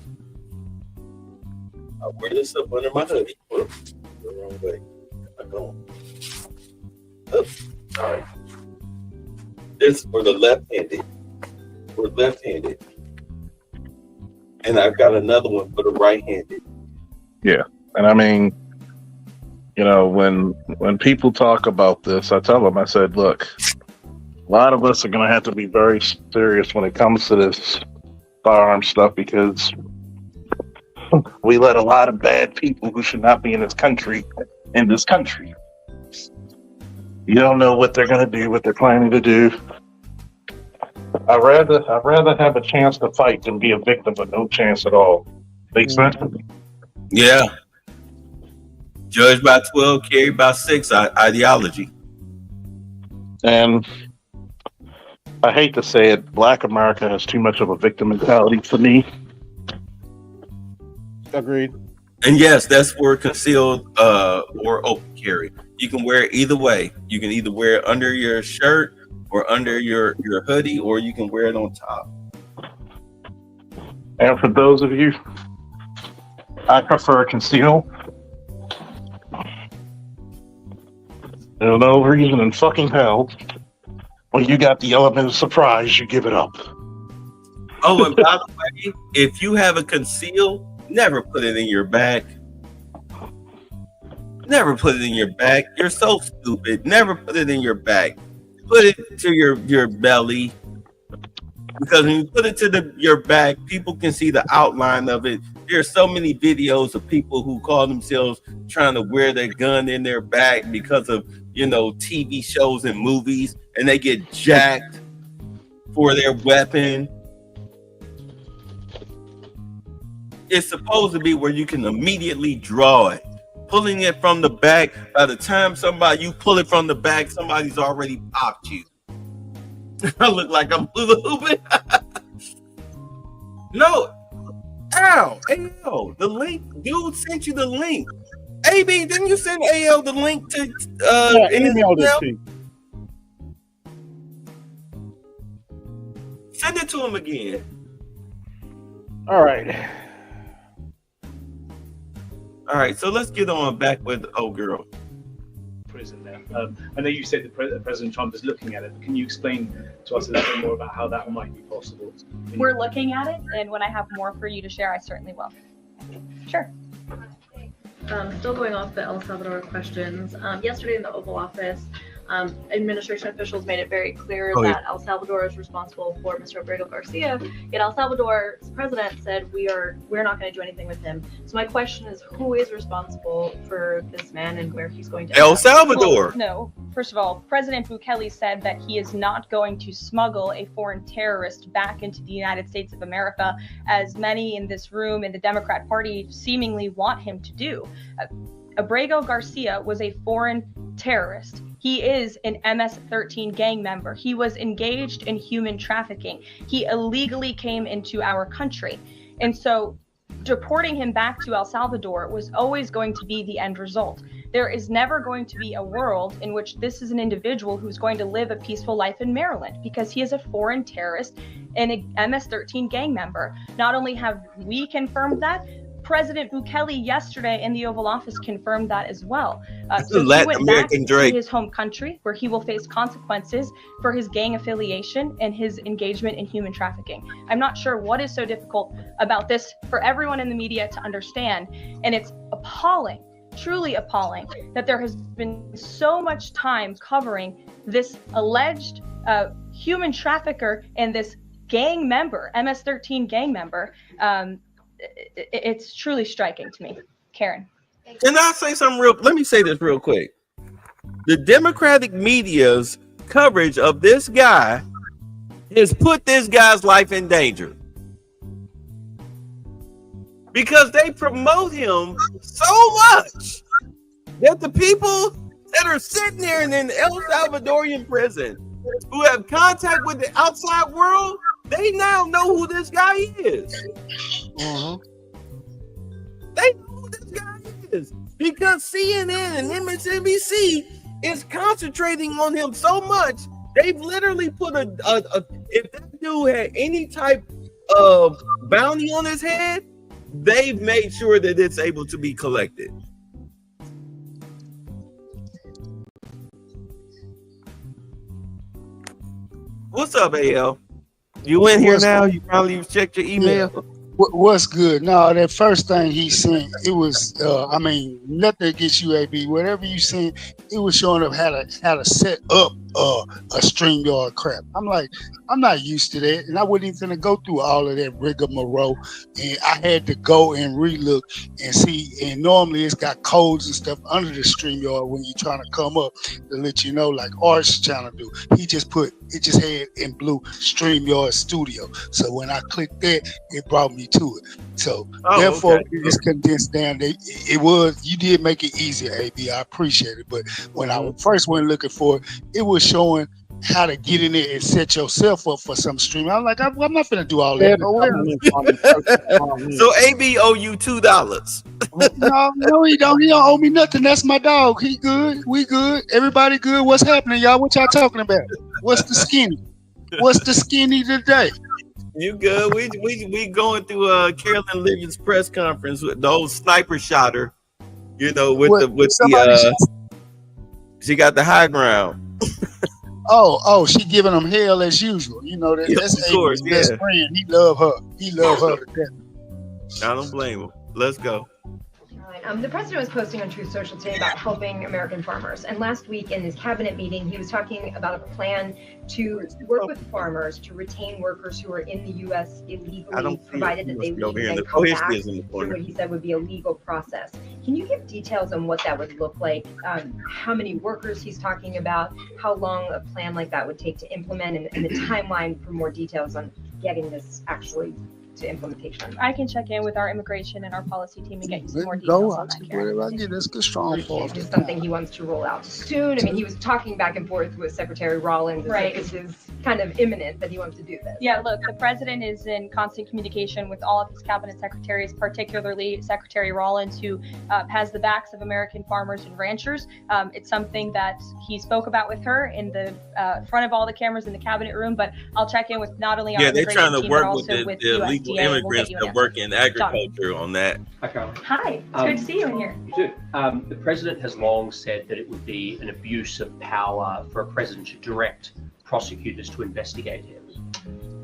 I'll wear this up under my hoodie. Oops, the wrong way. I'm going. Oops, sorry. This is for the left-handed. For left-handed. And I've got another one for the right-handed. Yeah, and I mean, you know, when people talk about this, I tell them, I said, look, a lot of us are going to have to be very serious when it comes to this firearm stuff, because we let a lot of bad people who should not be in this country. You don't know what they're going to do, what they're planning to do. I'd rather have a chance to fight than be a victim with no chance at all. Make sense? Yeah. Judged by 12, carried by 6 ideology. And I hate to say it, Black America has too much of a victim mentality for me. Agreed. And yes, that's for concealed or open carry. You can wear it either way. You can either wear it under your shirt or under your hoodie, or you can wear it on top. And for those of you, I prefer conceal. There's no reason in fucking hell when you got the element of surprise, you give it up. Oh, and by the way, if you have a conceal, never put it in your bag. Never put it in your bag. You're so stupid. Never put it in your bag. Put it to your belly. Because when you put it to your back, people can see the outline of it. There are so many videos of people who call themselves trying to wear their gun in their back because of, you know, TV shows and movies, and they get jacked for their weapon. It's supposed to be where you can immediately draw it. Pulling it from the back, by the time you pull it from the back, somebody's already popped you. I look like I'm moving. No. Ow. AL, the link. Dude sent you the link. AB, didn't you send AL the link to emailed it to you. Send it to him again. All right. All right, so let's get on back with old girl. Prison there. I know you said that President Trump is looking at it, but can you explain to us a little bit more about how that might be possible? We're looking at it, and when I have more for you to share, I certainly will. Sure. Still going off the El Salvador questions. Yesterday in the Oval Office, Administration officials made it very clear Oh, yeah. that El Salvador is responsible for Mr. Abrego Garcia. Yet El Salvador's president said we're not going to do anything with him. So my question is, who is responsible for this man and where he's going to? El end up? Salvador. Well, no. First of all, President Bukele said that he is not going to smuggle a foreign terrorist back into the United States of America, as many in this room in the Democrat Party seemingly want him to do. Abrego Garcia was a foreign terrorist. He is an MS-13 gang member. He was engaged in human trafficking. He illegally came into our country. And so deporting him back to El Salvador was always going to be the end result. There is never going to be a world in which this is an individual who's going to live a peaceful life in Maryland, because he is a foreign terrorist and an MS-13 gang member. Not only have we confirmed that, President Bukele yesterday in the Oval Office confirmed that as well. So he Latin went American back Drake. to his home country, where he will face consequences for his gang affiliation and his engagement in human trafficking. I'm not sure what is so difficult about this for everyone in the media to understand, and it's appalling, truly appalling, that there has been so much time covering this alleged human trafficker and this gang member, MS-13 gang member. It's truly striking to me. Karen. Can I say something real? Let me say this real quick. The Democratic media's coverage of this guy has put this guy's life in danger, because they promote him so much that the people that are sitting there in an El Salvadorian prison who have contact with the outside world, they now know who this guy is. They know who this guy is because CNN and MSNBC is concentrating on him so much. They've literally put if that dude had any type of bounty on his head, they've made sure that it's able to be collected. What's up, AL? You in here now? You probably checked your email. Yeah. What's good? No, that first thing he sent, it was, I mean, nothing against you, AB. Whatever you sent, it was showing up how to set up a StreamYard crap. I'm like, I'm not used to that, and I wasn't even gonna go through all of that rigmarole. And I had to go and relook and see. And normally it's got codes and stuff under the StreamYard when you're trying to come up to let you know, like Art's channel do. He just put it, just had in blue StreamYard Studio. So when I clicked that, it brought me to it. So therefore, it's condensed down. It was, you did make it easier, AB. I appreciate it. But when I first went looking for it, it was showing how to get in there and set yourself up for some stream. I'm like, I'm not gonna do all that. So AB owe you $2. No, he don't. He don't owe me nothing. That's my dog. He good. We good. Everybody good. What's happening, y'all? What y'all talking about? What's the skinny? What's the skinny today? You good? We going through Carolyn Living's press conference with the old sniper shotter. You know, she got the high ground. Oh, she giving him hell as usual. You know that. That's Abel's best friend. He love her. He love her to death. I don't blame him. Let's go. The president was posting on Truth Social today about helping American farmers. And last week in his cabinet meeting, he was talking about a plan to work with farmers to retain workers who are in the U.S. illegally, provided that they leave and come back through what he said would be a legal process. Can you give details on what that would look like? How many workers he's talking about? How long a plan like that would take to implement, and the timeline for more details on getting this actually to implementation? I can check in with our immigration and our policy team and get you some more details on that, Karen. That's good, strong for It's just something he wants to roll out soon. I mean, he was talking back and forth with Secretary Rollins. Right. This is kind of imminent that he wants to do this. Yeah, look, the president is in constant communication with all of his cabinet secretaries, particularly Secretary Rollins, who has the backs of American farmers and ranchers. It's something that he spoke about with her in the front of all the cameras in the cabinet room, but I'll check in with not only our they're trying to team, work but with also the illegal immigrants that work in agriculture on that. Hi, Carol. Hi, it's good to see you in here. You too. The president has long said that it would be an abuse of power for a president to direct prosecutors to investigate him.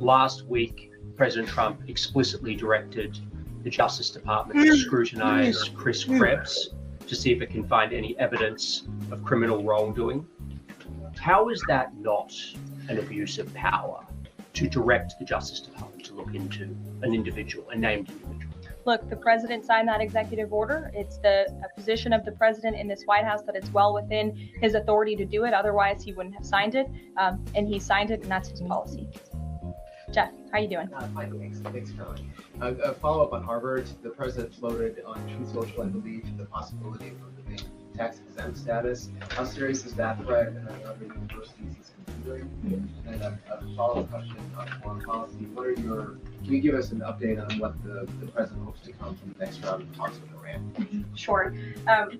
Last week, President Trump explicitly directed the Justice Department to scrutinize Chris Krebs to see if it can find any evidence of criminal wrongdoing. How is that not an abuse of power to direct the Justice Department to look into an individual, a named individual? Look, the president signed that executive order. It's the position of the president in this White House that it's well within his authority to do it. Otherwise, he wouldn't have signed it. And he signed it, and that's his policy. Jeff, how you doing? Thanks, Caroline. A follow-up on Harvard. The president floated on Truth Social, I believe, the possibility of removing tax-exempt status. How serious is that threat, and other universities he's considering? And a follow-up question on foreign policy. Can you give us an update on what the president hopes to come from the next round of talks with Iran? Sure.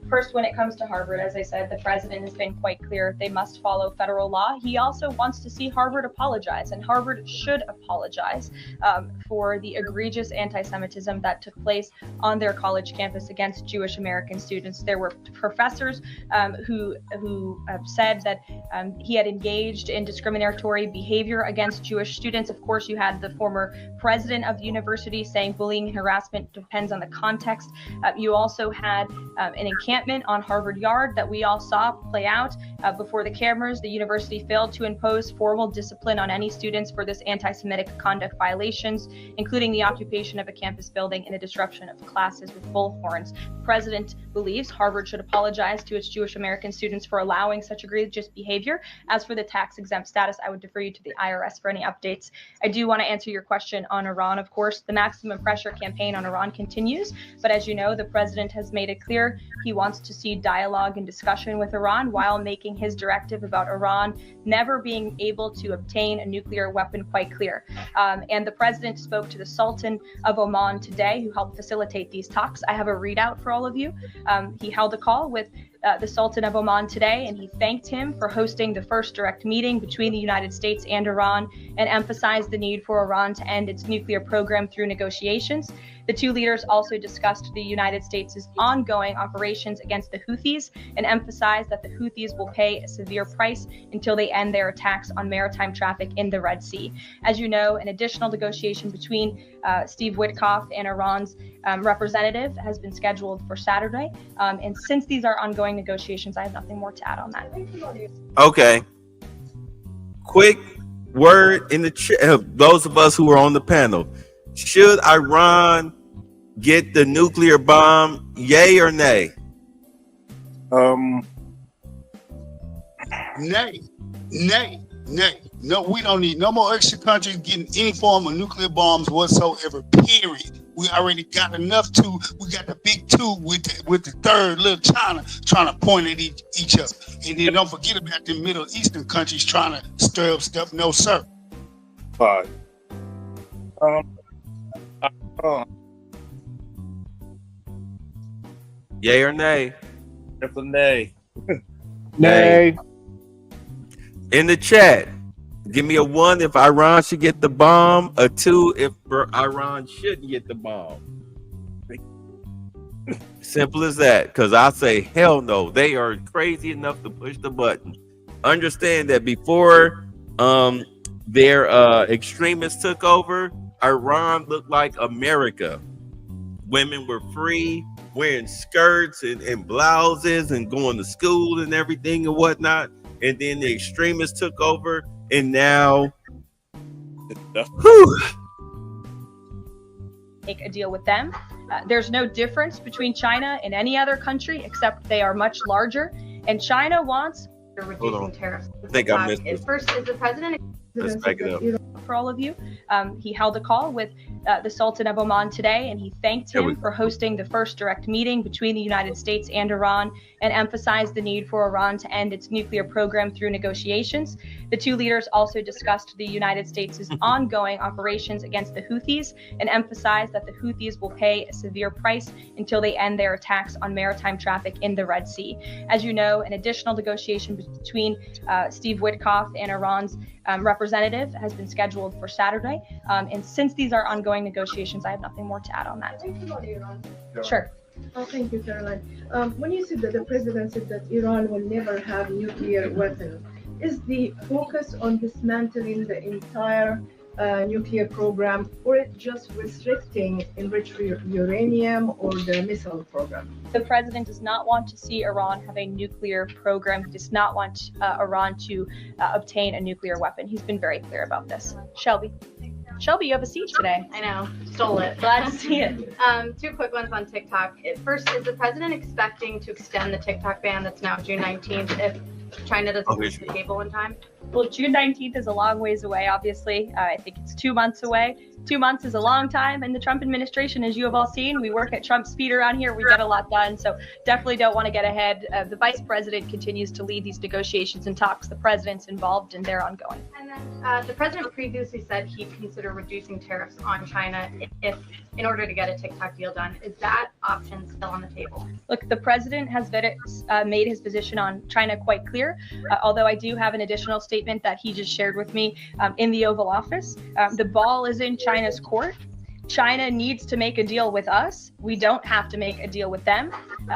First, when it comes to Harvard, as I said, the president has been quite clear. They must follow federal law. He also wants to see Harvard apologize, and Harvard should apologize for the egregious anti-Semitism that took place on their college campus against Jewish American students. There were professors who said that he had engaged in discriminatory behavior against Jewish students. Of course, you had the former president of the university saying bullying and harassment depends on the context. You also had an encampment on Harvard Yard that we all saw play out before the cameras. The university failed to impose formal discipline on any students for this anti-Semitic conduct violations, including the occupation of a campus building and a disruption of classes with bullhorns. The president believes Harvard should apologize to its Jewish American students for allowing such egregious behavior. As for the tax-exempt status, I would defer you to the IRS for any updates. I do want to answer your question on Iran. Of course, the maximum pressure campaign on Iran continues, but as you know, the president has made it clear he wants to see dialogue and discussion with Iran while making his directive about Iran never being able to obtain a nuclear weapon quite clear. And the president spoke to the Sultan of Oman today, who helped facilitate these talks. I have a readout for all of you. He held a call with the Sultan of Oman today, and he thanked him for hosting the first direct meeting between the United States and Iran and emphasized the need for Iran to end its nuclear program through negotiations. The two leaders also discussed the United States' ongoing operations against the Houthis and emphasized that the Houthis will pay a severe price until they end their attacks on maritime traffic in the Red Sea. As you know, an additional negotiation between Steve Witkoff and Iran's representative has been scheduled for Saturday. And since these are ongoing negotiations, I have nothing more to add on that. Okay. Quick word in the chat. Those of us who are on the panel. Should Iran get the nuclear bomb, yay or nay? Nay. No, we don't need no more extra countries getting any form of nuclear bombs whatsoever, period. We already got enough to, we got the big two with the third little China trying to point at each other. And then don't forget about the Middle Eastern countries trying to stir up stuff. No, sir. Five. Yay or nay? It's a nay. Nay. In the chat, give me a 1 if Iran should get the bomb, a 2 if Iran shouldn't get the bomb. Simple as that, because I say hell no. They are crazy enough to push the button. Understand that before their extremists took over, Iran looked like America. Women were free, wearing skirts and blouses and going to school and everything and whatnot. And then the extremists took over, and now make a deal with them. There's no difference between China and any other country except they are much larger, and China wants reducing tariffs. I think I missed it. First, is the president. Let's back it up. For all of you, he held a call with the Sultan of Oman today, and he thanked him for hosting the first direct meeting between the United States and Iran and emphasized the need for Iran to end its nuclear program through negotiations. The two leaders also discussed the United States' ongoing operations against the Houthis and emphasized that the Houthis will pay a severe price until they end their attacks on maritime traffic in the Red Sea. As you know, an additional negotiation between Steve Witkoff and Iran's representative has been scheduled for Saturday. And since these are ongoing negotiations, I have nothing more to add on that. Sure. Oh, thank you, Caroline. When you said that the president said that Iran will never have nuclear weapons, is the focus on dismantling the entire nuclear program, or it's just restricting enriched uranium or the missile program? The president does not want to see Iran have a nuclear program. He does not want Iran to obtain a nuclear weapon. He's been very clear about this. Shelby, you have a seat today. I know, stole it. Glad to see it. Two quick ones on TikTok. First, is the president expecting to extend the TikTok ban that's now June 19th if China doesn't reach the table in time? Well, June 19th is a long ways away, obviously. I think it's 2 months away. 2 months is a long time. And the Trump administration, as you have all seen, we work at Trump speed around here. We get a lot done. So definitely don't want to get ahead. The vice president continues to lead these negotiations and talks. The president's involved and they're ongoing. And then the president previously said he'd consider reducing tariffs on China if in order to get a TikTok deal done. Is that option still on the table? Look, the president has made his position on China quite clear, although I do have an additional statement that he just shared with me in the Oval Office. The ball is in China's court. China needs to make a deal with us. We don't have to make a deal with them.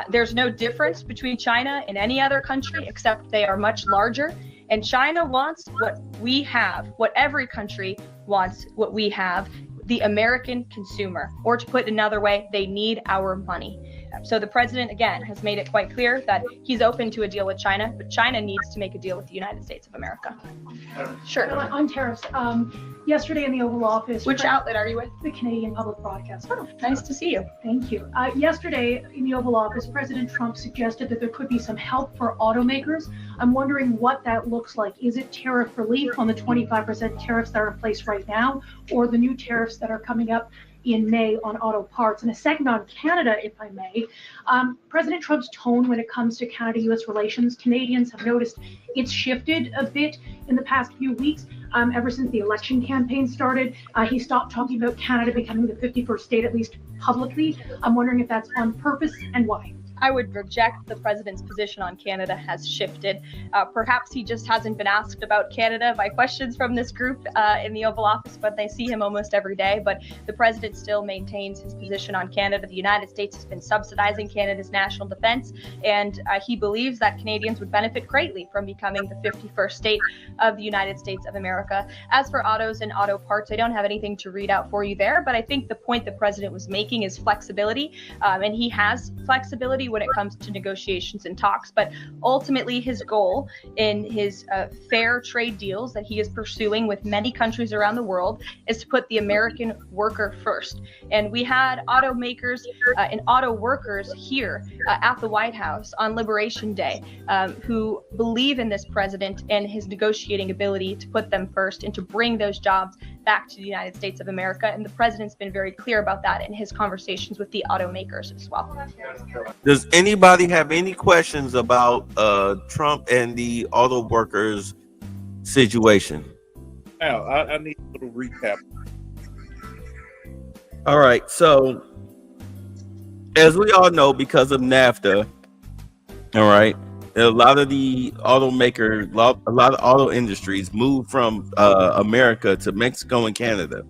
There's no difference between China and any other country except they are much larger. And China wants what we have, what every country wants, what we have, the American consumer. Or to put it another way, they need our money. So the president, again, has made it quite clear that he's open to a deal with China, but China needs to make a deal with the United States of America. Sure. On tariffs, yesterday in the Oval Office. Which outlet are you with? The Canadian Public Broadcast. Oh, nice to see you. Thank you. Yesterday in the Oval Office, President Trump suggested that there could be some help for automakers. I'm wondering what that looks like. Is it tariff relief on the 25% tariffs that are in place right now, or the new tariffs that are coming up in May on auto parts? And a second on Canada, if I may. President Trump's tone when it comes to Canada-U.S. relations, Canadians have noticed it's shifted a bit in the past few weeks. Ever since the election campaign started, he stopped talking about Canada becoming the 51st state, at least publicly. I'm wondering if that's on purpose and why. I would reject the president's position on Canada has shifted. Perhaps he just hasn't been asked about Canada by questions from this group in the Oval Office, but they see him almost every day. But the president still maintains his position on Canada. The United States has been subsidizing Canada's national defense, and he believes that Canadians would benefit greatly from becoming the 51st state of the United States of America. As for autos and auto parts, I don't have anything to read out for you there, but I think the point the president was making is flexibility, and he has flexibility when it comes to negotiations and talks, but ultimately his goal in his fair trade deals that he is pursuing with many countries around the world is to put the American worker first. And we had automakers and auto workers here at the White House on Liberation Day who believe in this president and his negotiating ability to put them first and to bring those jobs back to the United States of America. And the president's been very clear about that in his conversations with the automakers as well. Does anybody have any questions about Trump and the auto workers situation? Now, I need a little recap. All right. So, as we all know, because of NAFTA, all right, a lot of the automakers, a lot of auto industries moved from America to Mexico and Canada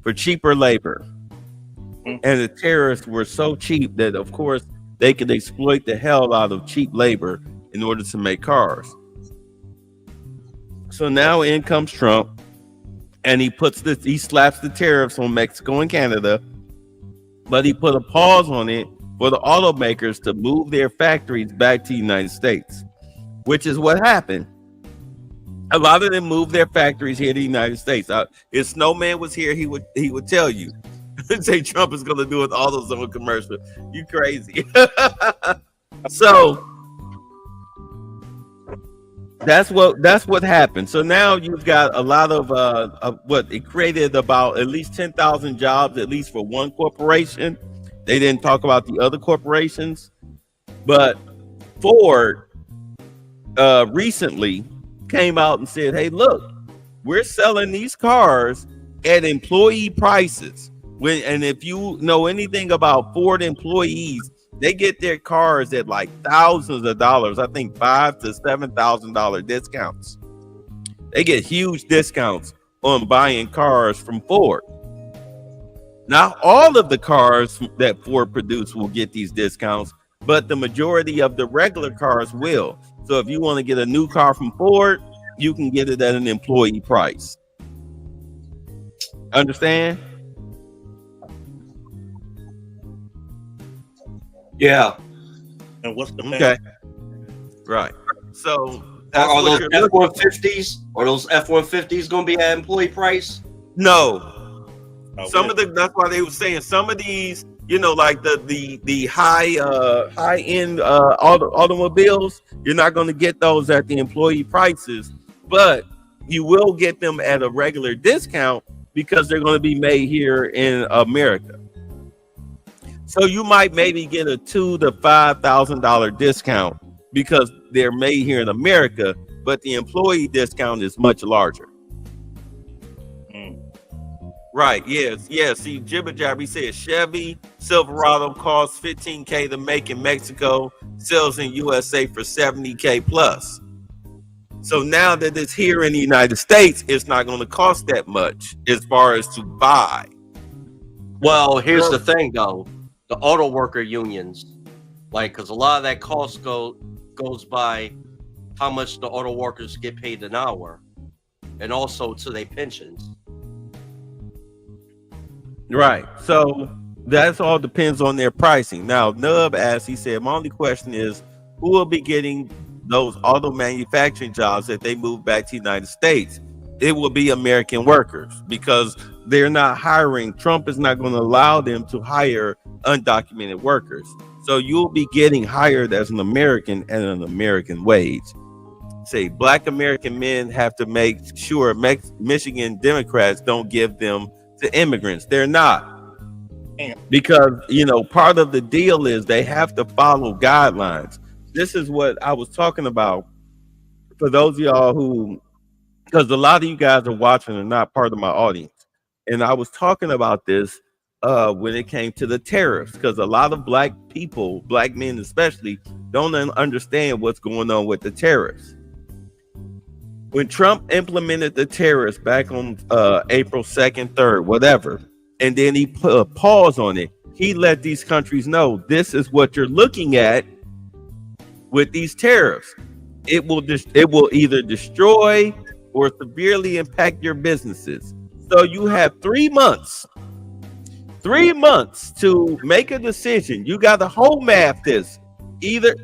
for cheaper labor. And the tariffs were so cheap that, of course, they could exploit the hell out of cheap labor in order to make cars. So now in comes Trump, and he slaps the tariffs on Mexico and Canada, but he put a pause on it for the automakers to move their factories back to the United States, which is what happened. A lot of them moved their factories here to the United States. If Snowman was here, he would tell you. Say Trump is going to do an AutoZone commercial. You crazy. So that's what happened. So now you've got a lot of what it created about at least 10,000 jobs, at least for one corporation. They didn't talk about the other corporations, but Ford recently came out and said, hey, look, we're selling these cars at employee prices. And if you know anything about Ford employees, they get their cars at like thousands of dollars. I think $5,000 to $7,000 discounts. They get huge discounts on buying cars from Ford. Not all of the cars that Ford produce will get these discounts, but the majority of the regular cars will. So if you want to get a new car from Ford, you can get it at an employee price. Understand? Yeah. And what's the okay? Right. So are those F-150s? Are those F-150s going to be at employee price? No. Some of the that's why they were saying some of these, you know, like the high end automobiles, you're not going to get those at the employee prices, but you will get them at a regular discount because they're going to be made here in America. So you might maybe get a $2,000 to $5,000 discount because they're made here in America, but the employee discount is much larger. Right. Yes. Yeah. See, Jibber Jabber said Chevy Silverado costs $15,000 to make in Mexico, sells in USA for $70,000 plus. So now that it's here in the United States, it's not going to cost that much as far as to buy. Well, here's the thing, though. The auto worker unions, like, because a lot of that cost goes by how much the auto workers get paid an hour, and also to their pensions. Right. So that's all depends on their pricing. Now, Nub asked, he said, my only question is, who will be getting those auto manufacturing jobs if they move back to the United States? It will be American workers because they're not hiring. Trump is not going to allow them to hire undocumented workers. So you'll be getting hired as an American at an American wage. Say Black American men have to make sure Michigan Democrats don't give them to immigrants. They're not. Because, you know, part of the deal is they have to follow guidelines. This is what I was talking about for those of y'all who, because a lot of you guys are watching and not part of my audience. And I was talking about this when it came to the tariffs, because a lot of Black people, Black men especially, don't understand what's going on with the tariffs. When Trump implemented the tariffs back on April 2nd, 3rd, whatever, and then he put a pause on it, he let these countries know this is what you're looking at with these tariffs. It will either destroy or severely impact your businesses. So you have 3 months. 3 months to make a decision. You got to whole math this. Either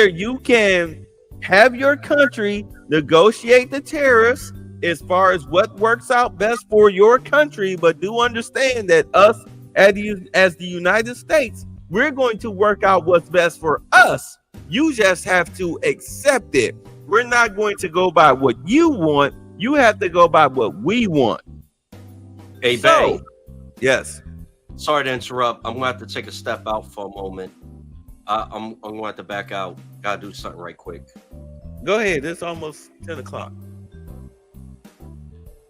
you can have your country negotiate the tariffs as far as what works out best for your country, but do understand that us as the United States, we're going to work out what's best for us. You just have to accept it. We're not going to go by what you want. You have to go by what we want. Hey, Bay. Yes. Sorry to interrupt. I'm going to have to take a step out for a moment. I'm going to have to back out. Got to do something right quick. Go ahead. It's almost 10 o'clock.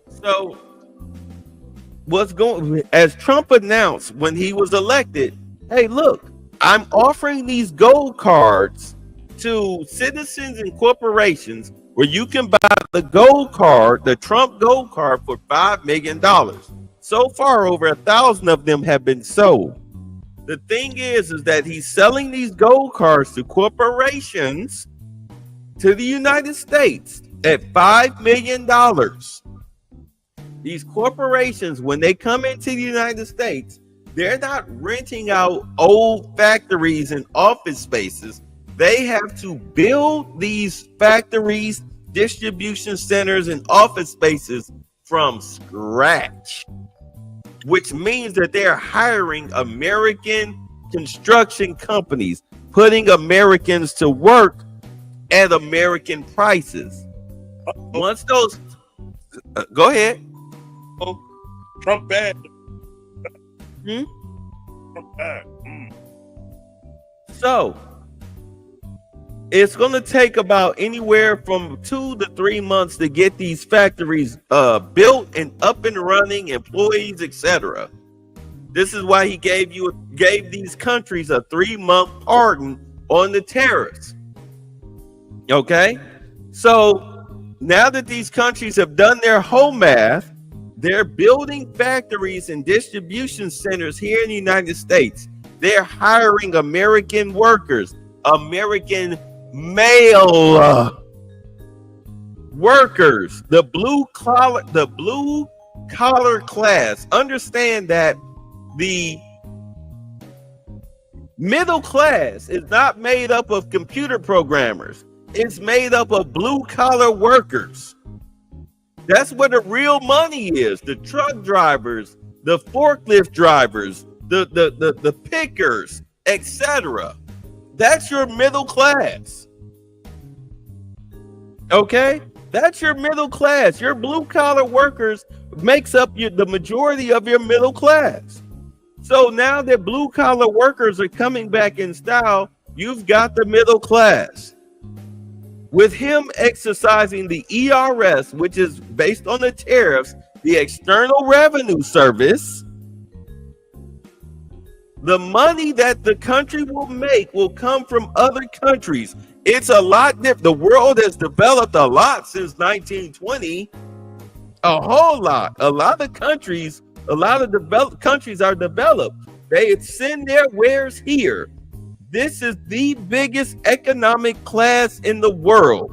So, as Trump announced when he was elected, hey, look, I'm offering these gold cards to citizens and corporations where you can buy the gold card, the Trump gold card, for $5 million. So far, over 1,000 of them have been sold. The thing is that he's selling these gold cards to corporations to the United States at $5 million. These corporations, when they come into the United States, they're not renting out old factories and office spaces. They have to build these factories, distribution centers, and office spaces from scratch, which means that they're hiring American construction companies, putting Americans to work at American prices. Once those, go ahead. Oh, Trump bad. Trump bad. So it's going to take about anywhere from 2 to 3 months to get these factories built and up and running, employees, etc. This is why he gave these countries a 3-month pardon on the tariffs. Okay, so now that these countries have done their whole math, they're building factories and distribution centers here in the United States. They're hiring American workers, American male workers, the blue collar class. Understand that the middle class is not made up of computer programmers. It's made up of blue collar workers. That's where the real money is. The truck drivers, the forklift drivers, the pickers, etc. That's your middle class. Okay? That's your middle class. Your blue collar workers makes up the majority of your middle class. So now that blue collar workers are coming back in style, you've got the middle class. With him exercising the ERS, which is based on the tariffs, the External Revenue Service, the money that the country will make will come from other countries. It's a lot different. The world has developed a lot since 1920. A whole lot. A lot of countries, a lot of developed countries are developed. They send their wares here. This is the biggest economic class in the world.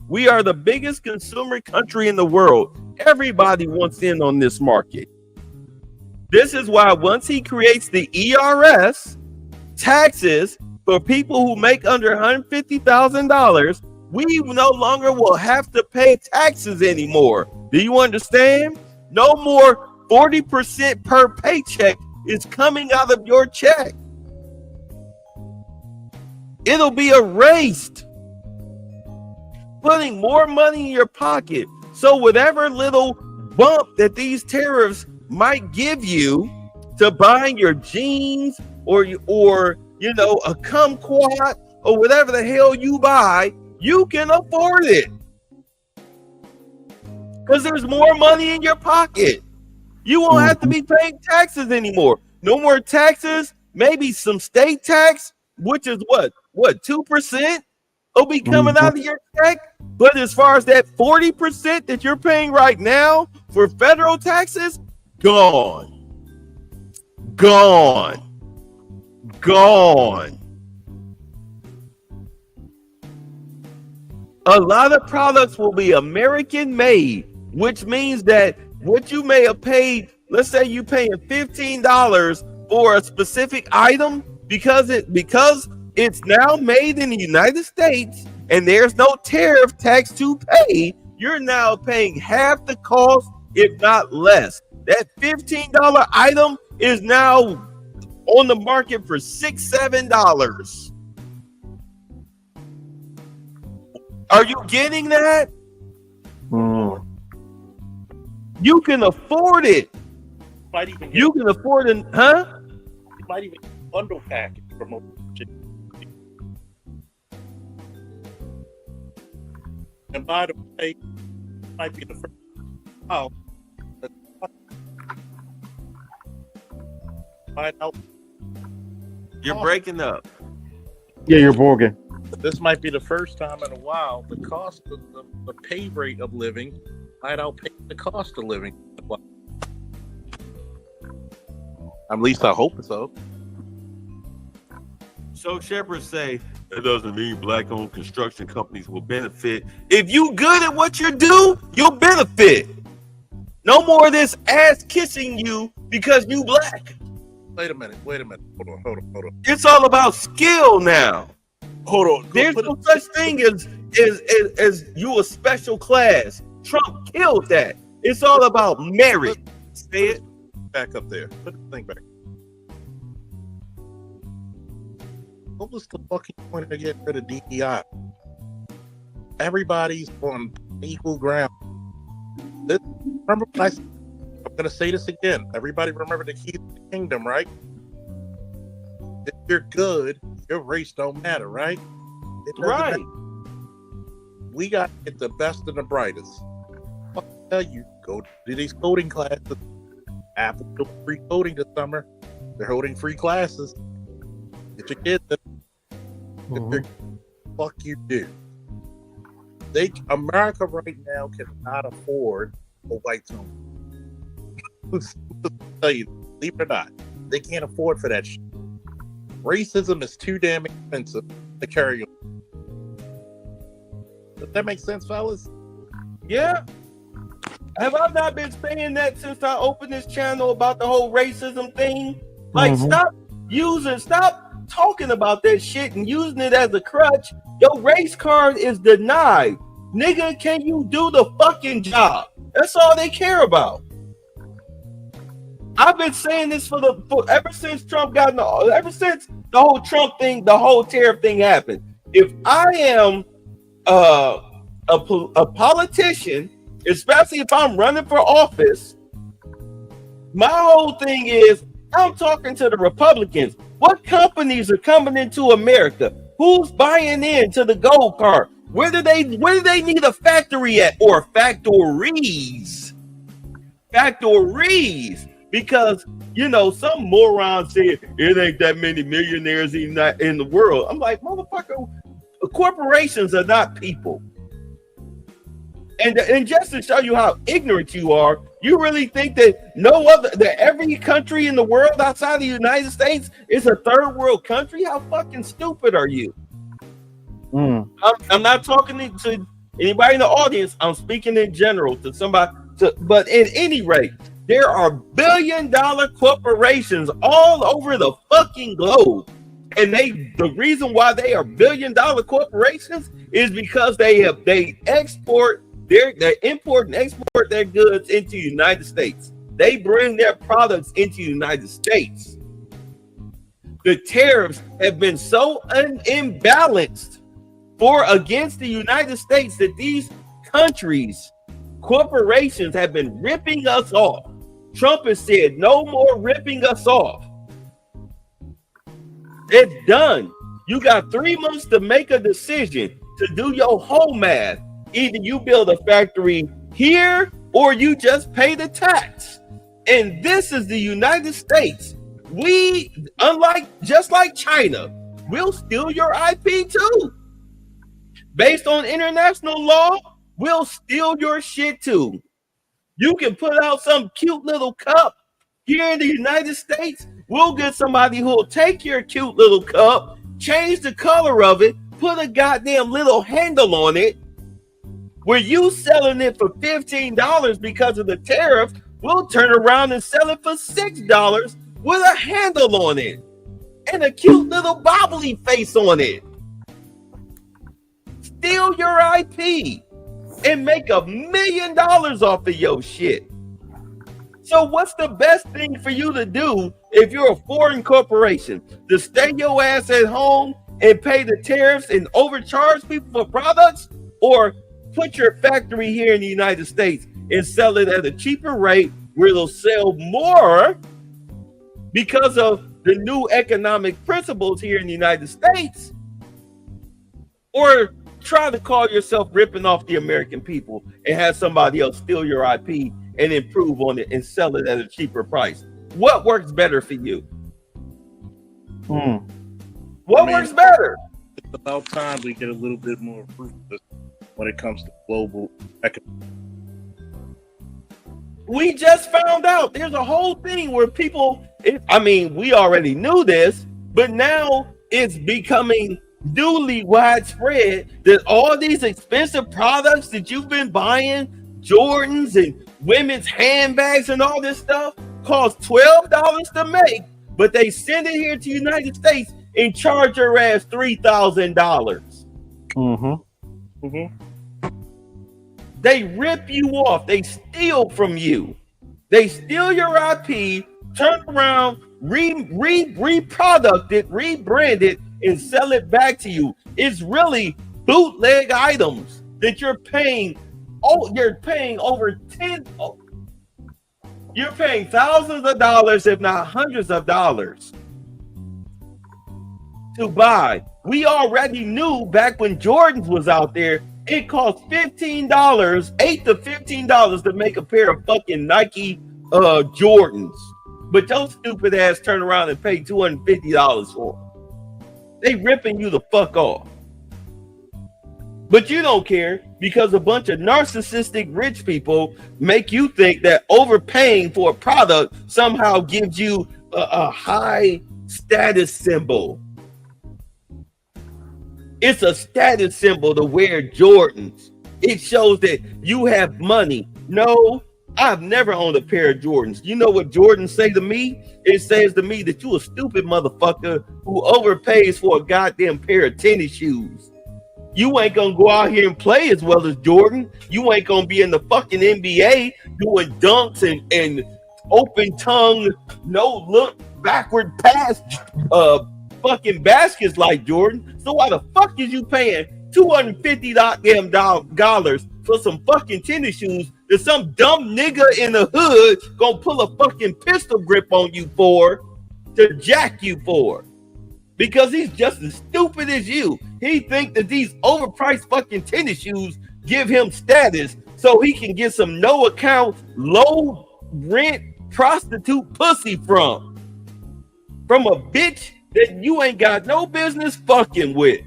We are the biggest consumer country in the world. Everybody wants in on this market. This is why once he creates the ERS taxes for people who make under $150,000, we no longer will have to pay taxes anymore. Do you understand? No more 40% per paycheck is coming out of your check. It'll be erased, putting more money in your pocket. So whatever little bump that these tariffs might give you to buying your jeans or a kumquat or whatever the hell you buy, you can afford it because there's more money in your pocket. You won't have to be paying taxes anymore. No more taxes. Maybe some state tax, which is what 2% will be coming out of your check. But as far as that 40% that you're paying right now for federal taxes, gone. A lot of products will be American made, which means that what you may have paid, let's say you paying $15 for a specific item because it's now made in the United States and there's no tariff tax to pay, you're now paying half the cost, if not less. That $15 item is now on the market for $6-7. Are you getting that? You can afford it. You can afford it, huh? You might even bundle package promotion. And by the way, might be the first. Oh, find out. You're breaking up. Yeah, you're broken. This might be the first time in a while the cost of the pay rate of living might outpay the cost of living. At least I hope so. So shepherds say that doesn't mean black-owned construction companies will benefit. If you good at what you do, you'll benefit. No more of this ass kissing you because you black. Wait a minute. Hold on. It's all about skill now. Hold on. There's no such thing as you a special class. Trump killed that. It's all about merit. Say it. Back up there. Put the thing back. What was the fucking point of getting rid of DEI? Everybody's on equal ground. Remember what I said? I'm going to say this again. Everybody remember the key to the kingdom, right? If you're good, your race don't matter, right? Right. Matter. We got to get the best and the brightest. I'll tell you, go to these coding classes. Apple doing free coding this summer. They're holding free classes. Get your kids in. Fuck you do. America right now cannot afford a white zone. Tell you, believe it or not, they can't afford for that shit. Racism is too damn expensive to carry on. Does that make sense, fellas? Yeah. Have I not been saying that since I opened this channel about the whole racism thing? Like, stop talking about that shit and using it as a crutch. Your race card is denied. Nigga, can you do the fucking job? That's all they care about. I've been saying this ever since Trump ever since the whole Trump thing, the whole tariff thing happened. If I am a politician, especially if I'm running for office, my whole thing is I'm talking to the Republicans. What companies are coming into America? Who's buying into the gold card? Where do they need a factory at, or factories? Because some moron said it ain't that many millionaires in the world. I'm like, motherfucker, corporations are not people. And just to show you how ignorant you are, you really think that that every country in the world outside the United States is a third world country? How fucking stupid are you? I'm not talking to anybody in the audience. I'm speaking in general to somebody. But at any rate, there are billion-dollar corporations all over the fucking globe, and the reason why they are billion-dollar corporations is because they import and export their goods into the United States. They bring their products into the United States. The tariffs have been so imbalanced against the United States that these corporations have been ripping us off. Trump has said no more ripping us off. It's done. You got 3 months to make a decision, to do your whole math. Either you build a factory here or you just pay the tax. And this is the United States. We, just like China, we'll steal your IP too. Based on international law, we'll steal your shit too. You can put out some cute little cup here in the United States. We'll get somebody who will take your cute little cup, change the color of it, put a goddamn little handle on it. Where you selling it for $15 because of the tariff, we'll turn around and sell it for $6 with a handle on it and a cute little bobbly face on it. Steal your IP and make $1 million off of your shit. So what's the best thing for you to do if you're a foreign corporation? To stay your ass at home and pay the tariffs and overcharge people for products, or put your factory here in the United States and sell it at a cheaper rate where it'll sell more because of the new economic principles here in the United States? Or try to call yourself ripping off the American people and have somebody else steal your IP and improve on it and sell it at a cheaper price? What works better for you? What works better? It's about time we get a little bit more ruthless when it comes to global economics. We just found out there's a whole thing where we already knew this, but now it's becoming newly widespread that all these expensive products that you've been buying, Jordans and women's handbags and all this stuff, cost $12 to make, but they send it here to the United States and charge your ass $3,000. They rip you off. They steal from you. They steal your IP, turn around, reproduct it, rebrand it, and sell it back to you. It's really bootleg items that you're paying. You're paying you're paying thousands of dollars, if not hundreds of dollars, to buy. We already knew back when Jordans was out there, it cost $8 to $15 to make a pair of fucking Nike Jordans. But those stupid ass turn around and pay $250 for them. They ripping you the fuck off. But you don't care because a bunch of narcissistic rich people make you think that overpaying for a product somehow gives you a high status symbol. It's a status symbol to wear Jordans. It shows that you have money. No, I've never owned a pair of Jordans. You know what Jordans say to me? It says to me that you a stupid motherfucker who overpays for a goddamn pair of tennis shoes. You ain't gonna go out here and play as well as Jordan. You ain't gonna be in the fucking NBA doing dunks and open tongue, no look, backward pass, fucking baskets like Jordan. So why the fuck is you paying $250 goddamn dollars for some fucking tennis shoes that some dumb nigga in the hood gonna pull a fucking pistol grip on you for, to jack you for? Because he's just as stupid as you. He think that these overpriced fucking tennis shoes give him status so he can get some no account, low rent prostitute pussy from a bitch that you ain't got no business fucking with.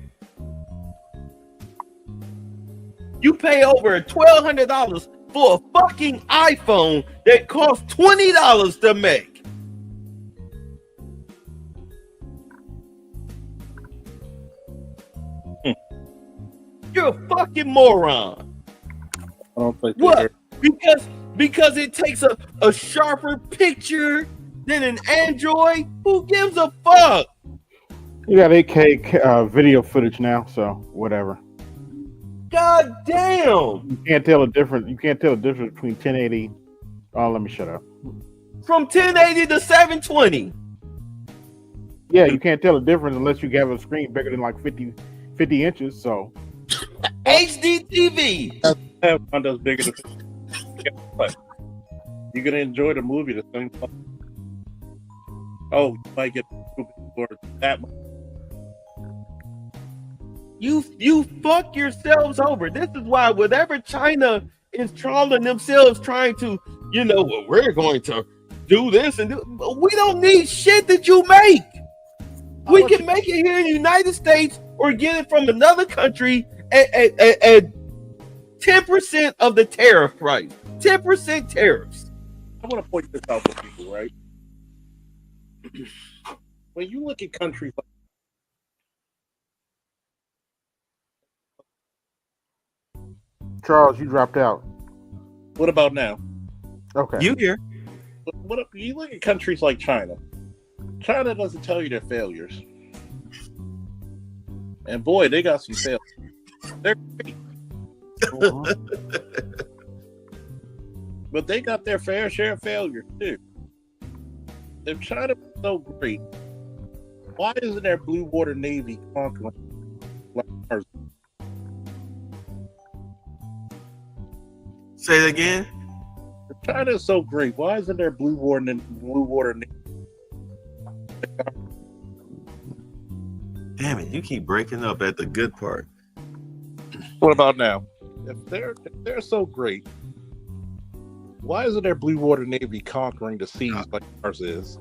You pay over $1,200 for a fucking iPhone that costs $20 to make. You're a fucking moron. I don't think what? Because it takes a sharper picture than an Android? Who gives a fuck? You got 8K video footage now, so whatever. God damn! You can't tell the difference. You can't tell the difference between 1080. Oh, let me shut up. From 1080 to 720. Yeah, you can't tell the difference unless you have a screen bigger than like 50 inches. So HD TV. Have one that's bigger than. But you're gonna enjoy the movie the same time. Oh, you might get for that much. You fuck yourselves over. This is why whatever China is trolling themselves trying to, well, we're going to do this and do. We don't need shit that you make. We can make it here in the United States or get it from another country at 10% of the tariff price. 10% tariffs. I want to point this out to people, right? When you look at countries like Charles, you dropped out. what about now? Okay. You here? What up? You look at countries like China. China doesn't tell you their failures, and boy, they got some failures. They're great. But they got their fair share of failures too. If China was so great, why isn't their Blue Water Navy conquering like ours? Say it again. If China is so great, why isn't there Blue Water Navy? Damn it! You keep breaking up at the good part. What about now? If they're so great, why isn't their Blue Water Navy conquering the seas like ours is?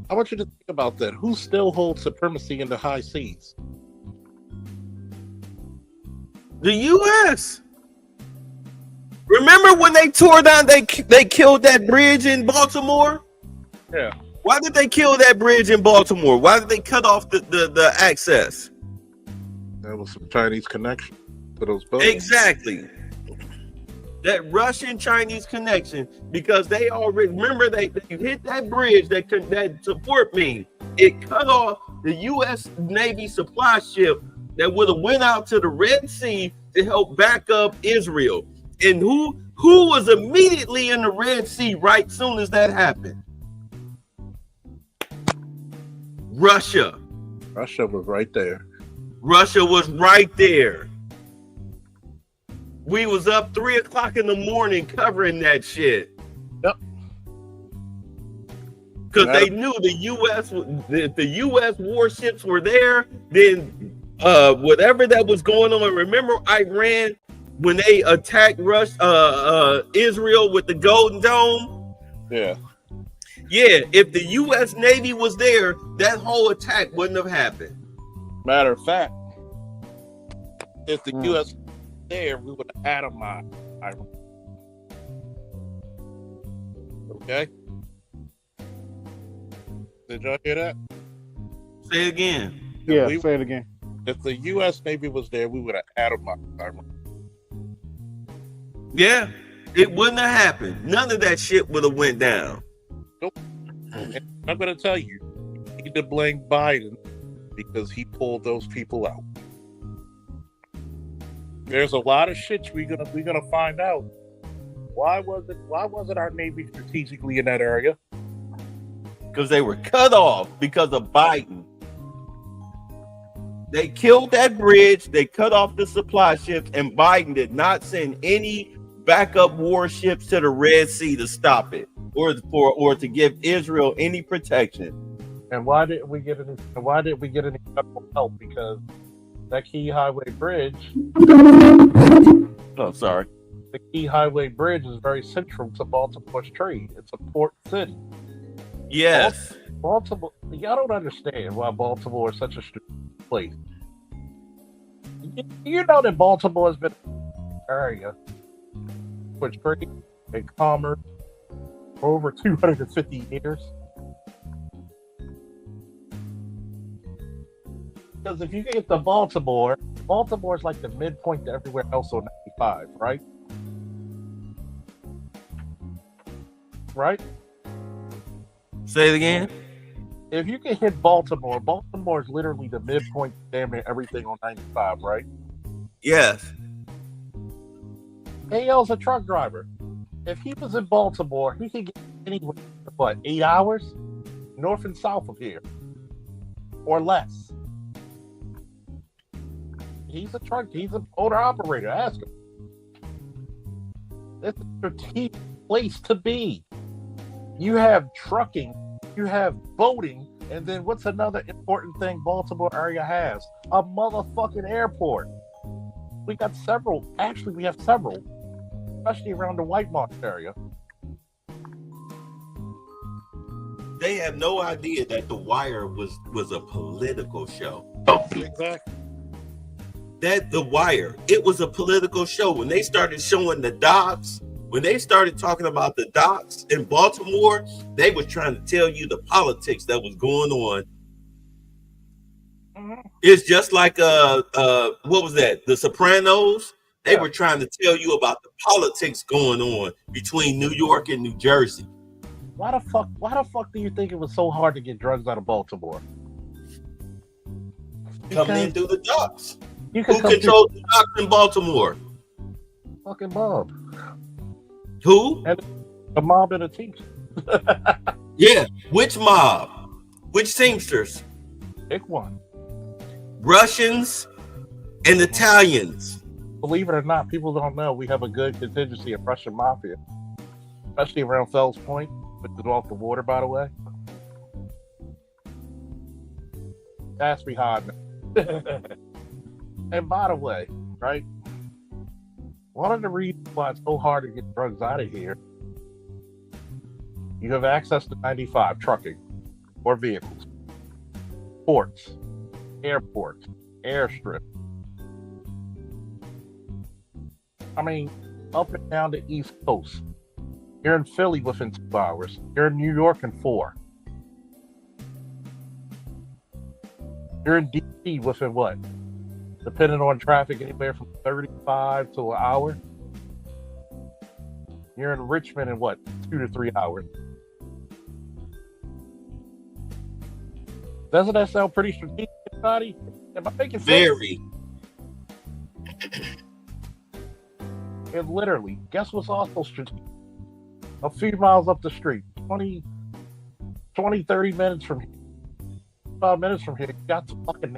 I want you to think about that. Who still holds supremacy in the high seas? The U.S. Remember when they tore down, they killed that bridge in Baltimore? Yeah. Why did they kill that bridge in Baltimore? Why did they cut off the access? There was some Chinese connection to those boats. Exactly. That Russian-Chinese connection, because they already, remember they hit that bridge that support me. It cut off the U.S. Navy supply ship that would have went out to the Red Sea to help back up Israel. And who was immediately in the Red Sea right soon as that happened? Russia. Russia was right there. Russia was right there. We was up 3 o'clock in the morning covering that shit. Yep. Because they knew the U.S. warships were there. Then whatever that was going on. Remember Iran when they attacked Israel with the Golden Dome? Yeah. Yeah. If the U.S. Navy was there, that whole attack wouldn't have happened. Matter of fact, if the U.S. there, we would have atomized Iran. Okay? Did y'all hear that? Say it again. Yeah, say it again. If the U.S. Navy was there, we would have atomized Iran. Yeah, it wouldn't have happened. None of that shit would have went down. Nope. And I'm going to tell you, you need to blame Biden because he pulled those people out. There's a lot of shit we're gonna find out. Why wasn't our Navy strategically in that area? Because they were cut off because of Biden. They killed that bridge, they cut off the supply ships, and Biden did not send any backup warships to the Red Sea to stop it or to give Israel any protection. And why didn't we get any federal help? Because that Key Highway Bridge. Oh, sorry. The Key Highway Bridge is very central to Baltimore's trade. It's a port city. Yes. Baltimore. Y'all don't understand why Baltimore is such a strategic place. You know that Baltimore has been an area for trade and commerce for over 250 years. Because if you get to Baltimore is like the midpoint to everywhere else on 95, right? Right? Say it again. If you can hit Baltimore is literally the midpoint to damn near everything on 95, right? Yes. AL's a truck driver. If he was in Baltimore, he could get anywhere, 8 hours? North and south of here. Or less. He's an owner operator. Ask him. It's a strategic place to be. You have trucking, you have boating, and then what's another important thing Baltimore area has? A motherfucking airport. We got several. Actually, we have several, especially around the White Marsh area. They have no idea that The Wire was a political show. Exactly. That The Wire, it was a political show. When they started showing the docks, when they started talking about the docks in Baltimore, they were trying to tell you the politics that was going on. It's just like what was that? The Sopranos. They were trying to tell you about the politics going on between New York and New Jersey. Why the fuck do you think it was so hard to get drugs out of Baltimore? Coming in through the docks. Who controls the docks in Baltimore? Fucking mob. Who? And the mob and the Teamsters. Yeah. Which mob? Which Teamsters? Pick one. Russians and Italians. Believe it or not, people don't know we have a good contingency of Russian mafia, especially around Fells Point, which is off the water, by the way. That's behind me. And by the way, right? One of the reasons why it's so hard to get drugs out of here, you have access to 95 trucking or vehicles, ports, airports, airstrip. I mean, up and down the East Coast. You're in Philly within 2 hours. You're in New York in 4. You're in DC within what? Depending on traffic, anywhere from 35 to an hour. You're in Richmond in what? 2 to 3 hours. Doesn't that sound pretty strategic, buddy? Am I making sense? Very. And literally, guess what's also strategic? A few miles up the street, 20, 30 minutes from here, 5 minutes from here, you got to fucking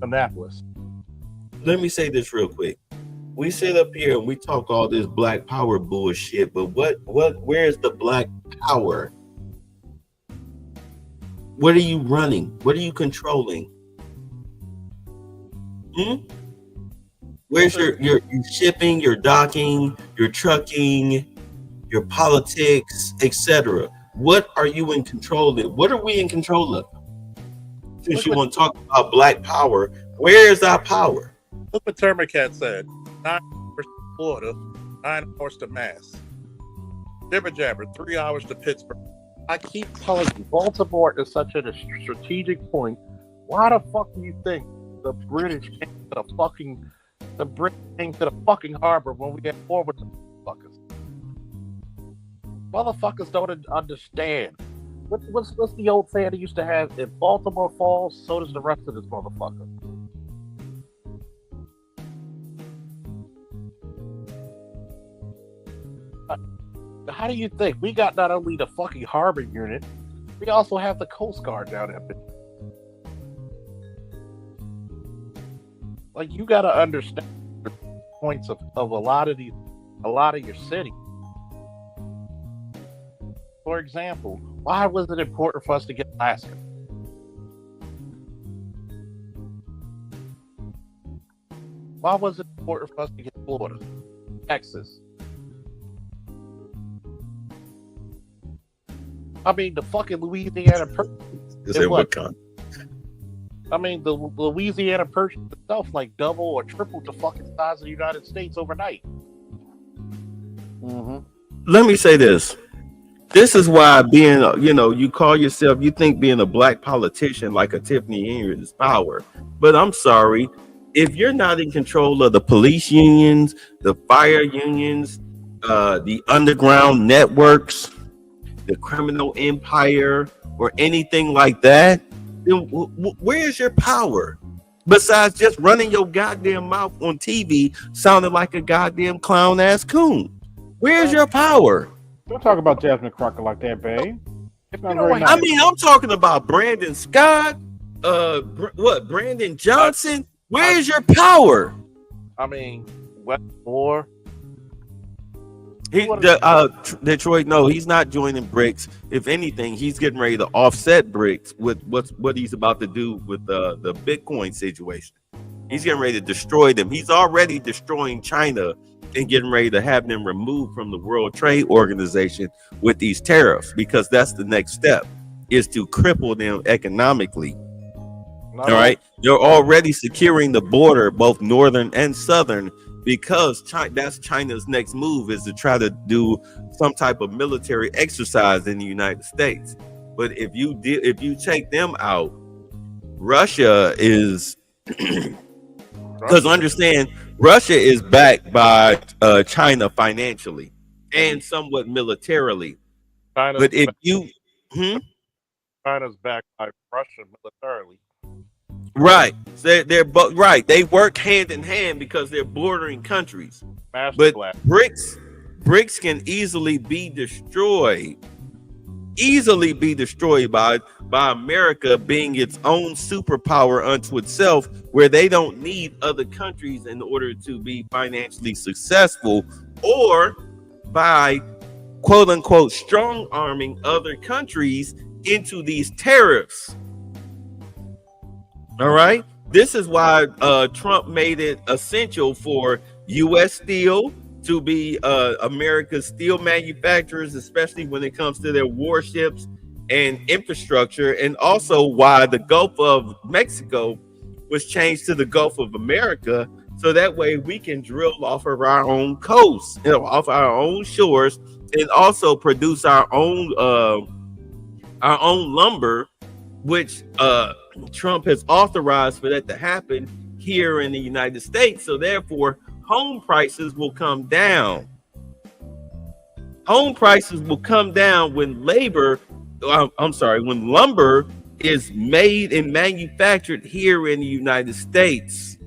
Annapolis. Let me say this real quick. We sit up here and we talk all this black power bullshit, but where's the black power? What are you running? What are you controlling? Where's your shipping, your docking, your trucking, your politics, etc.? What are you in control of? What are we in control of? Since you want to talk about black power, where is our power? Look what Termacat said. 9 hours to Florida, 9 hours to Mass. Jibber jabber, 3 hours to Pittsburgh. I keep telling you, Baltimore is such a strategic point. Why the fuck do you think the British came to the British came to the fucking harbor when we had war with the motherfuckers. Motherfuckers don't understand. What's the old saying they used to have? If Baltimore falls, so does the rest of this motherfucker. How do you think? We got not only the fucking harbor unit, we also have the Coast Guard down there. Like, you gotta understand the points of a lot of your cities. For example, why was it important for us to get Alaska? Why was it important for us to get Florida, Texas? I mean, the fucking Louisiana Purchase. I mean, the Louisiana Purchase itself like double or triple the fucking size of the United States overnight. Mm-hmm. Let me say this. This is why being, you call yourself, you think being a black politician like a Tiffany Ingrid is power. But I'm sorry, if you're not in control of the police unions, the fire unions, the underground networks, the criminal empire, or anything like that, then where's your power? Besides just running your goddamn mouth on TV, sounding like a goddamn clown ass coon. Where's your power? Don't talk about Jasmine Crockett like that, babe. It's not very nice. I mean, I'm talking about Brandon Scott, Brandon Johnson. Where's your power? I mean, West Moore. Detroit, no, he's not joining BRICS. If anything, he's getting ready to offset BRICS with what he's about to do with the Bitcoin situation. He's getting ready to destroy them. He's already destroying China and getting ready to have them removed from the World Trade Organization with these tariffs, because that's the next step, is to cripple them economically. All right, they're already securing the border, both northern and southern, because that's China's next move, is to try to do some type of military exercise in the United States. But if you take them out, Russia is because understand, Russia is backed by China financially and somewhat militarily. China's backed by Russia militarily. Right. They're both right. They work hand in hand because they're bordering countries. But BRICS can easily be destroyed. By America being its own superpower unto itself, where they don't need other countries in order to be financially successful, or by quote unquote strong arming other countries into these tariffs. All right. This is why Trump made it essential for U.S. Steel to be America's steel manufacturers, especially when it comes to their warships and infrastructure, and also why the Gulf of Mexico was changed to the Gulf of America, so that way we can drill off of our own coast, off our own shores, and also produce our own lumber, which Trump has authorized for that to happen here in the United States. So therefore, home prices will come down. Home prices will come down when when lumber is made and manufactured here in the United States.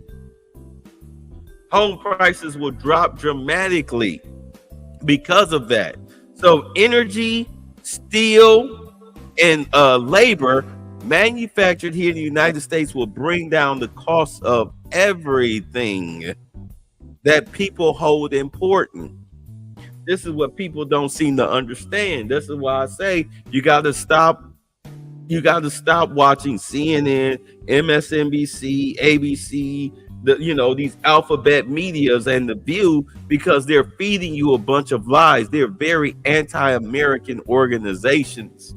Home prices will drop dramatically because of that. So energy, steel, and labor manufactured here in the United States will bring down the cost of everything that people hold important. This is what people don't seem to understand. This is why I say you got to stop watching CNN, MSNBC, ABC, these alphabet medias and The View, because they're feeding you a bunch of lies. They're very anti-American organizations.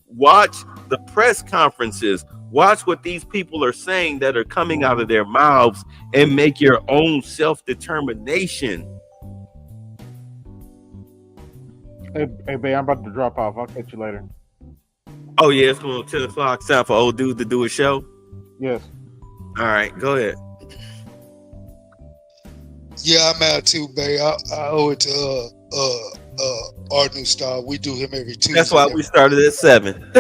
Watch the press conferences. Watch what these people are saying that are coming out of their mouths, and make your own self-determination. Hey, babe, I'm about to drop off. I'll catch you later. Oh, yeah, it's going to 10 o'clock. Time for old dude to do a show. Yes. All right, go ahead. Yeah, I'm out too, babe. I owe it to our new star. We do him every Tuesday. That's why we started at 7.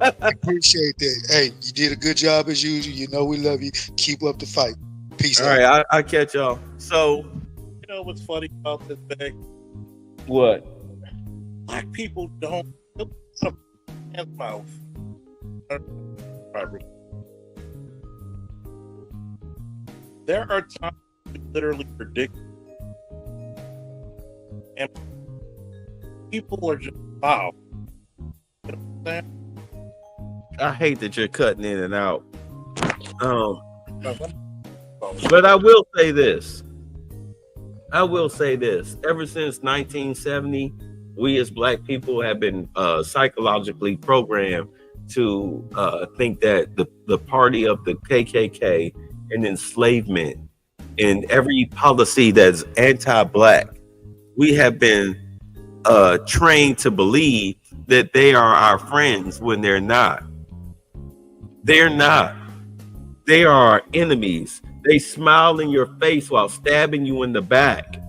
I appreciate that. Hey, you did a good job as usual. You know we love you. Keep up the fight. Peace All out. right, I catch y'all. So, You know what's funny about this thing? what? Black people don't his mouth. There are times you literally predict, and people are just wow. You know what I'm saying? I hate that you're cutting in and out. But I will say this. Ever since 1970, we as Black people have been psychologically programmed to think that the party of the KKK and enslavement and every policy that's anti-Black, we have been trained to believe that they are our friends when they're not. They're not. They are our enemies. They smile in your face while stabbing you in the back.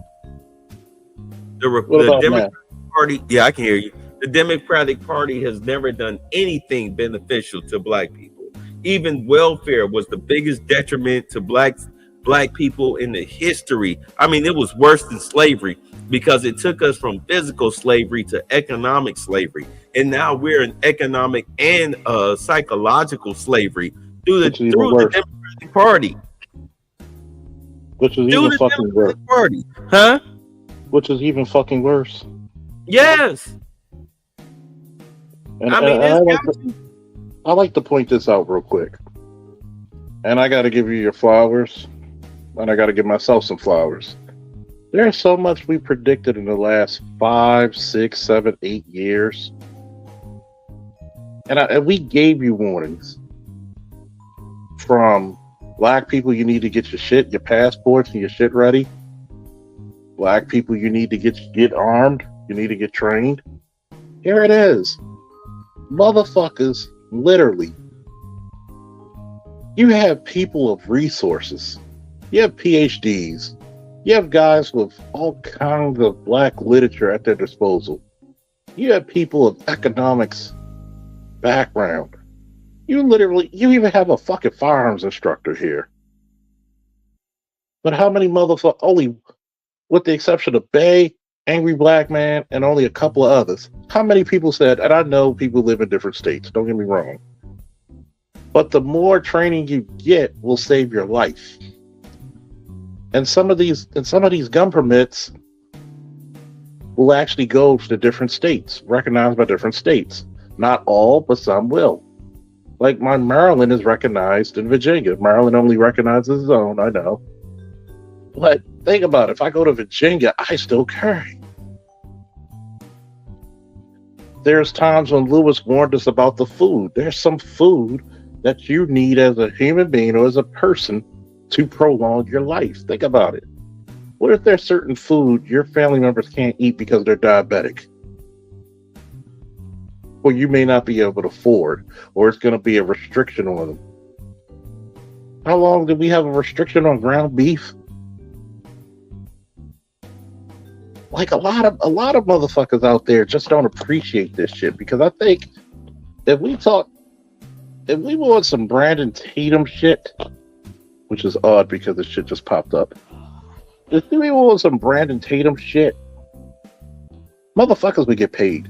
The Democratic Party, yeah, I can hear you. The Democratic Party has never done anything beneficial to Black people. Even welfare was the biggest detriment to Black people in the history. I mean, it was worse than slavery because it took us from physical slavery to economic slavery. And now we're in economic and psychological slavery through the Democratic Party. Which is even fucking worse. Party. Huh? Which is even fucking worse. Yes. And I like to point this out real quick. And I got to give you your flowers. And I got to give myself some flowers. There's so much we predicted in the last 5, 6, 7, 8 years. And we gave you warnings. From Black people, you need to get your passports and your shit ready. Black people, you need to get armed. You need to get trained. Here it is. Motherfuckers, literally. You have people of resources. You have PhDs. You have guys with all kinds of Black literature at their disposal. You have people of economics background. You even have a fucking firearms instructor here. But how many motherfuckers, only with the exception of Bay, Angry Black Man, and only a couple of others, how many people said, and I know people live in different states, don't get me wrong, but the more training you get will save your life. And some of these gun permits will actually go to different states, recognized by different states. Not all, but some will. Like my Maryland is recognized in Virginia. Maryland only recognizes its own, I know. But think about it. If I go to Virginia, I still carry. There's times when Lewis warned us about the food. There's some food that you need as a human being or as a person to prolong your life. Think about it. What if there's certain food your family members can't eat because they're diabetic? Or you may not be able to afford, or it's going to be a restriction on them. How long did we have a restriction on ground beef? Like a lot of motherfuckers out there just don't appreciate this shit, because I think if we want some Brandon Tatum shit, which is odd because this shit just popped up. If we want some Brandon Tatum shit, motherfuckers would get paid.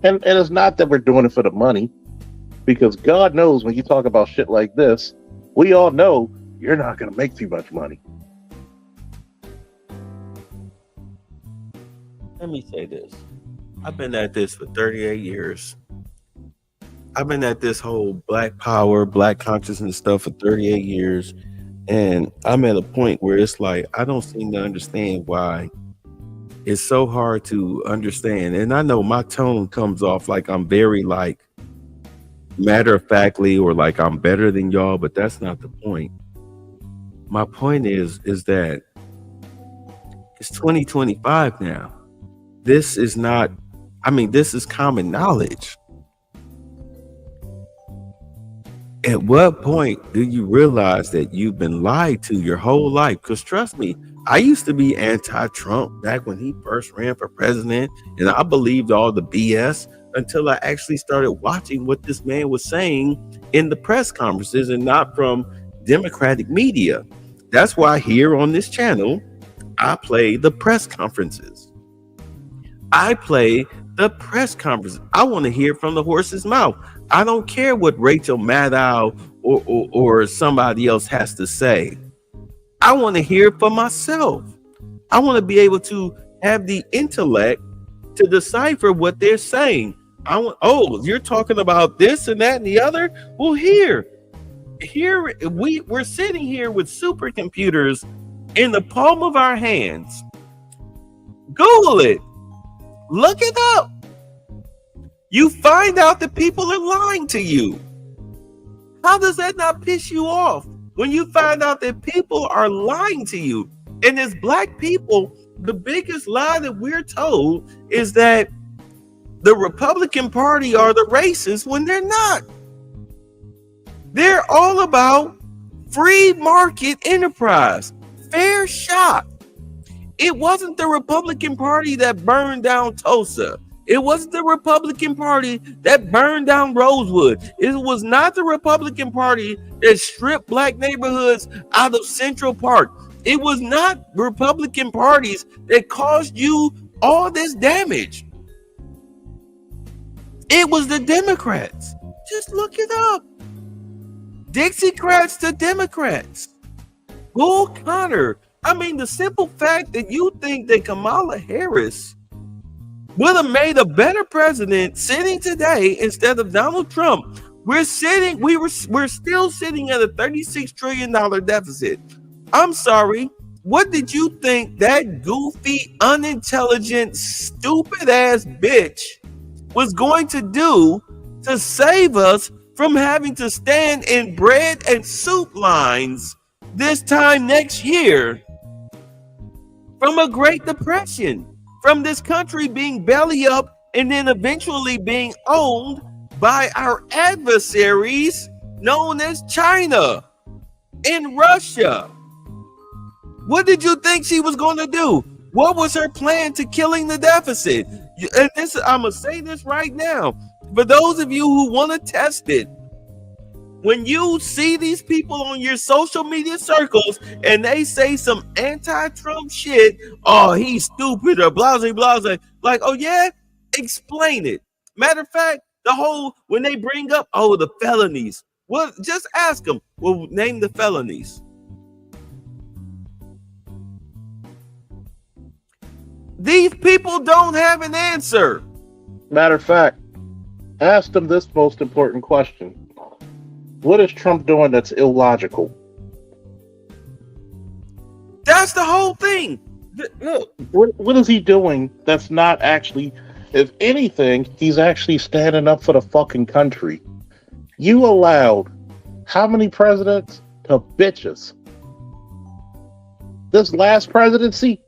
And it's not that we're doing it for the money, because God knows when you talk about shit like this, we all know you're not going to make too much money. Let me say this. I've been at this for 38 years. I've been at this whole Black power, Black consciousness stuff for 38 years. And I'm at a point where it's like, I don't seem to understand why it's so hard to understand. And I know my tone comes off like I'm very like matter-of-factly or like I'm better than y'all, but that's not the point. My point is that it's 2025 now. This is not, this is common knowledge. At what point do you realize that you've been lied to your whole life? Because trust me, I used to be anti-Trump back when he first ran for president, and I believed all the BS until I actually started watching what this man was saying in the press conferences and not from Democratic media. That's why here on this channel, I play the press conferences. I play the press conferences. I want to hear from the horse's mouth. I don't care what Rachel Maddow or somebody else has to say. I want to hear it for myself. I want to be able to have the intellect to decipher what they're saying. Oh, you're talking about this and that and the other? Well, here we're sitting here with supercomputers in the palm of our hands. Google it. Look it up. You find out that people are lying to you. How does that not piss you off when you find out that people are lying to you? And as Black people, the biggest lie that we're told is that the Republican Party are the racists when they're not. They're all about free market enterprise, fair shot. It wasn't the Republican Party that burned down Tulsa. It wasn't the Republican Party that burned down Rosewood. It was not the Republican Party that stripped Black neighborhoods out of Central Park. It was not Republican parties that caused you all this damage. It was the Democrats. Just look it up. Dixiecrats to Democrats. Bull Connor. I mean, the simple fact that you think that Kamala Harris would have made a better president sitting today instead of Donald Trump. We're still sitting at a $36 trillion deficit. I'm sorry. What did you think that goofy, unintelligent, stupid ass bitch was going to do to save us from having to stand in bread and soup lines this time next year from a Great Depression? From this country being belly up and then eventually being owned by our adversaries known as China and Russia. What did you think she was going to do? What was her plan to killing the deficit? And this, I'm going to say this right now. For those of you who want to test it, when you see these people on your social media circles and they say some anti-Trump shit, oh, he's stupid or blah, blah, blah, like, oh yeah, explain it. Matter of fact, when they bring up, oh, the felonies, well, just ask them, well, name the felonies. These people don't have an answer. Matter of fact, ask them this most important question. What is Trump doing that's illogical? That's the whole thing. Look, what is he doing that's not actually, if anything, he's actually standing up for the fucking country. You allowed how many presidents to bitches? This last presidency?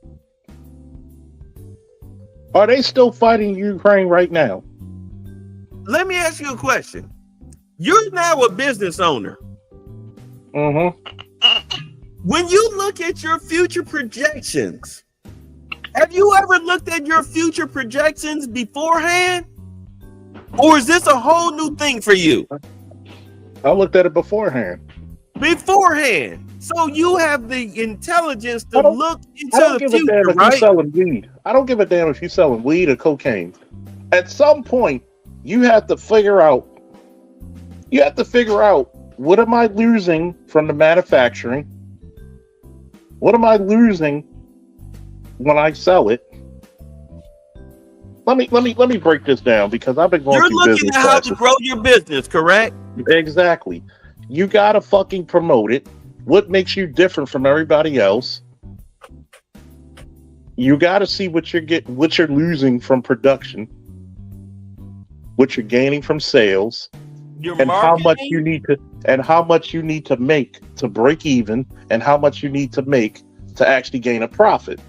Are they still fighting Ukraine right now? Let me ask you a question. You're now a business owner. Mm-hmm. When you look at your future projections, have you ever looked at your future projections beforehand? Or is this a whole new thing for you? I looked at it beforehand. So you have the intelligence to look into the future, if right? you're selling weed. I don't give a damn if you're selling weed or cocaine. At some point, you have to figure out what am I losing from the manufacturing? What am I losing when I sell it? Let me break this down because I've been going through business. You're looking at how to grow your business, correct? Exactly. You gotta fucking promote it. What makes you different from everybody else? You gotta see what you're losing from production, what you're gaining from sales. How much you need to make to break even, and how much you need to make to actually gain a profit.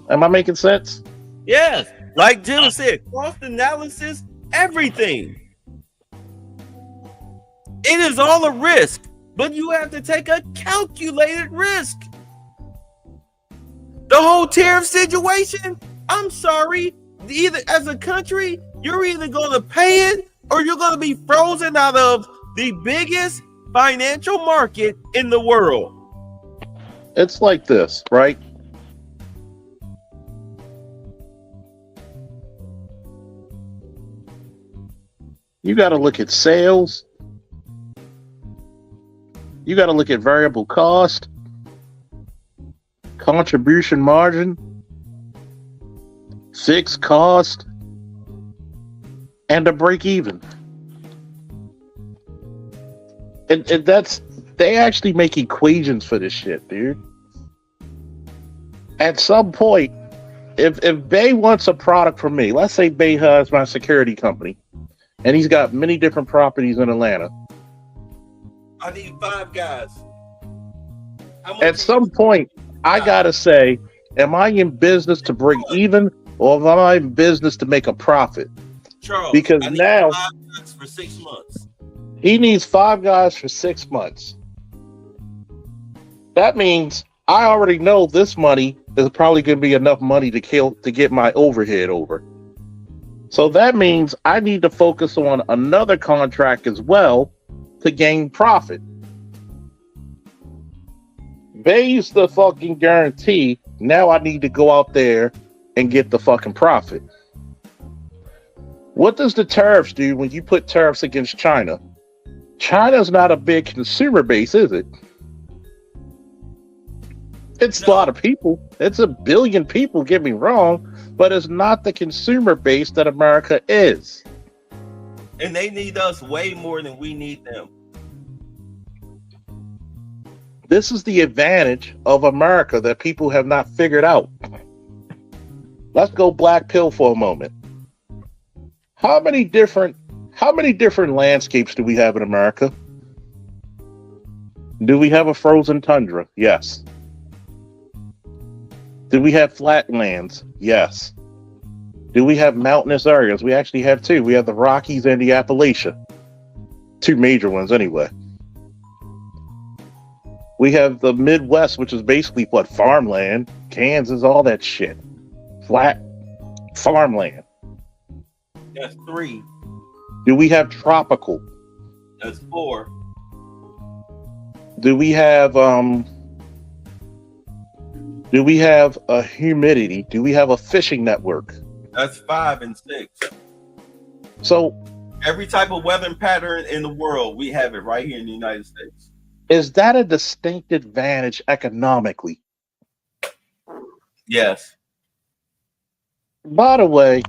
Am I making sense? Yes. Like Jim said, cost analysis, everything. It is all a risk, but you have to take a calculated risk. The whole tariff situation, I'm sorry, either as a country, you're either going to pay it or you're going to be frozen out of the biggest financial market in the world. It's like this, right? You got to look at sales. You got to look at variable cost, contribution margin, fixed cost, and a break even. And that's, they actually make equations for this shit, dude. At some point, if Bay wants a product from me, let's say Bay has my security company, and he's got many different properties in Atlanta. I need 5 guys. At some point, I gotta say, am I in business to break even, or am I in business to make a profit? Charles, because I need now 5 guys for 6 months. He needs 5 guys for 6 months. That means I already know this money is probably going to be enough money to get my overhead over. So that means I need to focus on another contract as well to gain profit. Bay's the fucking guarantee. Now I need to go out there and get the fucking profit. What does the tariffs do when you put tariffs against China? China's not a big consumer base, is it? It's a lot of people. It's 1 billion people, get me wrong, but it's not the consumer base that America is. And they need us way more than we need them. This is the advantage of America that people have not figured out. Let's go black pill for a moment. How many different landscapes do we have in America? Do we have a frozen tundra? Yes. Do we have flatlands? Yes. Do we have mountainous areas? We actually have 2. We have the Rockies and the Appalachia. 2 major ones anyway. We have the Midwest, which is basically what? Farmland, Kansas, all that shit. Flat farmland. That's 3. Do we have tropical? That's 4. Do we have a humidity? Do we have a fishing network? That's 5 and 6. So every type of weather pattern in the world, we have it right here in the United States. Is that a distinct advantage economically? Yes. By the way,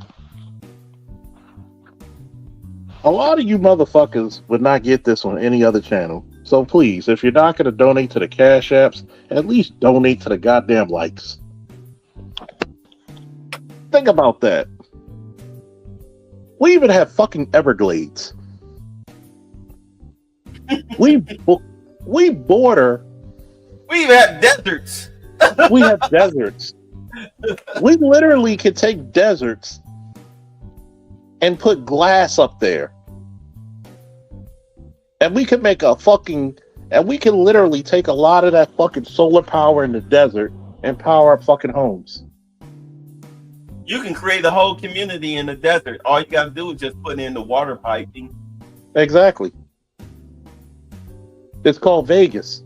a lot of you motherfuckers would not get this on any other channel. So please, if you're not going to donate to the Cash Apps, at least donate to the goddamn likes. Think about that. We even have fucking Everglades. We border. We even have deserts. We have deserts. We literally could take deserts and put glass up there. And we could make and we can literally take a lot of that fucking solar power in the desert and power up fucking homes. You can create a whole community in the desert. All you got to do is just put in the water piping. Exactly. It's called Vegas.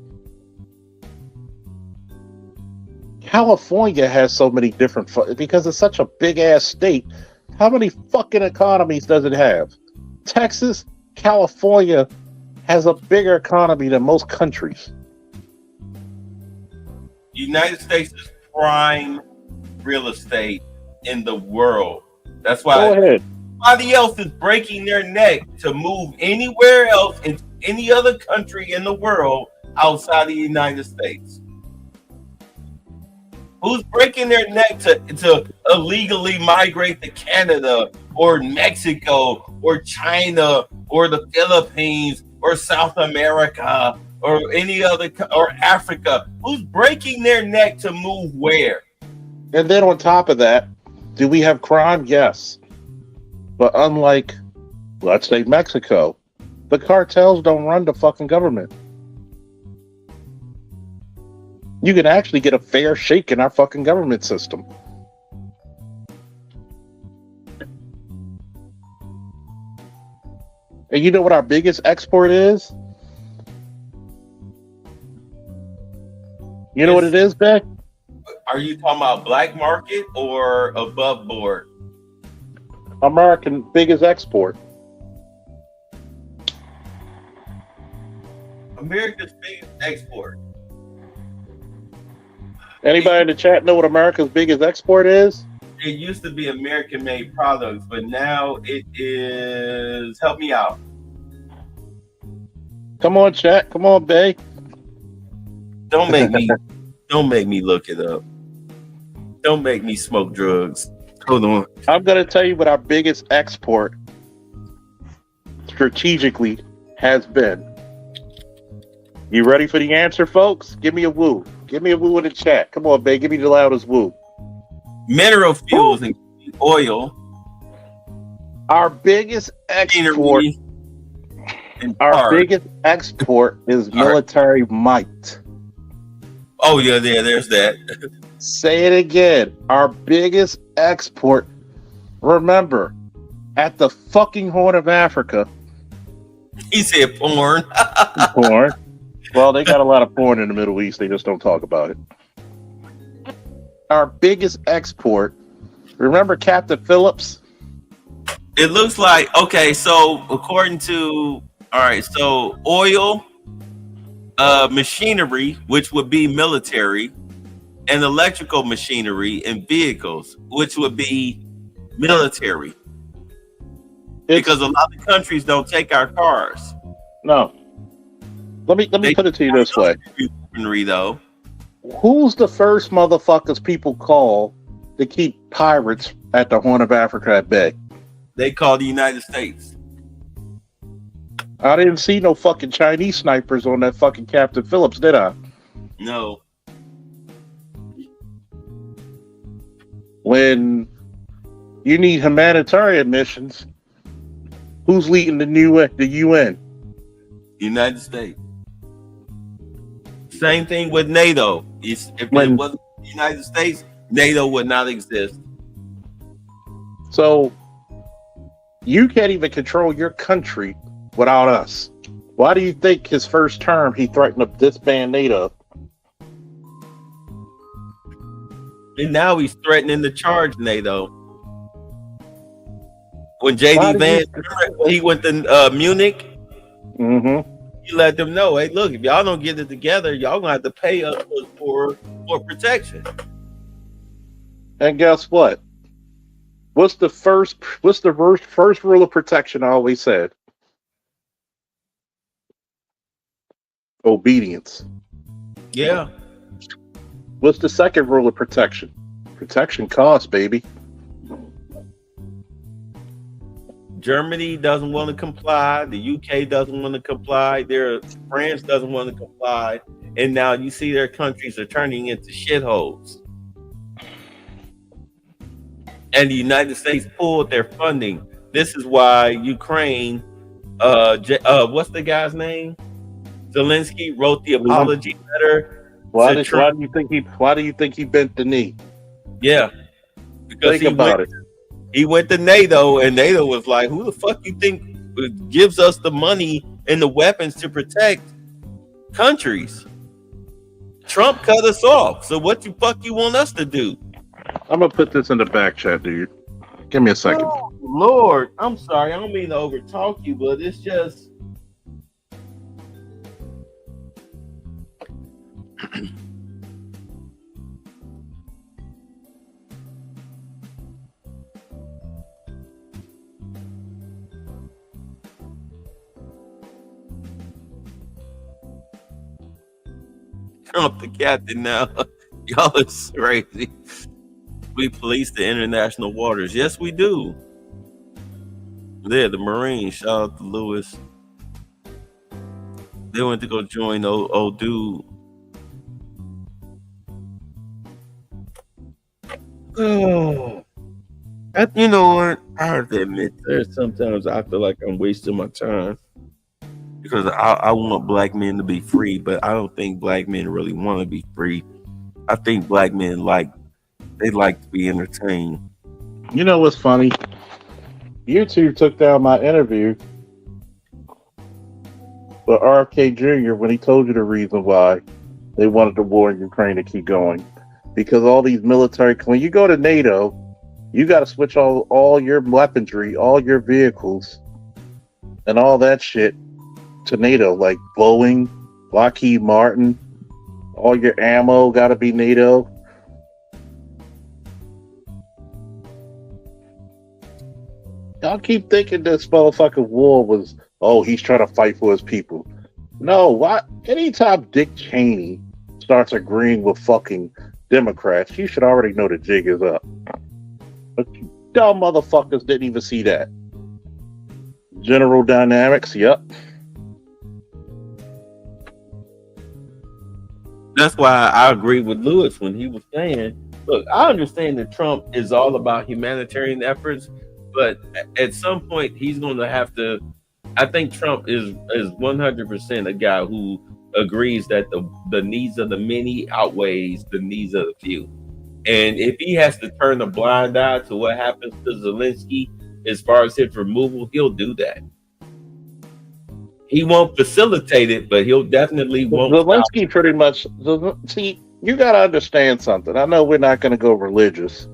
California has so many different, because it's such a big ass state. How many fucking economies does it have? Texas, California has a bigger economy than most countries. The United States is prime real estate in the world. That's why everybody else is breaking their neck to move anywhere else in any other country in the world outside the United States. Who's breaking their neck to illegally migrate to Canada or Mexico or China or the Philippines or South America or any other, or Africa? Who's breaking their neck to move where? And then on top of that, do we have crime? Yes. But unlike, let's say, Mexico, The cartels don't run the fucking government. You can actually get a fair shake in our fucking government system. And you know what our biggest export is? You know what it is, Beck? Are you talking about black market or above board? American biggest export. America's biggest export. Anybody in the chat know what America's biggest export is? It used to be American-made products, but now it is. Help me out. Come on, chat. Come on, Bay. Don't make me look it up. Don't make me smoke drugs. Hold on. I'm gonna tell you what our biggest export strategically has been. You ready for the answer, folks? Give me a woo. Give me a woo in the chat. Come on, Bay. Give me the loudest woo. Mineral fuels and oil. Our biggest export. Our biggest export is military might. Oh yeah, there's that. Say it again. Our biggest export. Remember, at the fucking Horn of Africa. He said porn. Porn. Well, they got a lot of porn in the Middle East. They just don't talk about it. Our biggest export. Remember Captain Phillips? It looks like, okay, so according to, all right, so oil, machinery, which would be military, and electrical machinery and vehicles, which would be military. Because a lot of countries don't take our cars. No. Let me put it to you this way. Though. Who's the first motherfuckers people call to keep pirates at the Horn of Africa at bay? They call the United States. I didn't see no fucking Chinese snipers on that fucking Captain Phillips, did I? No. When you need humanitarian missions, who's leading the UN? United States. Same thing with NATO. If it wasn't the United States, NATO would not exist. So you can't even control your country without us. Why do you think his first term he threatened to disband NATO? And now he's threatening to charge NATO. When JD Vance, when he went to Munich, he let them know, hey, look, if y'all don't get it together, y'all gonna have to pay us for protection. And guess what? What's the first rule of protection I always said? Obedience. Yeah. What's the second rule of protection? Protection costs, baby. Germany doesn't want to comply. The UK doesn't want to comply. France doesn't want to comply. And now you see their countries are turning into shitholes. And the United States pulled their funding. This is why Ukraine, what's the guy's name? Zelensky wrote the apology letter. Why do you think he bent the knee? Yeah. Because he went to NATO, and NATO was like, who the fuck you think gives us the money and the weapons to protect countries? Trump cut us off. So what the fuck you want us to do? I'm going to put this in the back chat, dude. Give me a second. Oh, Lord, I'm sorry. I don't mean to overtalk you, but it's just... Trump the captain now. Y'all is crazy. We police the international waters. Yes, we do. Yeah, the Marines. Shout out to Lewis. They went to go join old dude. Oh, you know what? I have to admit, there's sometimes I feel like I'm wasting my time. because I want black men to be free, but I don't think black men really want to be free. I think black men like to be entertained. You know what's funny? YouTube took down my interview with RFK Jr. when he told you the reason why they wanted the war in Ukraine to keep going. Because all these military, when you go to NATO, you got to switch all your weaponry, all your vehicles, and all that shit to NATO, like Boeing, Lockheed Martin, all your ammo got to be NATO. Y'all keep thinking this motherfucking war was, he's trying to fight for his people. No, why? Anytime Dick Cheney starts agreeing with fucking Democrats, you should already know the jig is up. But you dumb motherfuckers didn't even see that. General Dynamics, yep. That's why I agree with Lewis when he was saying, look, I understand that Trump is all about humanitarian efforts, but at some point he's going to have to. I think Trump is 100% a guy who agrees that the needs of the many outweighs the needs of the few. And if he has to turn a blind eye to what happens to Zelensky as far as his removal, he'll do that. He won't facilitate it, but he'll definitely won't. Zelensky pretty much. See, you got to understand something. I know we're not going to go religious,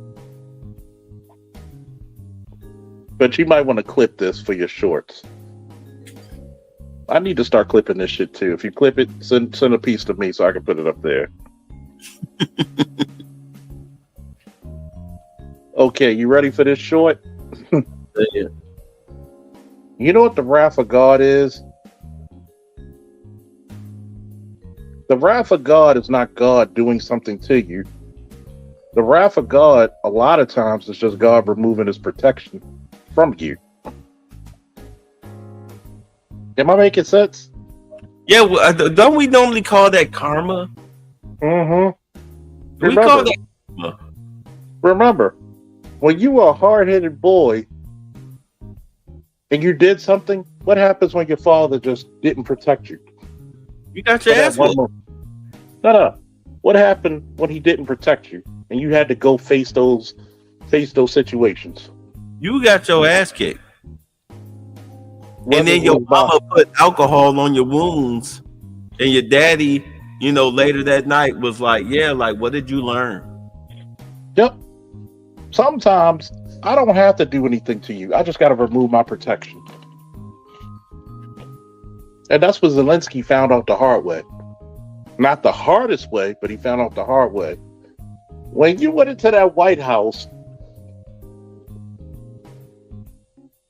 but you might want to clip this for your shorts. I need to start clipping this shit too. If you clip it, send a piece to me so I can put it up there. Okay, you ready for this short? Yeah. You know what the wrath of God is? The wrath of God is not God doing something to you. The wrath of God, a lot of times, is just God removing his protection from you. Am I making sense? Yeah, well, don't we normally call that karma? Mm-hmm. We call that karma. Remember, when you were a hard-headed boy and you did something, what happens when your father just didn't protect you? You got your ass whooped. No. What happened when he didn't protect you and you had to go face those situations? You got your ass kicked. And then your mama put alcohol on your wounds, and your daddy, later that night was like, yeah, like, what did you learn? Yep. Sometimes I don't have to do anything to you. I just got to remove my protection. And that's what Zelensky found out the hard way. Not the hardest way, but he found out the hard way. When you went into that White House,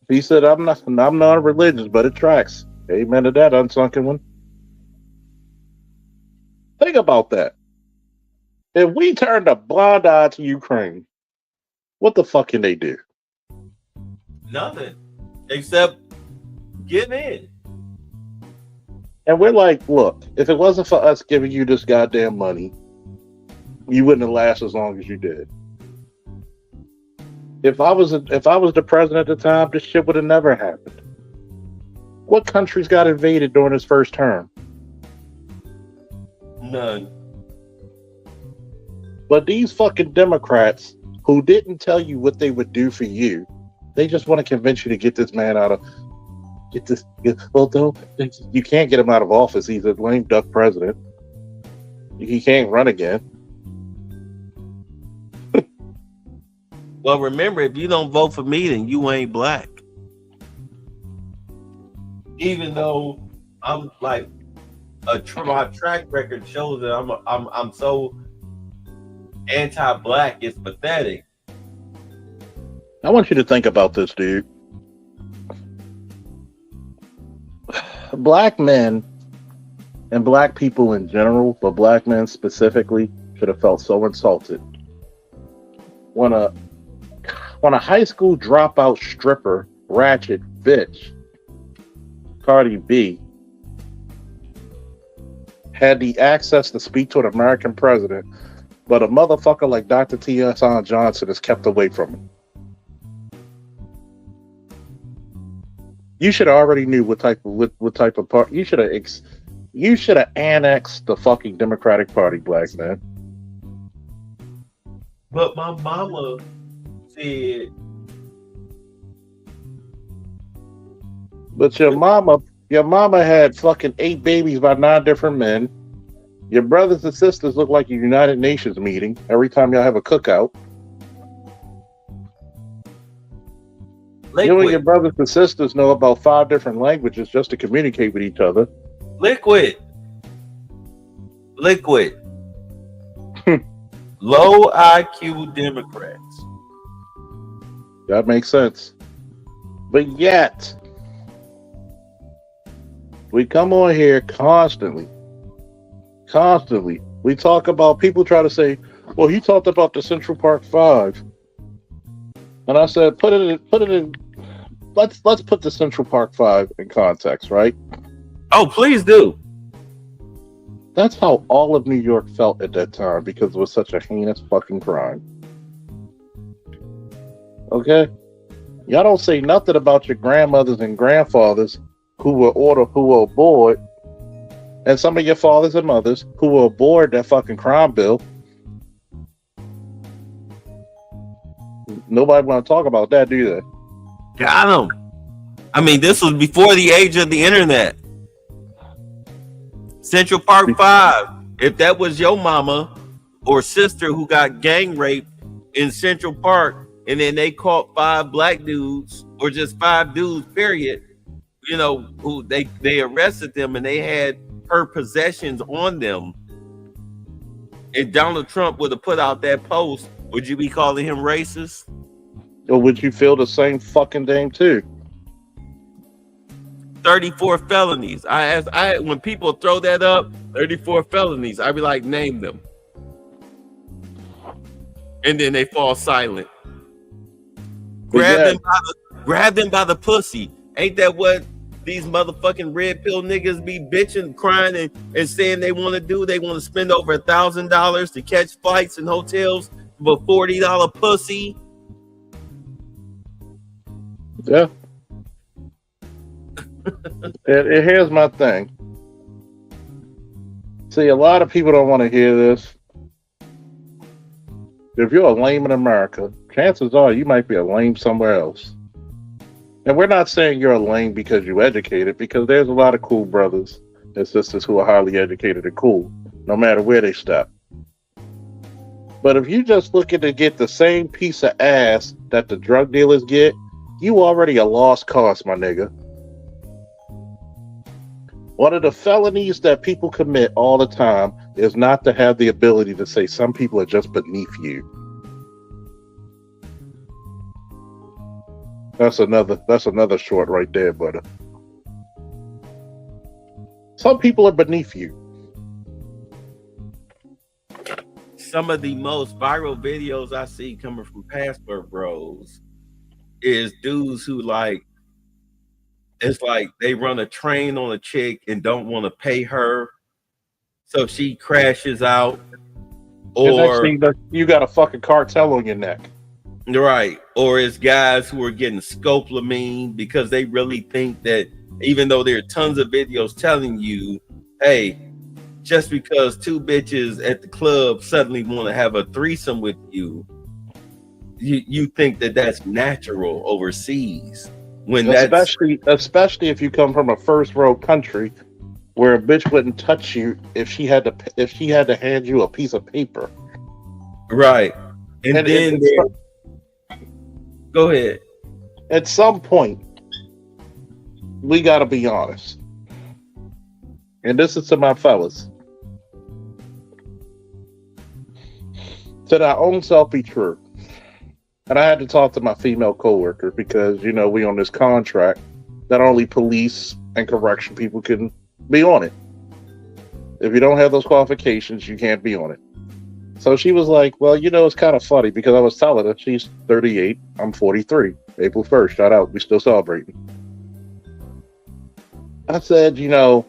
he said, I'm not religious, but it tracks. Amen to that, unsunken one. Think about that. If we turned a blind eye to Ukraine, what the fuck can they do? Nothing. Except give in. And we're like, look, if it wasn't for us giving you this goddamn money, you wouldn't have lasted as long as you did. If I was the president at the time, this shit would have never happened. What countries got invaded during his first term? None. But these fucking Democrats who didn't tell you what they would do for you, they just want to convince you to get this man out of you can't get him out of office. He's a lame duck president. He can't run again. Well, remember, if you don't vote for me, then you ain't black. Even though I'm like my track record shows that I'm so anti-black, it's pathetic. I want you to think about this, dude. Black men and black people in general, but black men specifically, should have felt so insulted when a high school dropout stripper, ratchet bitch, Cardi B, had the access to speak to an American president, but a motherfucker like Dr. T.S. Johnson is kept away from him. You should have already knew what type of part. You should have annexed the fucking Democratic Party, black man. But my mama said. But your mama had fucking 8 babies by 9 different men. Your brothers and sisters look like a United Nations meeting every time y'all have a cookout. You and your brothers and sisters know about 5 different languages just to communicate with each other. Liquid. Low IQ Democrats. That makes sense. But yet, we come on here constantly. We talk about, people try to say, well, he talked about the Central Park 5. And I said, let's put the Central Park 5 in context, right? Oh, please do. That's how all of New York felt at that time because it was such a heinous fucking crime. Okay? Y'all don't say nothing about your grandmothers and grandfathers who were aboard, and some of your fathers and mothers who were aboard that fucking crime bill. Nobody want to talk about that, do they? Got him. I mean, this was before the age of the internet. Central Park 5. If that was your mama or sister who got gang raped in Central Park, and then they caught 5 black dudes or just 5 dudes, period, you know, who they arrested them and they had her possessions on them, if Donald Trump would have put out that post, would you be calling him racist? Or would you feel the same fucking thing too? 34 felonies. I when people throw that up, 34 felonies, I'd be like, name them. And then they fall silent. Grab them by the pussy. Ain't that what these motherfucking red pill niggas be bitching, crying, and saying they want to do? They want to spend over $1,000 to catch flights and hotels for $40 pussy. Yeah. And here's my thing. See, a lot of people don't want to hear this. If you're a lame in America, chances are you might be a lame somewhere else. And we're not saying you're a lame because you're educated, because there's a lot of cool brothers and sisters who are highly educated and cool, no matter where they step. But if you just looking to get the same piece of ass that the drug dealers get, you already a lost cause, my nigga. One of the felonies that people commit all the time is not to have the ability to say some people are just beneath you. That's another short right there, brother. Some people are beneath you. Some of the most viral videos I see coming from Passport Bros is dudes who it's like they run a train on a chick and don't want to pay her, so she crashes out. Or you got a fucking cartel on your neck. Right. Or it's guys who are getting scopolamine because they really think that, even though there are tons of videos telling you, hey, just because 2 bitches at the club suddenly want to have a threesome with you, you think that that's natural overseas. When especially if you come from a first world country where a bitch wouldn't touch you if she had to hand you a piece of paper. Right. And then go ahead. At some point, we gotta be honest. And this is to my fellas. To our own self be true. And I had to talk to my female coworker because, you know, we on this contract that only police and correction people can be on it. If you don't have those qualifications, you can't be on it. So she was like, well, you know, it's kind of funny because I was telling her she's 38, I'm 43. April 1st, shout out, we still celebrating. I said, you know,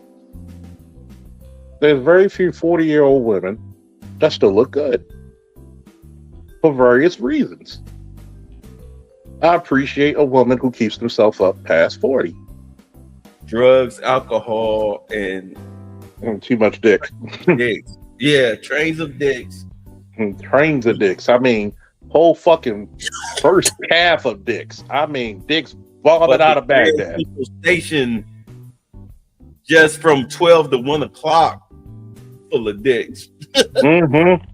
there's very few 40-year-old women that still look good for various reasons. I appreciate a woman who keeps themselves up past 40. drugs, alcohol, and too much dick. Dicks. Yeah, trains of dicks. Trains of dicks. I mean, whole fucking first half of dicks. I mean, dicks bombing out of Baghdad. Station just from 12 to 1 o'clock full of dicks. Mm-hmm.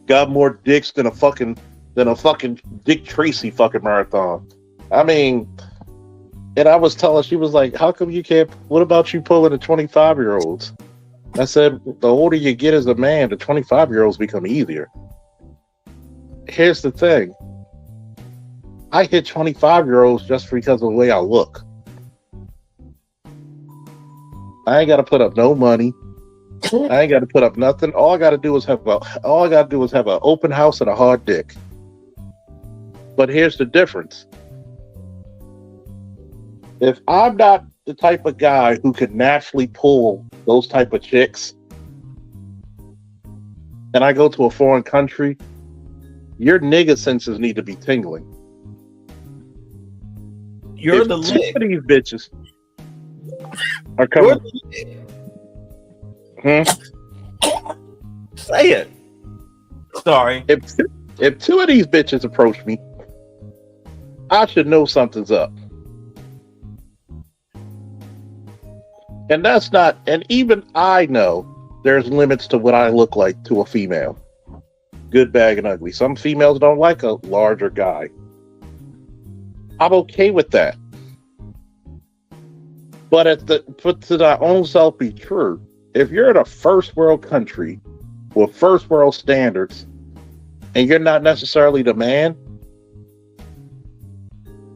Got more dicks than a fucking Dick Tracy fucking marathon. I mean, and I was telling, she was like, how come you can't, what about you pulling the 25-year-olds? I said, the older you get as a man, the 25-year-olds become easier. Here's the thing. I hit 25-year-olds just because of the way I look. I ain't got to put up no money. I ain't got to put up nothing. All I got to do is have an open house and a hard dick. But here's the difference. If I'm not the type of guy who could naturally pull those type of chicks, and I go to a foreign country, your nigga senses need to be tingling. You're if the two lick. of these bitches are coming. Say it. Sorry. If two of these bitches approach me, I should know something's up. And that's not, and even I know there's limits to what I look like to a female. Good, bad, and ugly. Some females don't like a larger guy. I'm okay with that. But to thy own self be true, if you're in a first world country with first world standards and you're not necessarily the man,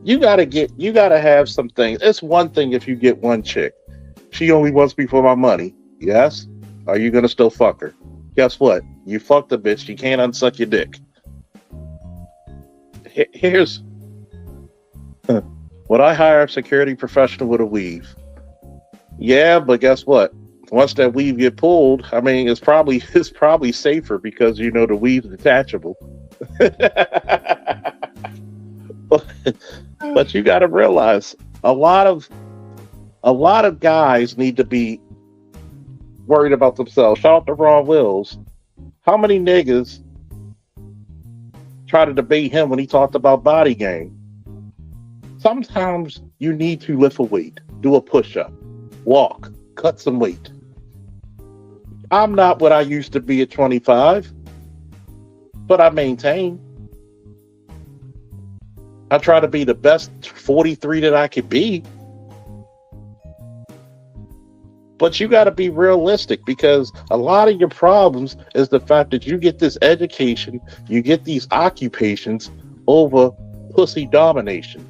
you gotta have some things. It's one thing if you get one chick. She only wants me for my money. Yes? Are you gonna still fuck her? Guess what? You fucked the bitch. You can't unsuck your dick. Here's would I hire a security professional with a weave? Yeah, but guess what? Once that weave get pulled, I mean, it's probably safer because you know the weave's detachable. But you got to realize a lot of guys need to be worried about themselves. Shout out to Ron Wills. How many niggas try to debate him when he talked about body game? Sometimes you need to lift a weight, do a push-up, walk, cut some weight. I'm not what I used to be at 25, but I maintain. I try to be the best 43 that I could be. But you got to be realistic, because a lot of your problems is the fact that you get this education, you get these occupations over pussy domination.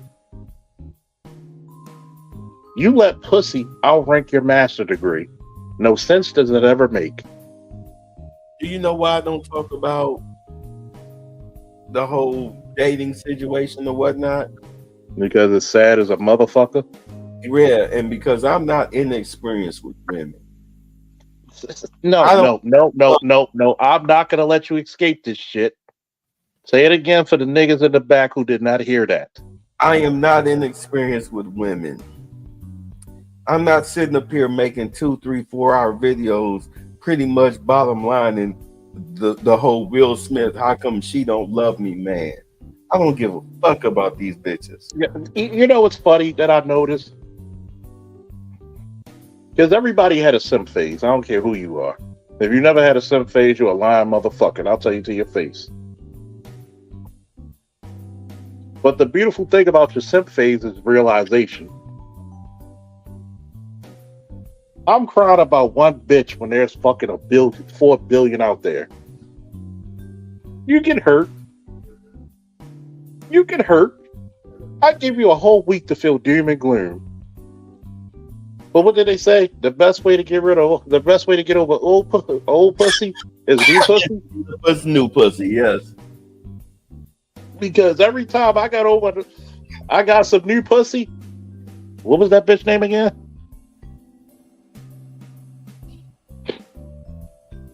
You let pussy outrank your master degree. No sense does it ever make. Do you know why I don't talk about the whole dating situation or whatnot? Because it's sad as a motherfucker. Yeah, and because I'm not inexperienced with women. No. I'm not gonna let you escape this shit. Say it again for the niggas in the back who did not hear that. I am not inexperienced with women. I'm not sitting up here making 2, 3, 4 hour videos, pretty much bottom line in the whole Will Smith, how come she don't love me, man. I don't give a fuck about these bitches. You know what's funny that I noticed? Because everybody had a simp phase. I don't care who you are. If you never had a simp phase, you're a lying motherfucker. And I'll tell you to your face. But the beautiful thing about your simp phase is realization. I'm crying about one bitch when there's fucking 4 billion out there. You get hurt. You get hurt. I give you a whole week to feel doom and gloom. But what did they say? The best way to get over old pussy is new pussy. It's new pussy, yes. Because every time I got some new pussy. What was that bitch name again?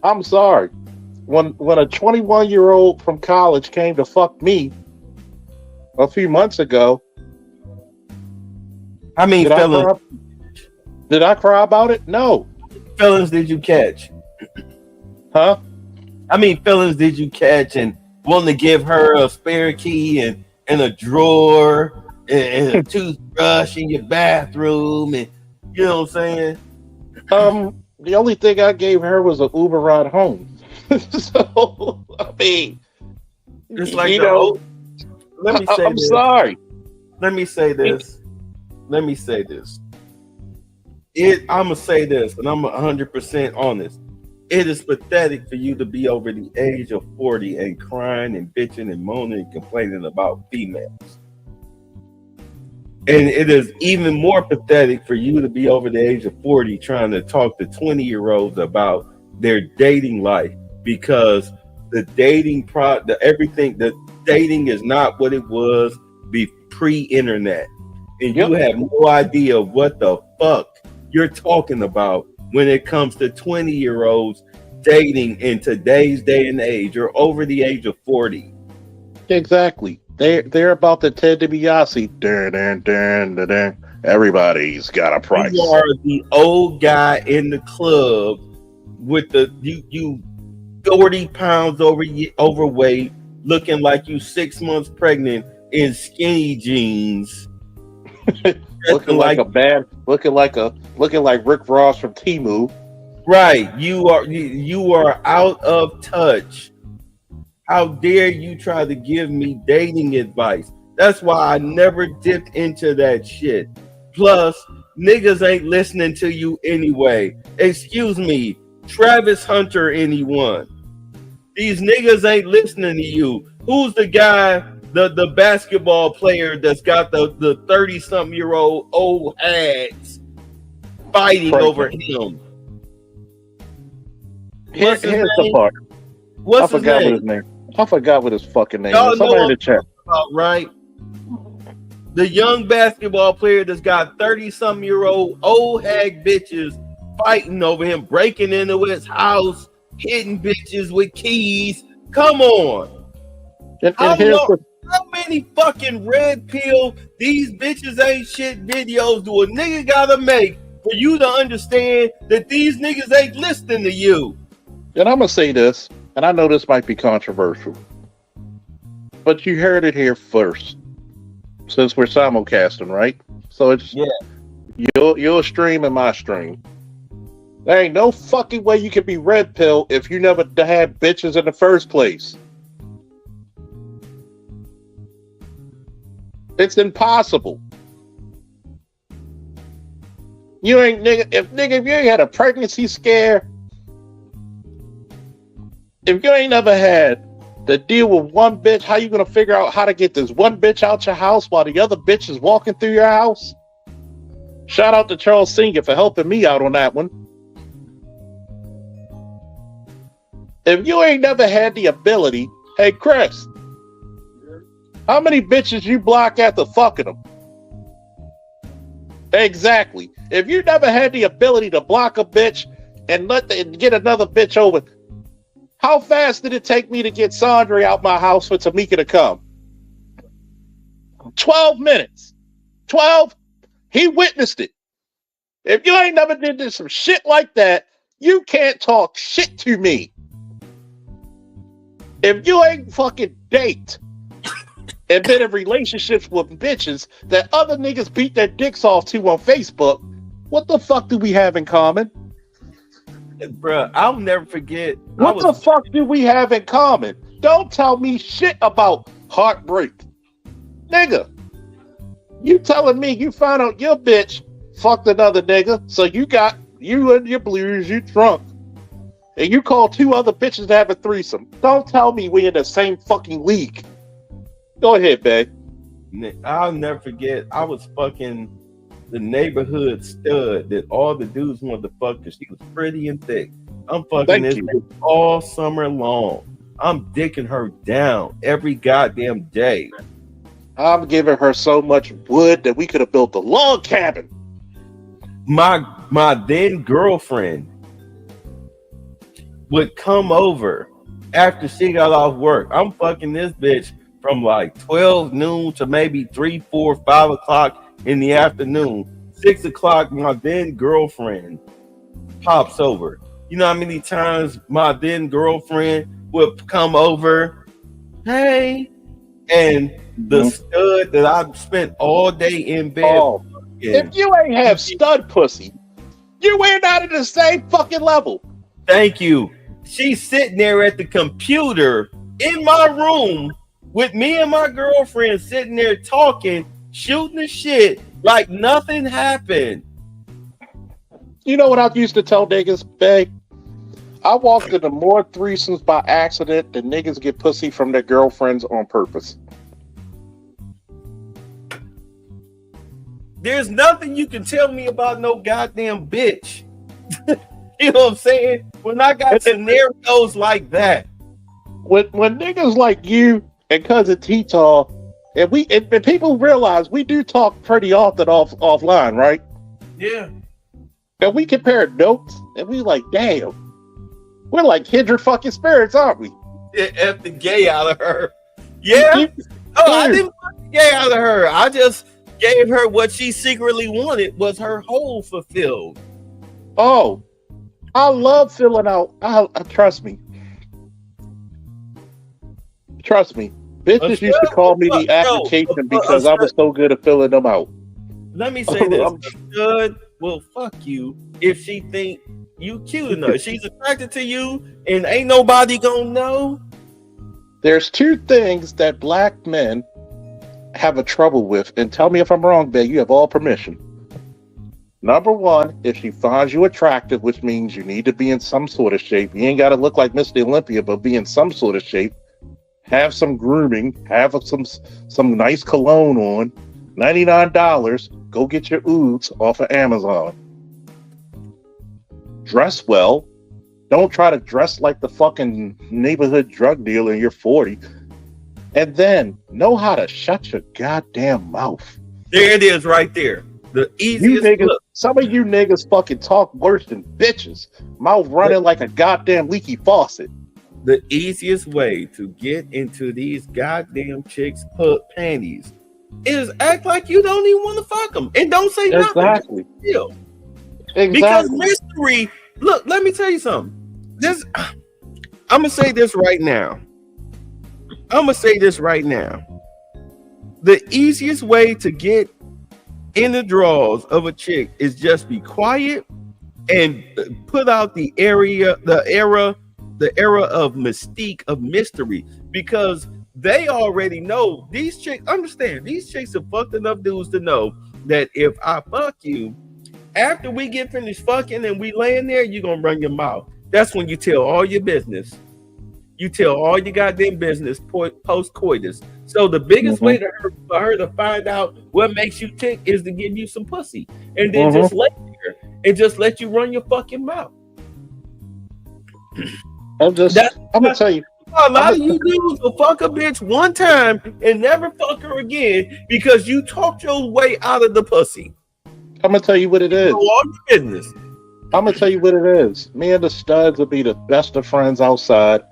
I'm sorry. When a 21-year-old from college came to fuck me a few months ago, How many felons? Did I cry about it? No. Felons did you catch? Huh? How many felons did you catch and wanting to give her a spare key and a drawer and a toothbrush in your bathroom and you know what I'm saying? The only thing I gave her was an Uber ride home. So I mean, it's like you know. Let me say I'm this. sorry. Let me say this. I'm gonna say this, and I'm 100% honest. It is pathetic for you to be over the age of 40 and crying and bitching and moaning and complaining about females. And it is even more pathetic for you to be over the age of 40 trying to talk to 20-year-olds about their dating life, because the dating the dating is not what it was pre-internet. And you have no idea what the fuck you're talking about when it comes to 20-year-olds dating in today's day and age or over the age of 40. Exactly. They're about the Ted DiBiase. Everybody's got a price. You are the old guy in the club with the you 40 pounds overweight, looking like you 6 months pregnant in skinny jeans. looking like Rick Ross from Temu. Right. You are out of touch. How dare you try to give me dating advice? That's why I never dipped into that shit. Plus, niggas ain't listening to you anyway. Excuse me, Travis Hunter, anyone. These niggas ain't listening to you. Who's the guy, the basketball player that's got the 30-something-year-old old hags fighting over him? Here's the part. What's his name? I forgot what his fucking name Y'all is. know Somebody in the what chat. I'm talking about, right? The young basketball player that's got 30-something-year-old old hag bitches fighting over him, breaking into his house, hitting bitches with keys. Come on. How many fucking red pill these bitches ain't shit videos do a nigga gotta make for you to understand that these niggas ain't listening to you? And I'm gonna say this, and I know this might be controversial, but you heard it here first. Since we're simulcasting, right? So it's your stream and my stream. There ain't no fucking way you can be red pill if you never had bitches in the first place. It's impossible. You ain't if you ain't had a pregnancy scare, if you ain't never had to deal with one bitch, how you gonna figure out how to get this one bitch out your house while the other bitch is walking through your house? Shout out to Charles Singer for helping me out on that one. If you ain't never had the ability, hey Chris, how many bitches you block after fucking them? Exactly. If you never had the ability to block a bitch and get another bitch over, how fast did it take me to get Sandra out my house for Tamika to come? 12 minutes. 12? He witnessed it. If you ain't never did some shit like that, you can't talk shit to me. If you ain't fucking date and been in relationships with bitches that other niggas beat their dicks off to on Facebook, what the fuck do we have in common? Bruh, I'll never forget. What the fuck do we have in common? Don't tell me shit about heartbreak. Nigga, you telling me you found out your bitch fucked another nigga, so you and your blues, you drunk, and you call two other bitches to have a threesome. Don't tell me we in the same fucking league. Go ahead, babe. I'll never forget. I was fucking the neighborhood stud that all the dudes wanted to fuck because she was pretty and thick. I'm fucking this bitch all summer long. I'm dicking her down every goddamn day. I'm giving her so much wood that we could have built a log cabin. My then girlfriend would come over after she got off work. I'm fucking this bitch from like 12 noon to maybe 3, 4, 5 o'clock in the afternoon. 6 o'clock, my then girlfriend pops over. You know how many times my then girlfriend would come over? Hey, and the stud that I spent all day in bed. Oh, if you ain't have stud pussy, you ain't not at the same fucking level. Thank you. She's sitting there at the computer in my room with me and my girlfriend sitting there talking, shooting the shit like nothing happened. You know what I used to tell niggas, babe? I walked into more threesomes by accident than niggas get pussy from their girlfriends on purpose. There's nothing you can tell me about no goddamn bitch. You know what I'm saying? When I got scenarios like that. When niggas like you and cousin T-Taw, and people realize we do talk pretty often offline, right? Yeah. And we compare notes, and we like, damn, we're like kindred fucking spirits, aren't we? F the gay out of her. Yeah. I didn't fuck the gay out of her. I just gave her what she secretly wanted, was her hole fulfilled. Oh, I love filling out. Trust me. Bitches used to call me the application because I was so good at filling them out. Let me say this. A stud will fuck you if she think you cute enough. She's attracted to you and ain't nobody gonna know. There's two things that black men have a trouble with, and tell me if I'm wrong, babe, you have all permission. Number one, if she finds you attractive, which means you need to be in some sort of shape. You ain't got to look like Mr. Olympia, but be in some sort of shape. Have some grooming. Have some nice cologne on. $99. Go get your ouds off of Amazon. Dress well. Don't try to dress like the fucking neighborhood drug dealer in your 40. And then know how to shut your goddamn mouth. There it is right there. The easiest niggas, some of you niggas fucking talk worse than bitches. Mouth running like a goddamn leaky faucet. The easiest way to get into these goddamn chicks' panties is act like you don't even want to fuck them and don't say nothing. Exactly. Because mystery. Look, let me tell you something. I'm gonna say this right now. The easiest way to get in the draws of a chick is just be quiet and put out the era of mystique, of mystery, because they already know these chicks. Understand, these chicks have fucked enough dudes to know that if I fuck you, after we get finished fucking and we laying there, you're gonna run your mouth. That's when you tell all your business. You tell all your goddamn business post coitus. So the biggest way for her to find out what makes you tick is to give you some pussy, and then just lay there and just let you run your fucking mouth. I'm gonna tell you. A lot of you dudes will fuck a bitch one time and never fuck her again because you talked your way out of the pussy. I'm gonna tell you what it is. All your business. I'm gonna tell you what it is. Me and the studs will be the best of friends outside,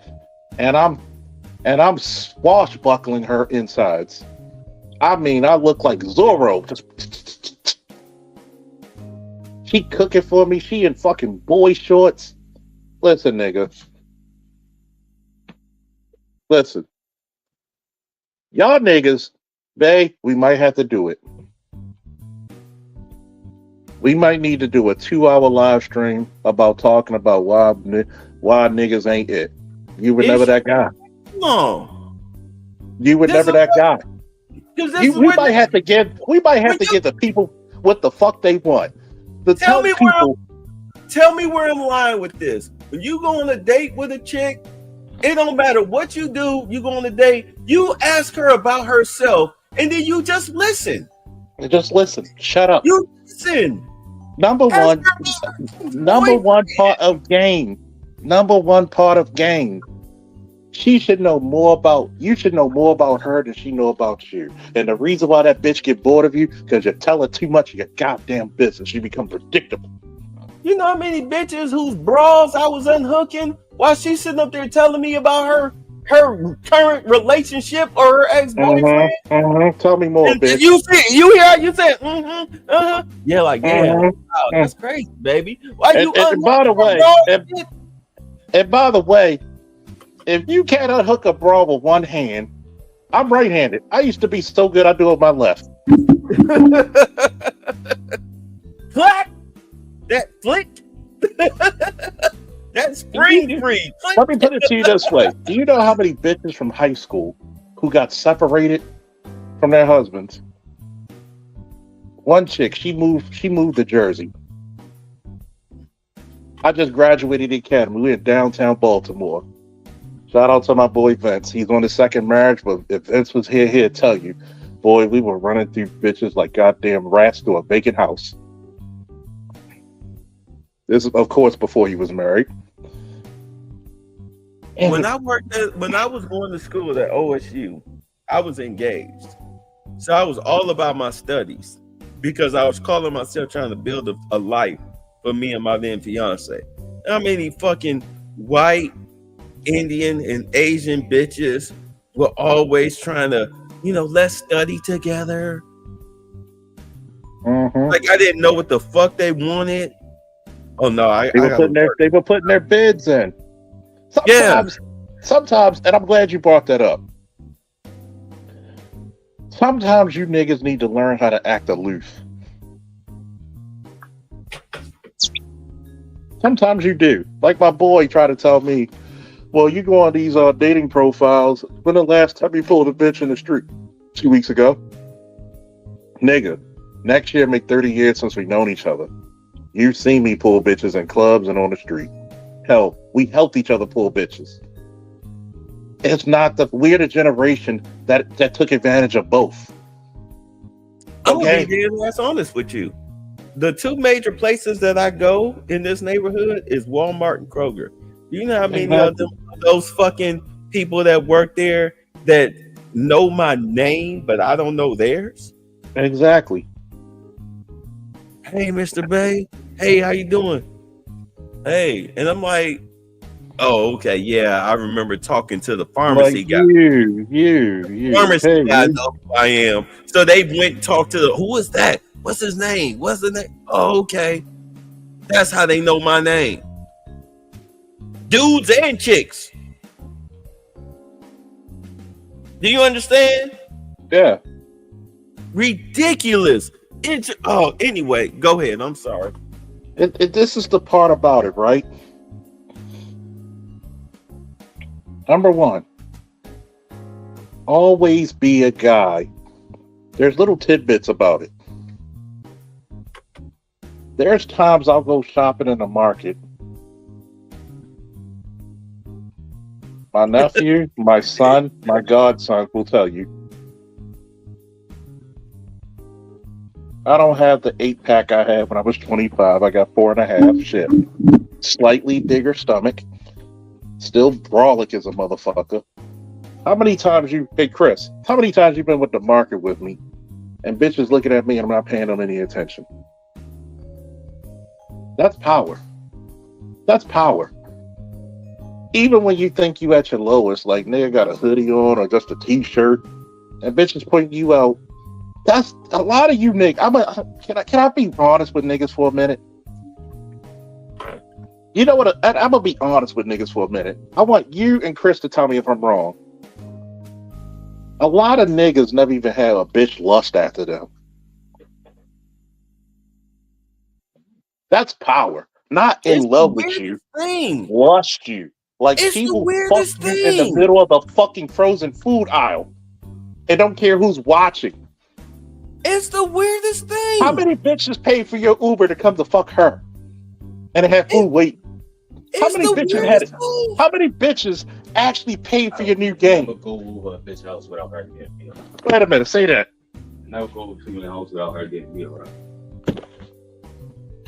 and I'm swashbuckling her insides. I mean, I look like Zorro. She cooking for me. She in fucking boy shorts. Listen, nigga. Listen. Y'all niggas, bae, we might have to do it. We might need to do a 2-hour live stream about talking about why niggas ain't it. You were never that guy. No. You were never that guy. We might have to give the people what the fuck they want. Tell me where I'm lying with this. When you go on a date with a chick, it don't matter what you do, you go on a date, you ask her about herself, and then you just listen. Just listen. Shut up. You listen. Number one part of game. You should know more about her than she know about you. And the reason why that bitch get bored of you, because you tell her too much of your goddamn business. She become predictable. You know how many bitches whose bras I was unhooking while she's sitting up there telling me about her her current relationship or her ex-boyfriend? Tell me more, And bitch. you hear how you said, yeah, like, yeah. Wow, that's crazy, baby. Why you And by the way, and by the way, if you can't unhook a bra with one hand, I'm right-handed. I used to be so good I do it with my left. Clap! That flick! That spring free. Let me put it to you this way. Do you know how many bitches from high school who got separated from their husbands? One chick, she moved to Jersey. I just graduated the academy. We're in downtown Baltimore. Shout out to my boy Vince. He's on his second marriage, but if Vince was here, he'd tell you, boy, we were running through bitches like goddamn rats through a vacant house. This is, of course, before he was married. When I was going to school at OSU, I was engaged. So I was all about my studies because I was calling myself trying to build a life for me and my then fiance. How many fucking white, Indian, and Asian bitches were always trying to, let's study together. Like I didn't know what the fuck they wanted. Oh no, they were putting their bids in. Sometimes, and I'm glad you brought that up. Sometimes you niggas need to learn how to act aloof. Sometimes you do. Like my boy tried to tell me, well, you go on these dating profiles. When the last time you pulled a bitch in the street? 2 weeks ago. Nigga, next year make 30 years since we've known each other. You've seen me pull bitches in clubs and on the street. Hell, we helped each other pull bitches. We're the generation that took advantage of both. I'm gonna be dead honest with you. The two major places that I go in this neighborhood is Walmart and Kroger. Do you know how many of those fucking people that work there that know my name, but I don't know theirs? Exactly. Hey, Mr. Bay. Hey, how you doing? Hey, and I'm like, oh, okay, yeah, I remember talking to the pharmacy guy. You. Pharmacy guy know who I am. So they went and talked to who is that? What's his name? What's the name? Oh, okay. That's how they know my name. Dudes and chicks. Do you understand? Yeah. Ridiculous. Anyway, go ahead. I'm sorry. This is the part about it, right? Number one, always be a guy. There's little tidbits about it. There's times I'll go shopping in the market. My nephew, my son, my godson will tell you. I don't have the 8-pack I had when I was 25. I got 4.5. Shit. Slightly bigger stomach. Still brolic as a motherfucker. How many times hey Chris, how many times you been with the market with me and bitches looking at me and I'm not paying them any attention? That's power. That's power. Even when you think you at your lowest, like nigga got a hoodie on or just a t-shirt and bitches pointing you out, that's a lot of you niggas. Can I be honest with niggas for a minute? You know what? I'm gonna be honest with niggas for a minute. I want you and Chris to tell me if I'm wrong. A lot of niggas never even had a bitch lust after them. That's power. Not in love with you. Lust you. Like people fuck you in the middle of the fucking frozen food aisle and don't care who's watching. It's the weirdest thing. How many bitches paid for your Uber to come to fuck her and have food waiting? How many bitches actually paid for your new game? Never go over a bitch house without her getting me around. Wait a minute, say that. Never go to the house without her getting me around.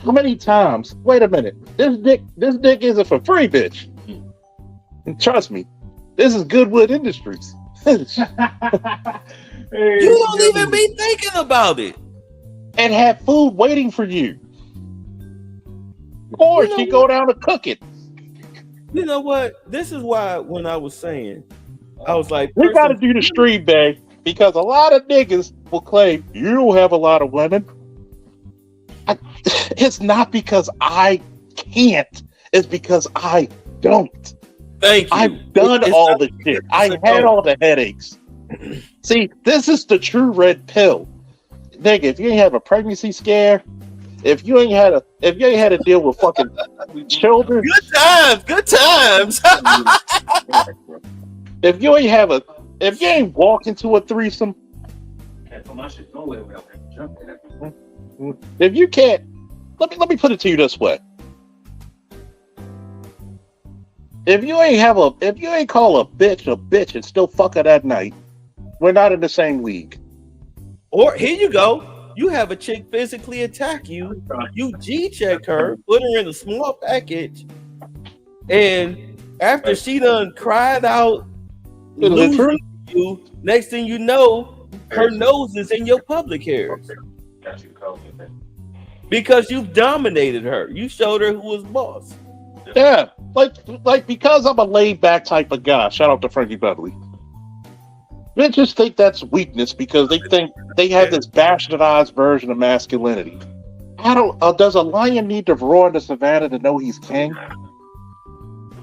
How many times? Wait a minute. This dick isn't for free, bitch. And trust me, this is Goodwood Industries. You don't even be thinking about it. And have food waiting for you. Or she go down to cook it. You know what? This is why when I was saying I was like, we got to do the stream, babe, because a lot of niggas will claim you don't have a lot of women. It's not because I can't. It's because I don't. Thank you. I've done all the shit. I had all the headaches. See, this is the true red pill. Nigga, if you ain't have a pregnancy scare, if you ain't had to deal with fucking children. Good times. If you ain't walk into a threesome. If you can't, let me put it to you this way. If you ain't call a bitch and still fuck her that night, we're not in the same league. Or here you go. You have a chick physically attack you. You G-check her, put her in a small package, and after she done cried out, losing you, next thing you know, her nose is in your public hairs. Because you've dominated her. You showed her who was boss. Yeah, like because I'm a laid back type of guy. Shout out to Frankie Beverly. Bitches think that's weakness because they think they have this bastardized version of masculinity. Does a lion need to roar in the savannah to know he's king?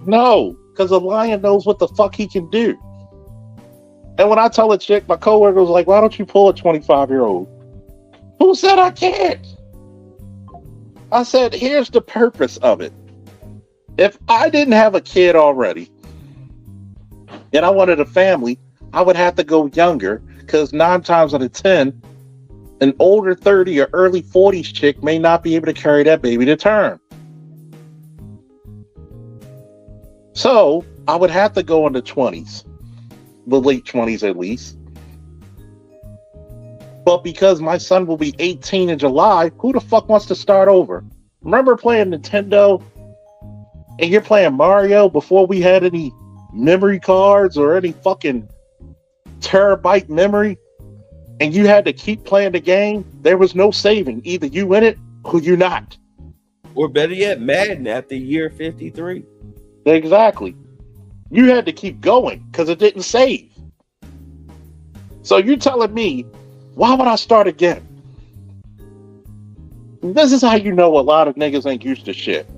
No, because a lion knows what the fuck he can do. And when I tell a chick, my coworker was like, "Why don't you pull a 25-year-old?" Who said I can't? I said, here's the purpose of it. If I didn't have a kid already and I wanted a family, I would have to go younger because 9 times out of 10, an older 30 or early 40s chick may not be able to carry that baby to term. So I would have to go in the 20s, the late 20s at least. But because my son will be 18 in July, who the fuck wants to start over? Remember playing Nintendo and you're playing Mario before we had any memory cards or any fucking terabyte memory, and you had to keep playing the game? There was no saving. Either you win it or you not. Or better yet, Madden after year 53. Exactly. You had to keep going because it didn't save. So you're telling me, why would I start again? This is how you know a lot of niggas ain't used to shit.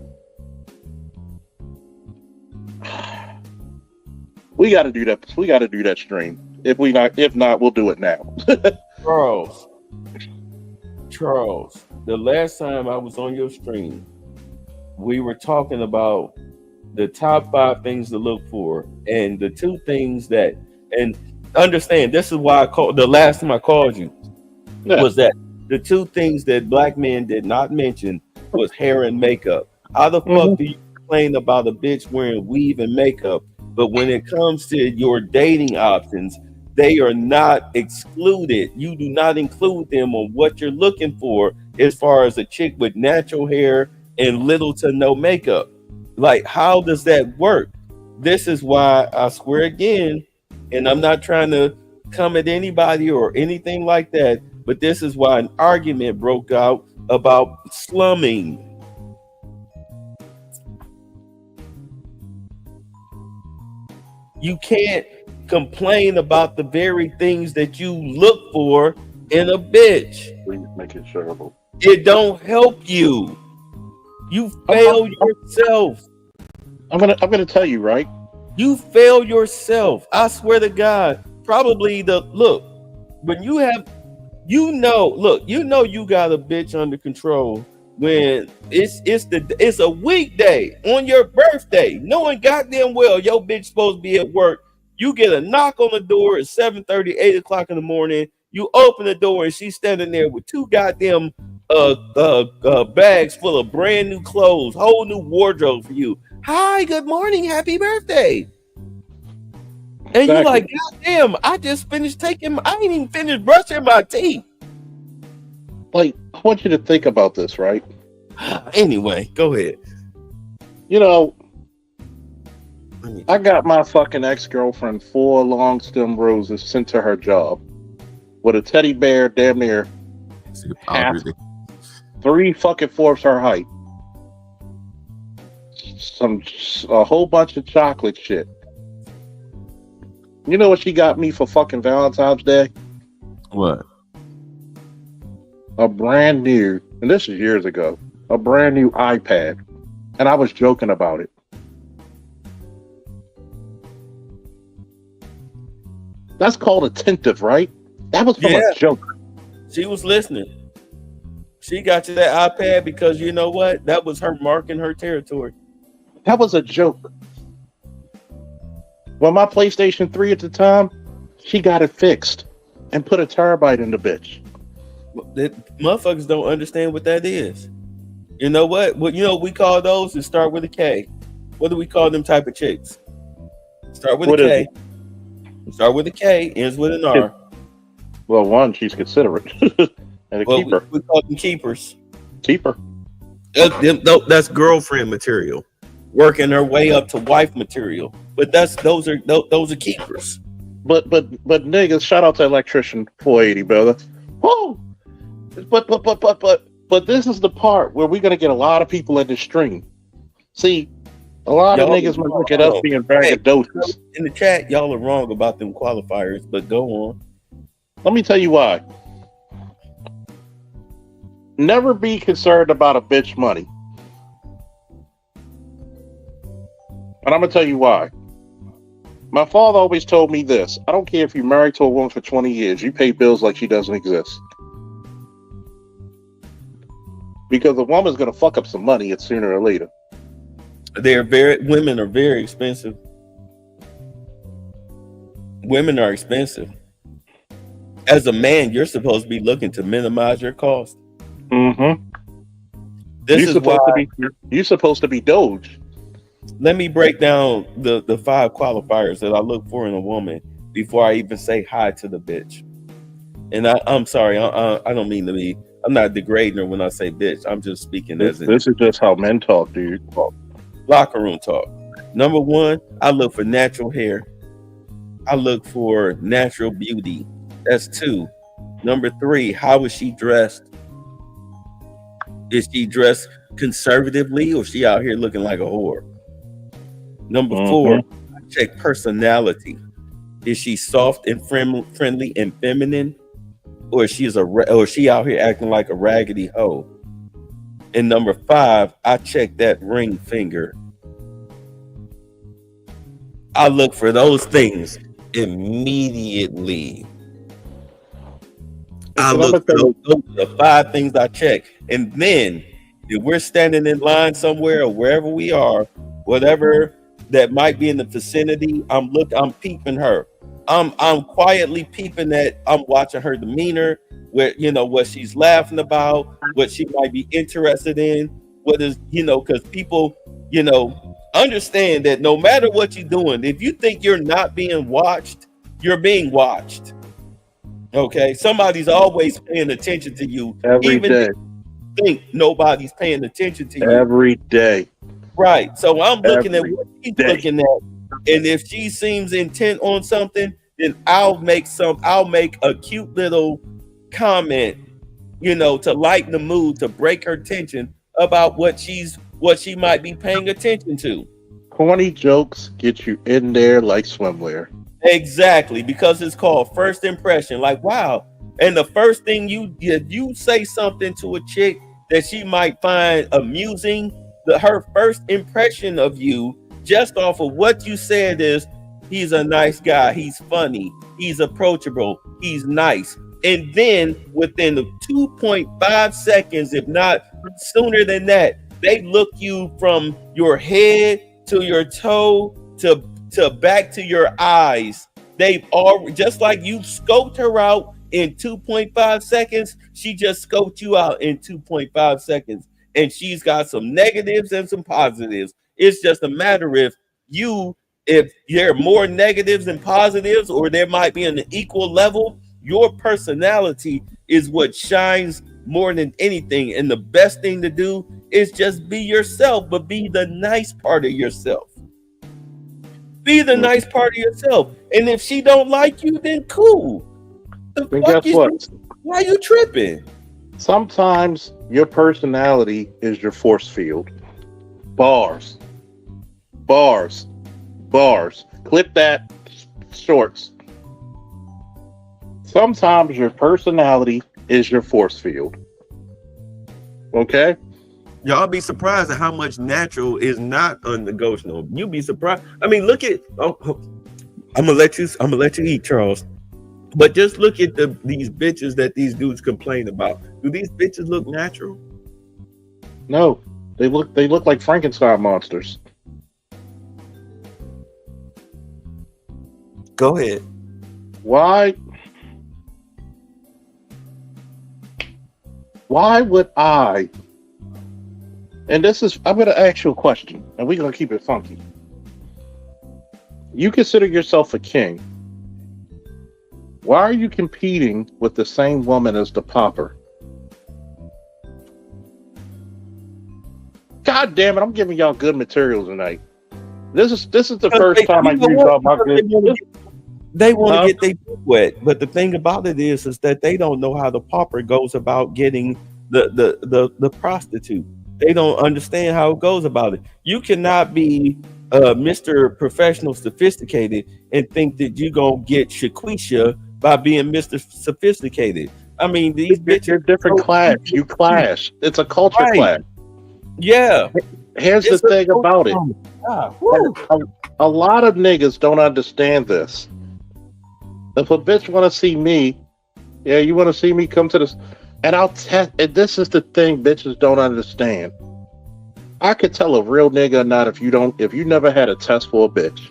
We got to do that. We got to do that stream. If not, we'll do it now. Charles, the last time I was on your stream, we were talking about the top 5 things to look for, and the 2 things that, and understand, this is why I called the last time I called you, was that the 2 things that black men did not mention was hair and makeup. How the fuck do you complain about a bitch wearing weave and makeup, but when it comes to your dating options, they are not excluded? You do not include them on what you're looking for as far as a chick with natural hair and little to no makeup. Like, how does that work? This is why I swear again, and I'm not trying to come at anybody or anything like that, but this is why an argument broke out about slumming. You can't complain about the very things that you look for in a bitch. Please make it shareable. It don't help you. You fail yourself. I'm gonna tell you, right? You fail yourself. I swear to God. Probably when you have, you know you got a bitch under control when it's a weekday on your birthday, knowing goddamn well your bitch supposed to be at work. You get a knock on the door at 7:30, 8 o'clock in the morning. You open the door and she's standing there with 2 goddamn bags full of brand new clothes, whole new wardrobe for you. Hi, good morning, happy birthday. And you're like, God damn, I just finished I ain't even finished brushing my teeth. Like, I want you to think about this, right? Anyway, go ahead. You know, I got my fucking ex-girlfriend 4 long stem roses sent to her job with a teddy bear damn near 3/4 her height. A whole bunch of chocolate shit. You know what she got me for fucking Valentine's Day? What? A brand new, and this is years ago, a brand new iPad. And I was joking about it. That's called attentive, right? That was from a joke. She was listening. She got you that iPad because you know what? That was her marking her territory. That was a joke. Well, my PlayStation 3 at the time, she got it fixed and put a terabyte in the bitch. The motherfuckers don't understand what that is. You know what? What you know we call those that start with a K. What do we call them type of chicks? Start with a K. Start with a K, ends with an R. Well, one, she's considerate. And a keeper. We call them keepers. Keeper. That's girlfriend material. Working her way up to wife material. But those are keepers. But niggas, shout out to Electrician 480, brother. Whoa! But this is the part where we're gonna get a lot of people in the stream. See, a lot of niggas might look at us being braggadocious. In the chat, y'all are wrong about them qualifiers, but go on. Let me tell you why. Never be concerned about a bitch money. And I'm gonna tell you why. My father always told me this. I don't care if you're married to a woman for 20 years, you pay bills like she doesn't exist. Because a woman's gonna fuck up some money sooner or later. Women are very expensive. Women are expensive. As a man, you're supposed to be looking to minimize your cost. Mm-hmm. You're supposed to be Doge. Let me break down the 5 qualifiers that I look for in a woman before I even say hi to the bitch. And I'm sorry, I don't mean to be. I'm not degrading her when I say bitch. I'm just speaking this is just how men talk, dude. Locker room talk. Number 1, I look for natural hair. I look for natural beauty. That's 2. Number 3, how is she dressed? Is she dressed conservatively or is she out here looking like a whore? Number 4, I check personality. Is she soft and friendly and feminine? Or is she out here acting like a raggedy hoe? And number 5, I check that ring finger. I look for those things immediately. I look for those are the 5 things I check. And then if we're standing in line somewhere or wherever we are, whatever that might be in the vicinity, I'm peeping her. I'm quietly peeping that. I'm watching her demeanor, where what she's laughing about, what she might be interested in, what is because people understand that no matter what you're doing, if you think you're not being watched, you're being watched. Okay, somebody's always paying attention to you every day. If you think nobody's paying attention to you every day. Right. So I'm looking at what she's looking at. And if she seems intent on something, then I'll make a cute little comment, to lighten the mood, to break her tension about what she might be paying attention to. Corny jokes get you in there like swimwear. Exactly, because it's called first impression. Like, wow. And the first thing you say something to a chick that she might find amusing, her first impression of you just off of what you said is, he's a nice guy, he's funny, he's approachable, he's nice. And then within 2.5 seconds, if not sooner than that, they look you from your head to your toe to back to your eyes. They've already, just like you scoped her out in 2.5 seconds, she just scoped you out in 2.5 seconds. And she's got some negatives and some positives. It's just a matter if there are more negatives than positives, or there might be an equal level. Your personality is what shines more than anything. And the best thing to do is just be yourself, but be the nice part of yourself. Be the nice part of yourself. And if she don't like you, then cool. Then guess what? Why are you tripping? Sometimes your personality is your force field. Bars. Clip that. shorts. Sometimes your personality is your force field. Okay? Y'all be surprised at how much natural is not unnegotiable. You'll be surprised. I mean, look at. I'm gonna let you eat, Charles. But just look at these bitches that these dudes complain about. Do these bitches look natural? No, they look like Frankenstein monsters. Go ahead. Why would I? And I'm going to ask you a question, and we're going to keep it funky. You consider yourself a king. Why are you competing with the same woman as the popper? God damn it, I'm giving y'all good material tonight. This is the first time I use all my good. They want to get their dick wet, but the thing about it is that they don't know how the pauper goes about getting the prostitute. They don't understand how it goes about it. You cannot be Mr. Professional Sophisticated and think that you're gonna get Shaquisha by being Mr. Sophisticated. I mean, these bitches are different class. You clash. It's a culture clash. Yeah. Here's the thing about it. A lot of niggas don't understand this. If a bitch want to see me, yeah, you want to see me come to this, and I'll test. And this is the thing bitches don't understand. I could tell a real nigga or not if you never had a test for a bitch.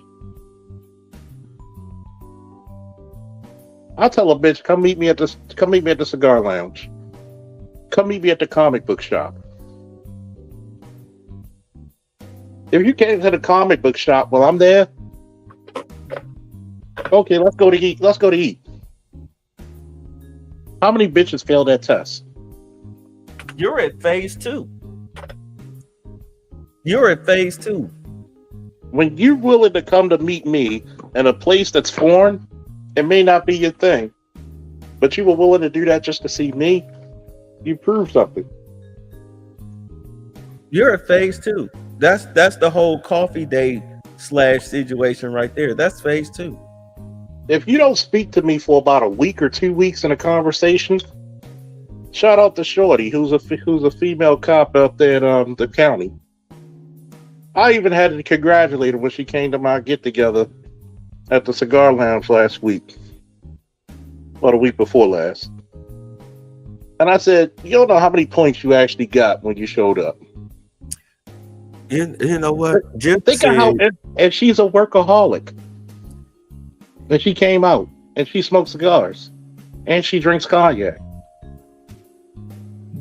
I'll tell a bitch, come meet me at the cigar lounge. Come meet me at the comic book shop. If you came to the comic book shop while I'm there, okay, let's go to eat. How many bitches failed that test? You're at phase 2. You're at phase 2. When you're willing to come to meet me in a place that's foreign, it may not be your thing, but you were willing to do that just to see me, you prove something. You're at phase 2. That's the whole coffee date / situation right there. That's phase 2. If you don't speak to me for about a week or 2 weeks in a conversation, shout out to Shorty, who's a female cop out there in the county. I even had to congratulate her when she came to my get together at the cigar lounge last week, or the week before last. And I said, "You don't know how many points you actually got when you showed up." You know what? Think of how, and she's a workaholic. And she came out and she smokes cigars and she drinks cognac.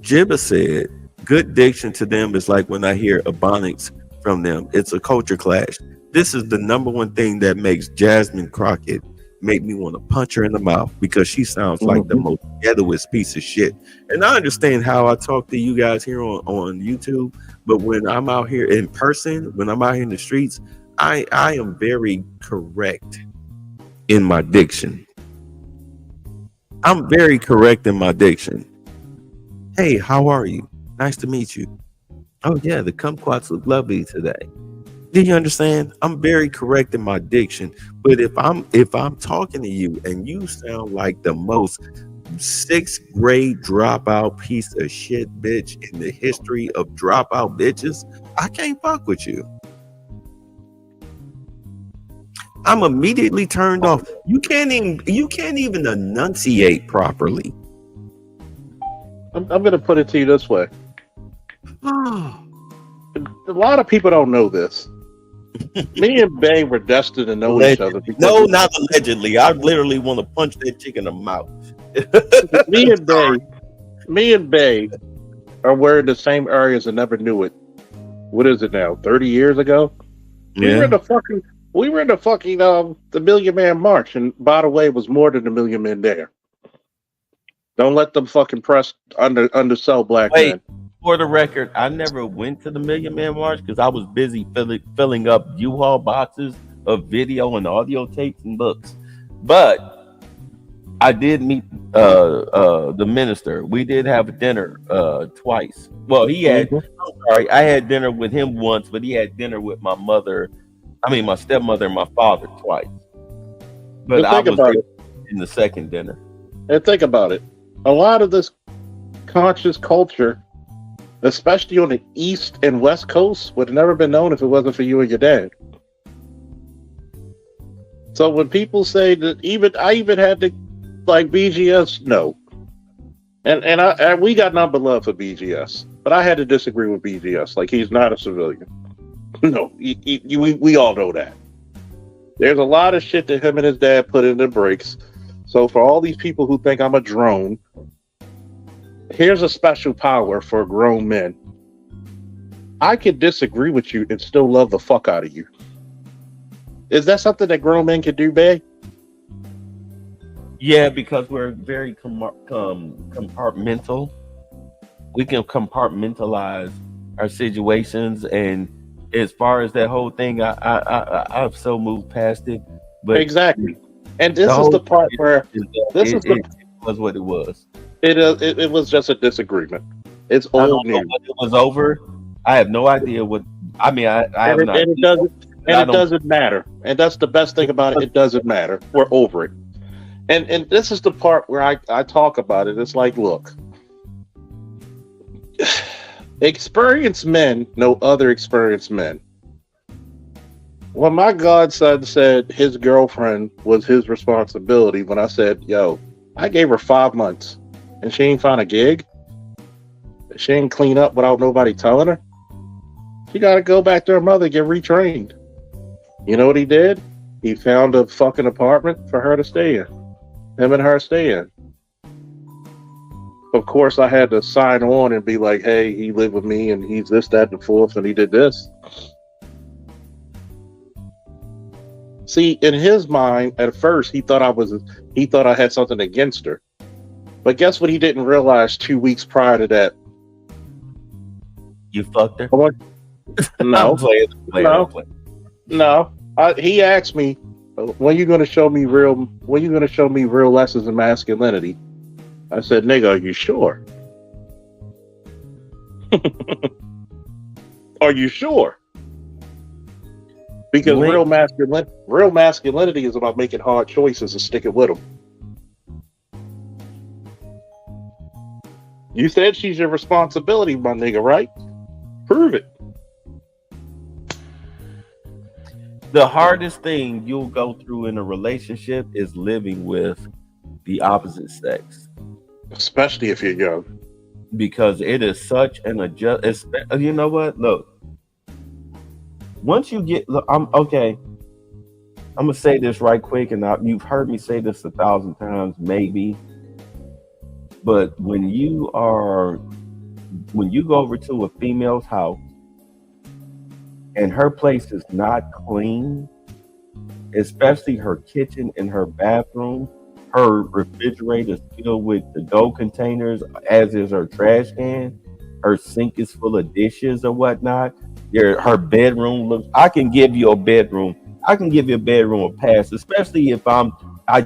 Jibba said, good diction to them is like when I hear Ebonics from them. It's a culture clash. This is the number one thing that makes Jasmine Crockett make me want to punch her in the mouth, because she sounds like the most ghettoest piece of shit. And I understand how I talk to you guys here on YouTube, but when I'm out here in person, when I'm out here in the streets, I am very correct in my diction. I'm very correct in my diction. Hey, how are you? Nice to meet you. Oh yeah, the kumquats look lovely today. Do you understand? I'm very correct in my diction, but if I'm talking to you and you sound like the most 6th grade dropout piece of shit bitch in the history of dropout bitches, I can't fuck with you. I'm immediately turned off. You can't even enunciate properly. I'm going to put it to you this way. A lot of people don't know this. Me and Bay were destined to know each other. No, not allegedly. I literally want to punch that chick in the mouth. me and Bay are wearing the same areas and never knew it. What is it now? 30 years ago? Yeah. We were in the fucking the Million Man March, and by the way, it was more than a million men there. Don't let them fucking press undersell black men. For the record, I never went to the Million Man March because I was busy filling up U-Haul boxes of video and audio tapes and books. But I did meet the minister. We did have a dinner twice. Well, I had dinner with him once, but he had dinner with my stepmother and my father twice. But I think was about it. in the second dinner. And think about it. A lot of this conscious culture, especially on the East and West Coast, would have never been known if it wasn't for you and your dad. So when people say that, I even had to, like, BGS, no. And we got nothing but love for BGS, but I had to disagree with BGS. Like, he's not a civilian. No, we all know that. There's a lot of shit that him and his dad put in the breaks. So for all these people who think I'm a drone, here's a special power for grown men. I can disagree with you and still love the fuck out of you. Is that something that grown men can do, babe? Yeah, because we're very compartmental. We can compartmentalize our situations, and as far as that whole thing, I've so moved past it. But exactly, and this is the part where it was what it was. It was just a disagreement. It's old news. It was over. I have no idea what. I mean, I have not. And it doesn't matter. And that's the best thing about it. It doesn't matter. We're over it. And this is the part where I talk about it. It's like, look, experienced men know other experienced men. When my godson said his girlfriend was his responsibility, when I said, yo, I gave her 5 months and she ain't found a gig, she ain't clean up without nobody telling her, she got to go back to her mother and get retrained. You know what he did? He found a fucking apartment for her to stay in. Him and her stay in. Of course, I had to sign on and be like, hey, he lived with me and he's this, that, and the fourth, and he did this. See, in his mind, at first, he thought I had something against her. But guess what he didn't realize 2 weeks prior to that? You fucked her? No. No. He asked me, when you going to show me real lessons in masculinity? I said, nigga, are you sure? Are you sure? Because real masculinity is about making hard choices and sticking with them. You said she's your responsibility, my nigga, right? Prove it. The hardest thing you'll go through in a relationship is living with the opposite sex. Especially if you're young. Because it is such an adjust. You know what? Look. Once you get, I'm okay. I'm gonna say this right quick, and you've heard me say this 1,000 times, maybe. But when you go over to a female's house and her place is not clean, especially her kitchen and her bathroom, her refrigerator is filled with the dough containers, as is her trash can, her sink is full of dishes or whatnot. Her bedroom looks. I can give you a bedroom a pass, especially if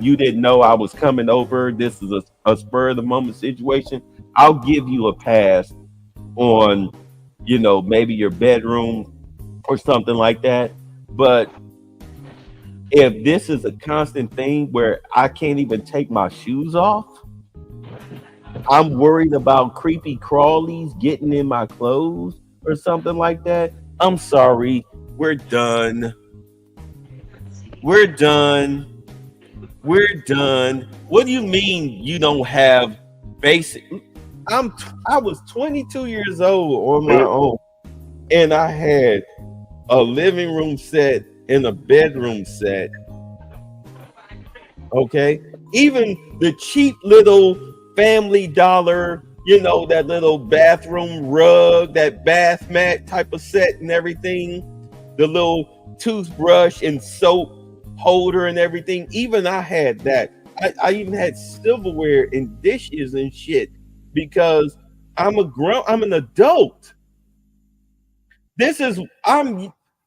you didn't know I was coming over. This is a spur of the moment situation. I'll give you a pass on, maybe your bedroom or something like that. But if this is a constant thing where I can't even take my shoes off, I'm worried about creepy crawlies getting in my clothes or something like that, I'm sorry, we're done. We're done. What do you mean you don't have basic? I was 22 years old on my own, and I had a living room set and a bedroom set. Okay, even the cheap little Family Dollar, that little bathroom rug, that bath mat type of set and everything, the little toothbrush and soap holder and everything. Even I had that. I even had silverware and dishes and shit because I'm an adult.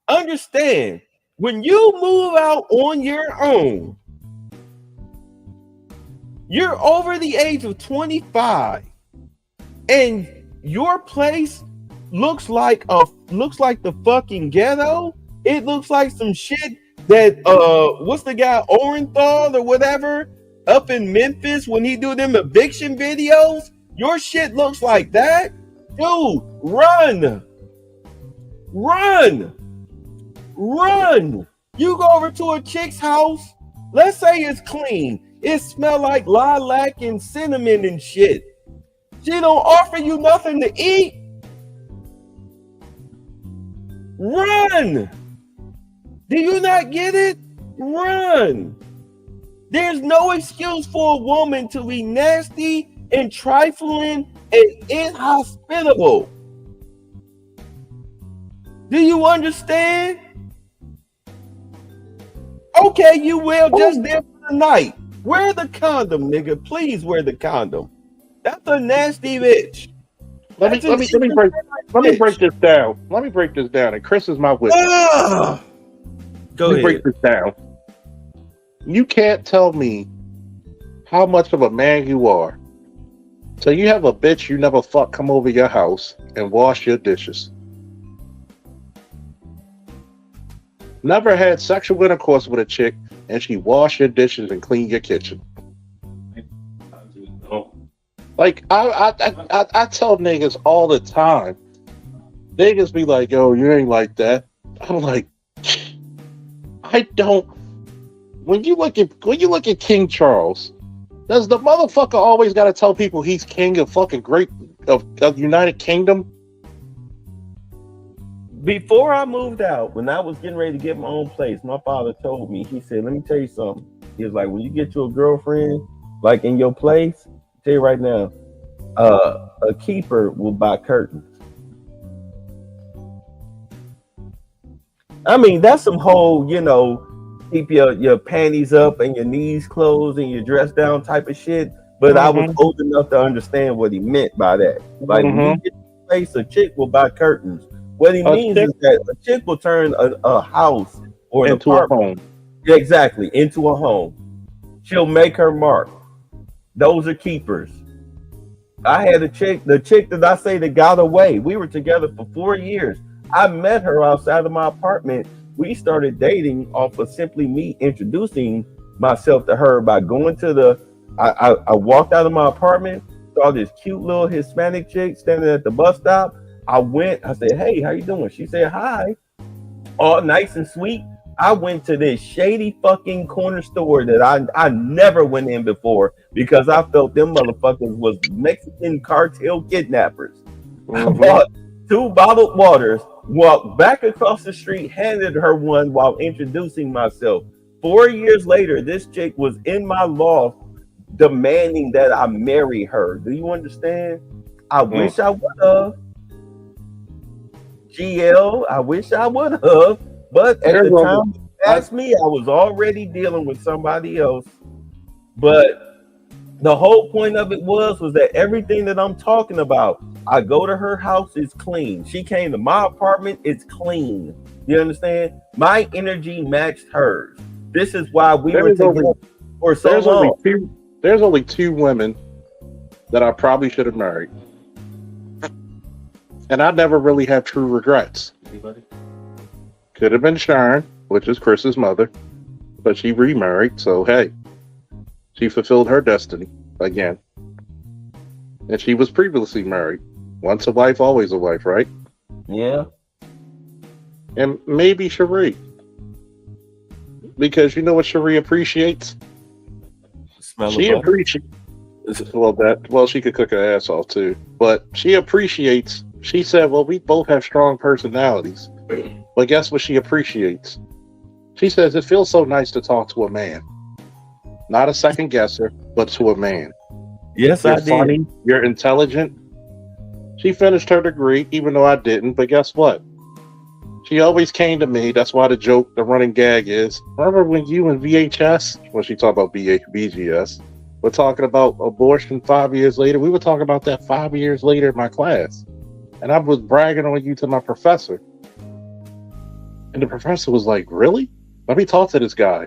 Understand, when you move out on your own, you're over the age of 25 and your place looks like the fucking ghetto. It looks like some shit that what's the guy Orenthal or whatever up in Memphis when he do them eviction videos? Your shit looks like that, dude. Run. You go over to a chick's house. Let's say it's clean. It smell like lilac and cinnamon and shit. She don't offer you nothing to eat. Run. Do you not get it? Run. There's no excuse for a woman to be nasty and trifling and inhospitable. Do you understand? Okay, you will just there for the night. Wear the condom, nigga. Please wear the condom. That's a nasty bitch. Let me break this down. Let me break this down. And Chris is my witness. Go Let me ahead. break this down. You can't tell me how much of a man you are. So you have a bitch you never fuck come over your house and wash your dishes. Never had sexual intercourse with a chick and she wash your dishes and clean your kitchen. Like I tell niggas all the time. Niggas be like, yo, you ain't like that. I'm like, I don't. When you look at King Charles, does the motherfucker always gotta tell people he's king of fucking of United Kingdom? Before I moved out, when I was getting ready to get my own place, my father told me, he said, let me tell you something. He was like, when you get you a girlfriend, like in your place, I'll tell you right now, a keeper will buy curtains. I mean, that's some whole, keep your panties up and your knees closed and your dress down type of shit. But I was old enough to understand what he meant by that. Like, when you get to a place, a chick will buy curtains. What he means is that a chick will turn a house or an into a apartment, exactly, into a home. She'll make her mark. Those are keepers. I had the chick that I say that got away. We were together for 4 years. I met her outside of my apartment. We started dating off of simply me introducing myself to her by going to I walked out of my apartment, saw this cute little Hispanic chick standing at the bus stop. I said, hey, how you doing? She said, hi. All nice and sweet. I went to this shady fucking corner store that I never went in before because I felt them motherfuckers was Mexican cartel kidnappers. I bought 2 bottled waters, walked back across the street, handed her one while introducing myself. 4 years later, this chick was in my loft demanding that I marry her. Do you understand? I wish I would have. GL, I wish I would have, but at the time you asked me, I was already dealing with somebody else. But the whole point of it was that everything that I'm talking about, I go to her house, it's clean. She came to my apartment, it's clean. You understand? My energy matched hers. This is why we were together for so long. There's only 2 women that I probably should have married. And I never really had true regrets. Anybody? Could have been Sharon, which is Chris's mother, but she remarried, so hey, she fulfilled her destiny again. And she was previously married. Once a wife, always a wife, right? Yeah. And maybe Cherie. Because you know what Cherie appreciates? She appreciates she could cook her ass off too. But she appreciates. She said, well, we both have strong personalities. But guess what she appreciates? She says, it feels so nice to talk to a man. Not a second guesser, but to a man. Yes, you're I did. Funny, you're intelligent. She finished her degree, even though I didn't. But guess what? She always came to me. That's why the running gag is, remember when you and VHS, when she talked about BGS, we're talking about abortion 5 years later. We were talking about that 5 years later in my class. And I was bragging on you to my professor. And the professor was like, really? Let me talk to this guy.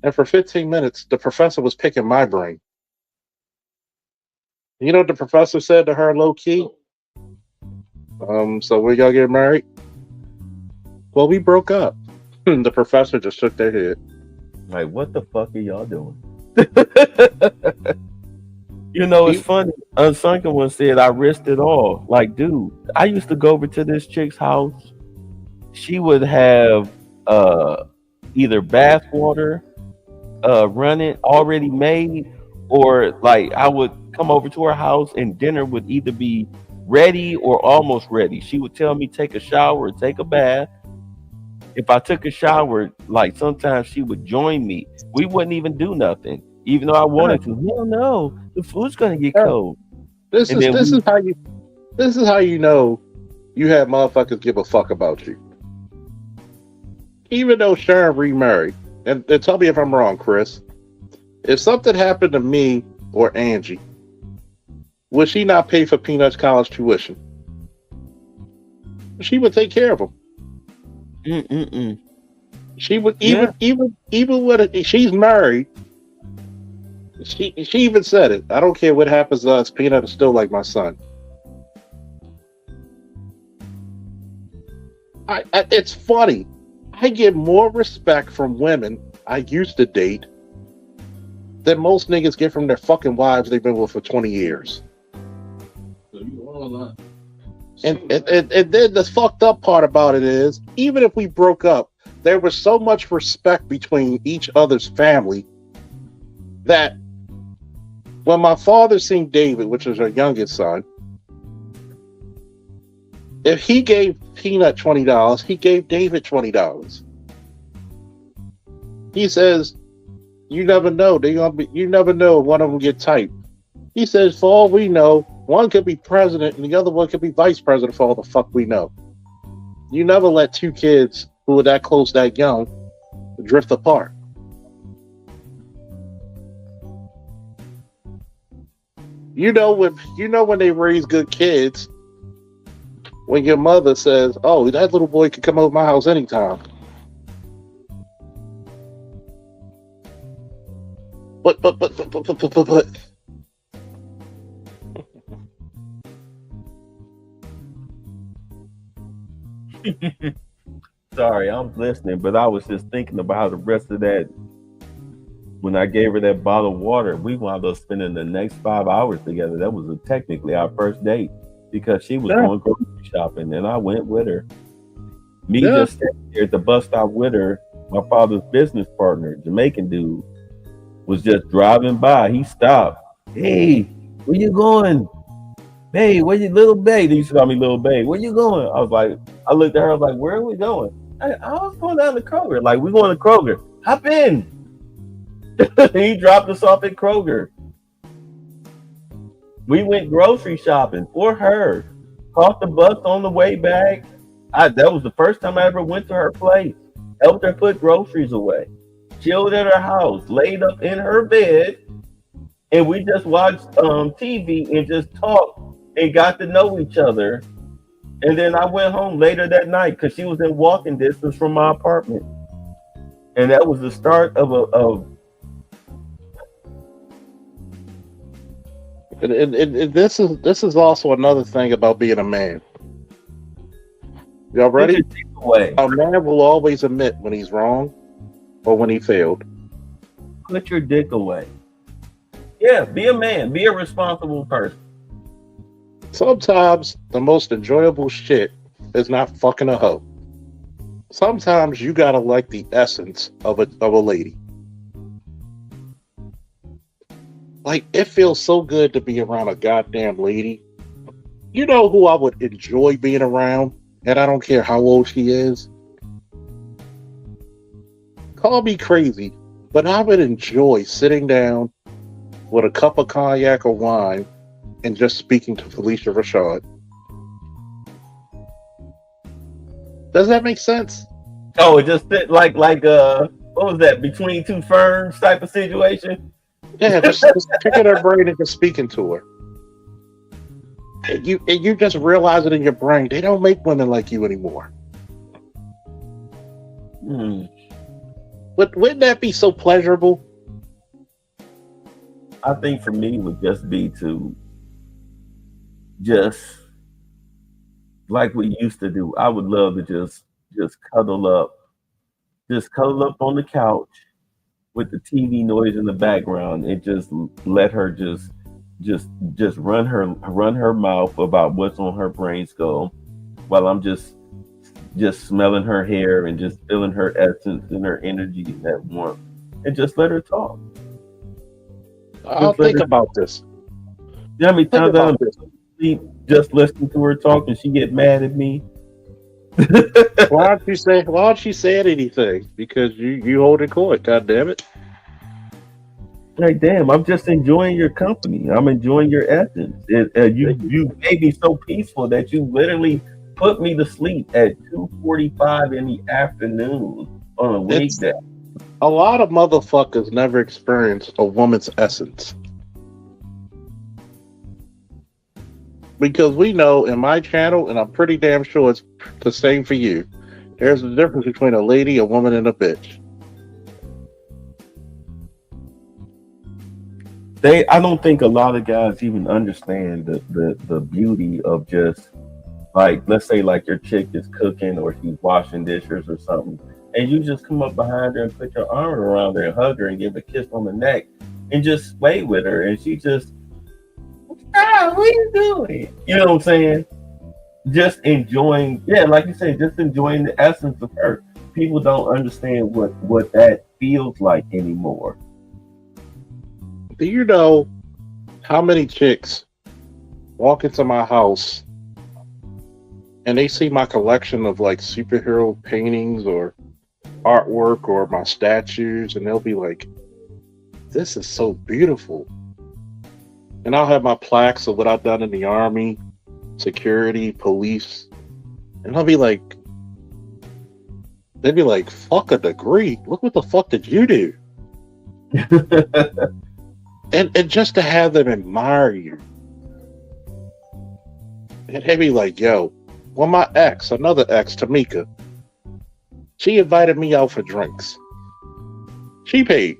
And for 15 minutes, the professor was picking my brain. You know what the professor said to her low key? So when y'all get married? Well, we broke up. The professor just shook their head. Like, what the fuck are y'all doing? You know, it's funny. Unsunken one said, I risked it all. Like, dude, I used to go over to this chick's house. She would have either bath water running already made, or like I would come over to her house and dinner would either be ready or almost ready. She would tell me take a shower or take a bath. If I took a shower, like sometimes she would join me. We wouldn't even do nothing, even though I wanted to. Hell no, the food's gonna get cold. This is how you know you have motherfuckers give a fuck about you. Even though Sharon remarried, and tell me if I'm wrong, Chris. If something happened to me or Angie, would she not pay for Peanuts college tuition? She would take care of them. She would even with she's married. She even said it. I don't care what happens to us. Peanut is still like my son. It's funny. I get more respect from women I used to date than most niggas get from their fucking wives they've been with for 20 years. And then the fucked up part about it is, even if we broke up, there was so much respect between each other's family that when my father seen David, which is our youngest son, if he gave Peanut $20, he gave David $20. He says, "You never know. You never know if one of them get tight." He says, "For all we know, one could be president and the other one could be vice president. For all the fuck we know, you never let two kids who are that close, that young, drift apart." You know when they raise good kids. When your mother says, "Oh, that little boy could come over my house anytime." But. Sorry, I'm listening, but I was just thinking about how the rest of that. When I gave her that bottle of water, we wound up spending the next 5 hours together. That was technically our first date because she was going grocery shopping, and I went with her. Me just standing here at the bus stop with her. My father's business partner, Jamaican dude, was just driving by. He stopped. "Hey, where you going? Hey, where you, little babe?" They used to call me little babe. "Where you going?" I looked at her. I was like, "Where are we going?" I was going down to Kroger. Like, we going to Kroger. Hop in. He dropped us off at Kroger. We went grocery shopping for her. Caught the bus on the way back. That was the first time I ever went to her place. Helped her put groceries away. Chilled at her house. Laid up in her bed. And we just watched TV and just talked and got to know each other. And then I went home later that night because she was in walking distance from my apartment. And that was the start of And this is also another thing about being a man. Y'all ready? A man will always admit when he's wrong or when he failed. Put your dick away. Yeah, be a man. Be a responsible person. Sometimes the most enjoyable shit is not fucking a hoe. Sometimes you gotta like the essence of a lady. Like, it feels so good to be around a goddamn lady. You know who I would enjoy being around, and I don't care how old she is? Call me crazy, but I would enjoy sitting down with a cup of cognac or wine and just speaking to Felicia Rashad. Does that make sense? Oh, it just fit like what was that? Between two ferns type of situation? Yeah, just picking her brain and just speaking to her. And you just realize it in your brain. They don't make women like you anymore. But wouldn't that be so pleasurable? I think for me it would just be to just like we used to do. I would love to just cuddle up just cuddle up on the couch with the TV noise in the background and just let her just run her mouth about what's on her brain skull while I'm just smelling her hair and just feeling her essence and her energy and that warmth, and just let her talk. I'll think about this. You know how many times I'm just listening to her talk and she get mad at me? Why don't you say anything? Because you hold it court, god damn it. Like, damn, I'm just enjoying your company. I'm enjoying your essence. You made me so peaceful that you literally put me to sleep at 2:45 in the afternoon on a weekday. A lot of motherfuckers never experience a woman's essence. Because we know in my channel, and I'm pretty damn sure it's the same for you, there's a difference between a lady, a woman, and a bitch. I don't think a lot of guys even understand the beauty of just, like, let's say like your chick is cooking or she's washing dishes or something, and you just come up behind her and put your arm around her and hug her and give a kiss on the neck and just play with her, and she just, what are you doing? You know what I'm saying? Just enjoying, like you said, just enjoying the essence of her. People don't understand what that feels like anymore. Do you know how many chicks walk into my house and they see my collection of like superhero paintings or artwork or my statues, and they'll be like, this is so beautiful. And I'll have my plaques of what I've done in the army, security, police, and they'd be like, fuck a degree. Look what the fuck did you do? And just to have them admire you. And they'd be like, yo, well, my ex, another ex, Tamika, she invited me out for drinks. She paid.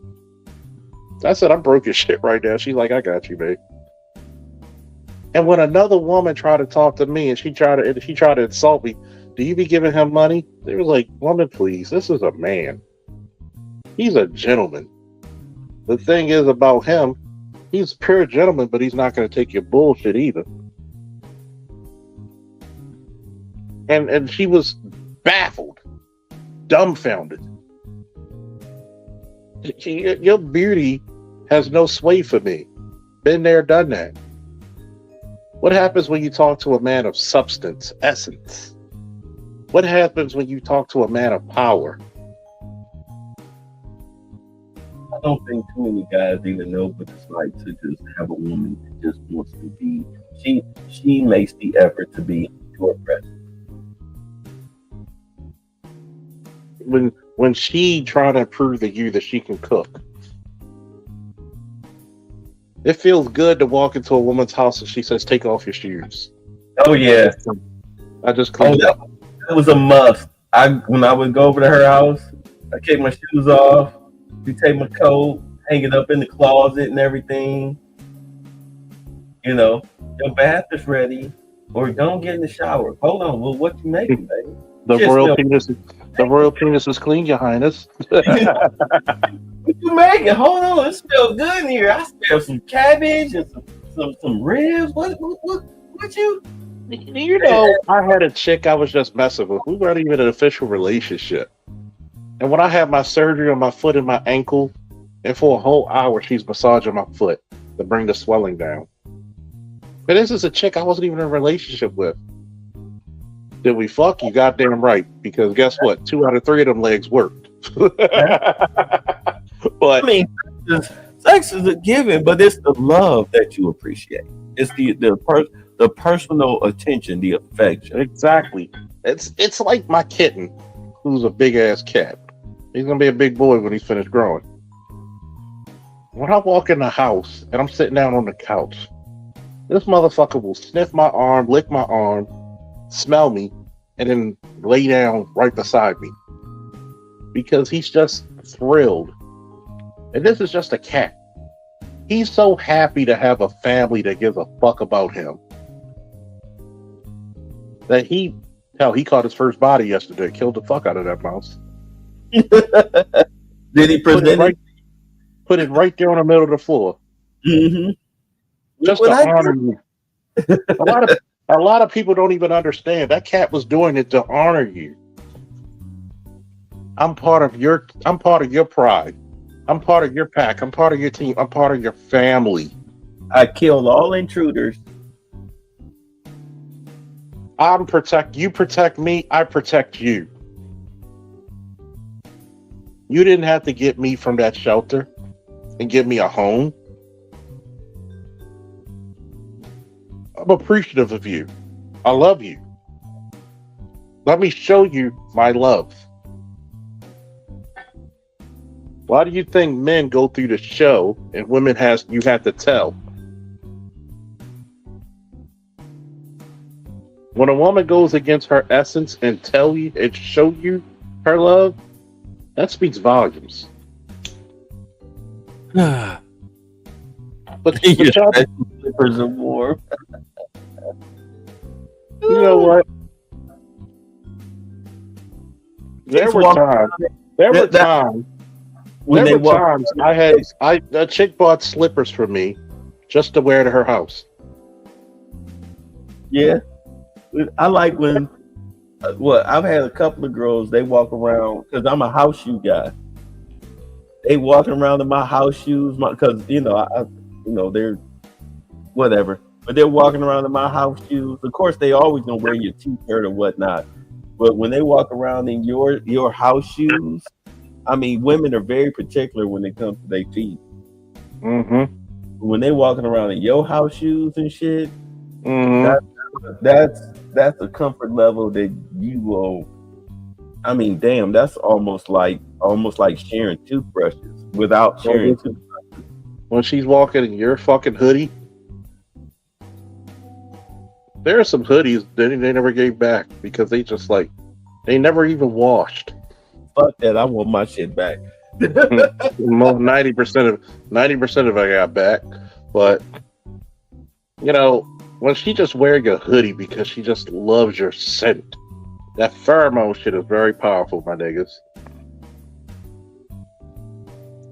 I said, I'm broke as shit right now. She's like, I got you, babe. And when another woman tried to talk to me and she tried to insult me, do you be giving him money? They were like, woman, please, this is a man. He's a gentleman. The thing is about him, he's a pure gentleman, but he's not going to take your bullshit either. And she was baffled, dumbfounded. Your beauty has no sway for me. Been there, done that. What happens when you talk to a man of substance, essence? What happens when you talk to a man of power? I don't think too many guys even know what it's like to just have a woman that just wants to be. She makes the effort to be your presence. When she trying to prove to you that she can cook, it feels good to walk into a woman's house and she says, "Take off your shoes." Oh yeah, I just cleaned up. That was a must. When I would go over to her house, I take my shoes off. You take my coat, hang it up in the closet and everything. You know, your bath is ready, or don't get in the shower. Hold on, well, what you making, baby? The royal penis is clean, Your Highness. What you making? Hold on, it smells good in here. I smell some cabbage and some ribs. What you? You know, I had a chick I was just messing with. We weren't even in an official relationship. And when I had my surgery on my foot and my ankle, and for a whole hour she's massaging my foot to bring the swelling down. But this is a chick I wasn't even in a relationship with. Did we fuck? You goddamn right. Because guess what? 2 out of 3 of them legs worked. But I mean, sex is a given, but it's the love that you appreciate. It's the personal attention, the affection. Exactly. It's like my kitten, who's a big ass cat. He's gonna be a big boy when he's finished growing. When I walk in the house and I'm sitting down on the couch, this motherfucker will sniff my arm, lick my arm, smell me, and then lay down right beside me. Because he's just thrilled. And this is just a cat. He's so happy to have a family that gives a fuck about him. That he caught his first body yesterday, killed the fuck out of that mouse. Did he present it? Put it right there on the middle of the floor. Mm-hmm. Just to honor you. A lot of people don't even understand that cat was doing it to honor you. I'm part of your pride. I'm part of your pack. I'm part of your team. I'm part of your family. I killed all intruders. You protect me, I protect you. You didn't have to get me from that shelter and give me a home. I'm appreciative of you. I love you. Let me show you my love. Why do you think men go through the show and women you have to tell? When a woman goes against her essence and tell you and show you her love, that speaks volumes. but y'all, slippers of war. You know what? There were times a chick bought slippers for me just to wear to her house. Yeah. I like when I've had a couple of girls, they walk around, because I'm a house shoe guy. They walking around in my house shoes because they're whatever, but they're walking around in my house shoes. Of course, they always gonna wear your t-shirt or whatnot, but when they walk around in your house shoes, I mean, women are very particular when it comes to their feet. Mm-hmm. When they walking around in your house shoes and shit, that's a comfort level that you will. I mean, damn, that's almost like sharing toothbrushes without sharing toothbrushes. When she's walking in your fucking hoodie, there are some hoodies that they never gave back because they never even washed. Fuck that! I want my shit back. 90% of it I got back, but when she just wearing a hoodie because she just loves your scent, that pheromone shit is very powerful, my niggas.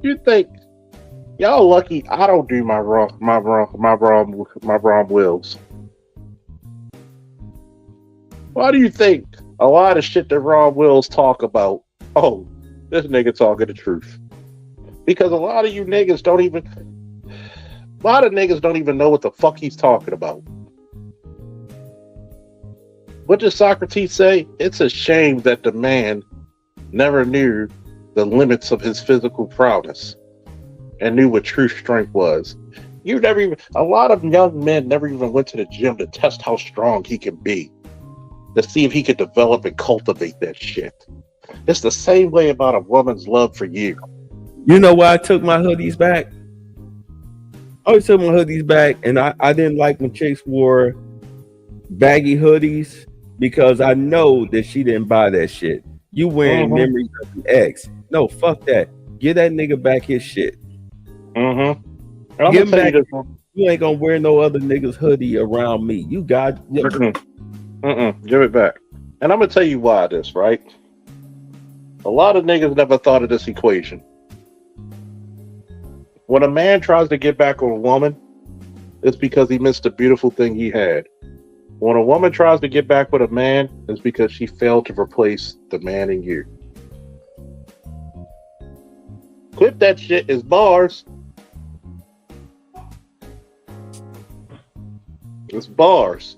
You think y'all lucky I don't do my Braun Wills? Why do you think a lot of shit that Braun Wills talk about? Oh, this nigga talking the truth. Because a lot of niggas don't even know what the fuck he's talking about. What did Socrates say? It's a shame that the man never knew the limits of his physical prowess and knew what true strength was. A lot of young men never even went to the gym to test how strong he can be, to see if he could develop and cultivate that shit. It's the same way about a woman's love for you. You know why I took my hoodies back? I always took my hoodies back, and I didn't like when chicks wore baggy hoodies because I know that she didn't buy that shit. You wearing memories of an ex. No, fuck that. Give that nigga back his shit. Mm-hmm. Give him back. You ain't gonna wear no other nigga's hoodie around me. You got Give it back. And I'm gonna tell you why this, right? A lot of niggas never thought of this equation. When a man tries to get back on a woman, it's because he missed a beautiful thing he had. When a woman tries to get back with a man, it's because she failed to replace the man in you. Clip that shit is bars. It's bars.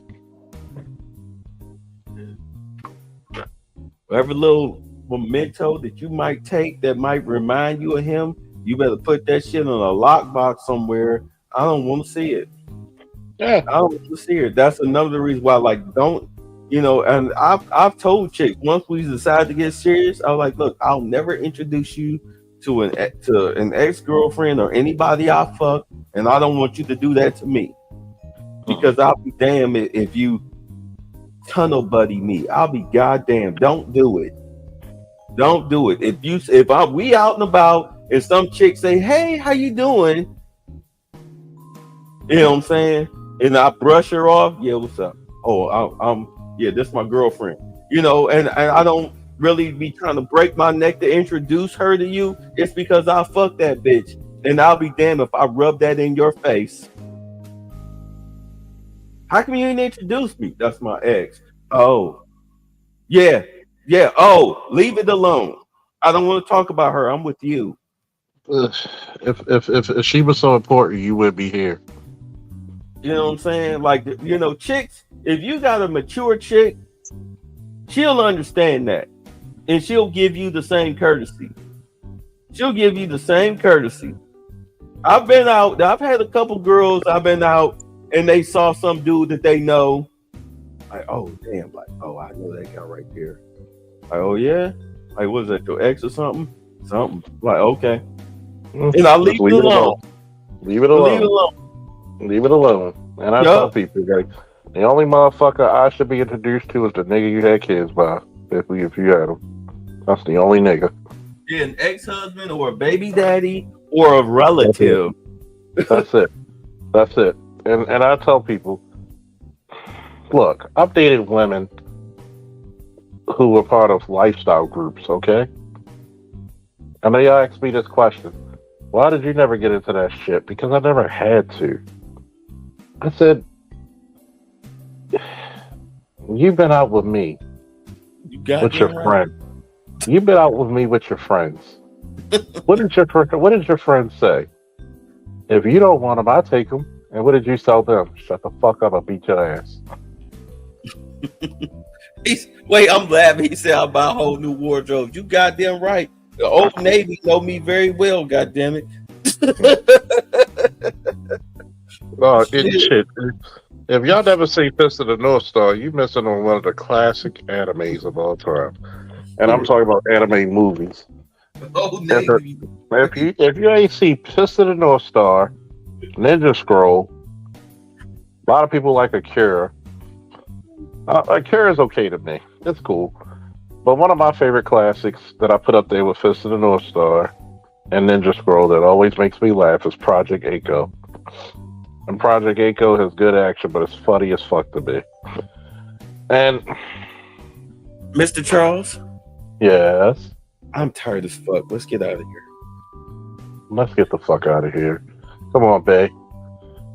Every little memento that you might take that might remind you of him, you better put that shit in a lockbox somewhere. I don't want to see it. Yeah, I don't want to see it. That's another reason why, don't, and I've told chicks once we decide to get serious, I was like, look, I'll never introduce you to an ex-girlfriend or anybody I fuck, and I don't want you to do that to me. Because I'll be damned if you tunnel buddy me. I'll be goddamn. Don't do it. Don't do it. If we out and about and some chick say, "Hey, how you doing?" You know what I'm saying? And I brush her off. Yeah, what's up? Oh, yeah, this is my girlfriend. And I don't. really be trying to break my neck to introduce her to you, it's because I fuck that bitch. And I'll be damned if I rub that in your face. How come you didn't introduce me? That's my ex. Oh. Yeah. Oh, leave it alone. I don't want to talk about her. I'm with you. If she was so important, you would be here. You know what I'm saying? Like, you know, chicks, if you got a mature chick, she'll understand that. And she'll give you the same courtesy. I've been out, I've had a couple girls, I've been out, and they saw some dude that they know. Like, oh, damn, like, oh, I know that guy right there. Like, oh, yeah? Like, what is that, your ex or something? Like, okay. And I leave it alone. Leave it alone. And I tell people, like, the only motherfucker I should be introduced to is the nigga you had kids by, if you had them. That's the only nigga. Yeah, an ex-husband or a baby daddy or a relative. That's it. And I tell people, look, I've dated women who were part of lifestyle groups, okay? And they asked me this question: why did you never get into that shit? Because I never had to. I said, you've been out with me with your friend. You've been out with me with your friends. What did your friends say? If you don't want them, I take them. And what did you tell them? Shut the fuck up! I'll beat your ass. Wait, I'm laughing. He said I'll buy a whole new wardrobe. You goddamn right. The Old Navy know me very well. Goddamn it. Oh, shit. If y'all never seen Fist of the North Star, you missing on one of the classic animes of all time. And I'm talking about anime movies. Old Navy. If you ain't seen Fist of the North Star, Ninja Scroll, a lot of people like Akira. Akira is okay to me. It's cool. But one of my favorite classics that I put up there with Fist of the North Star and Ninja Scroll that always makes me laugh is Project Echo. And Project Echo has good action, but it's funny as fuck to me. And Mr. Charles? Yes? I'm tired as fuck. Let's get out of here. Let's get the fuck out of here. Come on, Bay.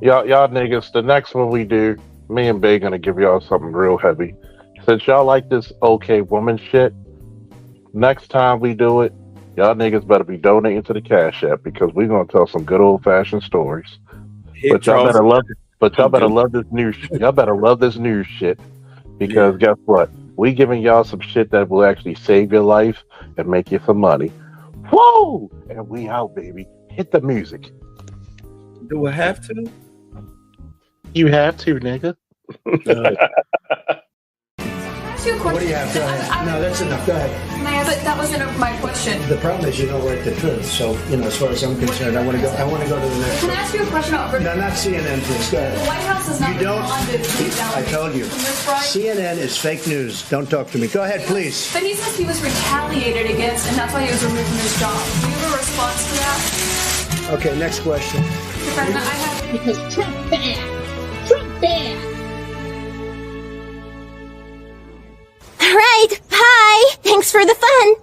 Y'all niggas, the next one we do, me and Bay gonna give y'all something real heavy. Since y'all like this okay woman shit, next time we do it, y'all niggas better be donating to the Cash App because we're gonna tell some good old fashioned stories. But y'all better love this new shit. Y'all better love this new shit because guess what? We giving y'all some shit that will actually save your life and make you some money. Whoa! And we out, baby. Hit the music. Do I have to? You have to, nigga. What do you have? Go ahead. No, that's enough. Go ahead. But that wasn't my question. The problem is you don't write the truth. So, as far as I'm concerned, I want to go to the next Can I ask you a question about... No, not CNN, please. Go ahead. The White House has not responded to I told you. CNN is fake news. Don't talk to me. Go ahead, please. But he says he was retaliated against, and that's why he was removed from his job. Do you have a response to that? Okay, next question. Mr. President, I have... Because Trump bad. Trump bad. All right, bye. Thanks for the fun.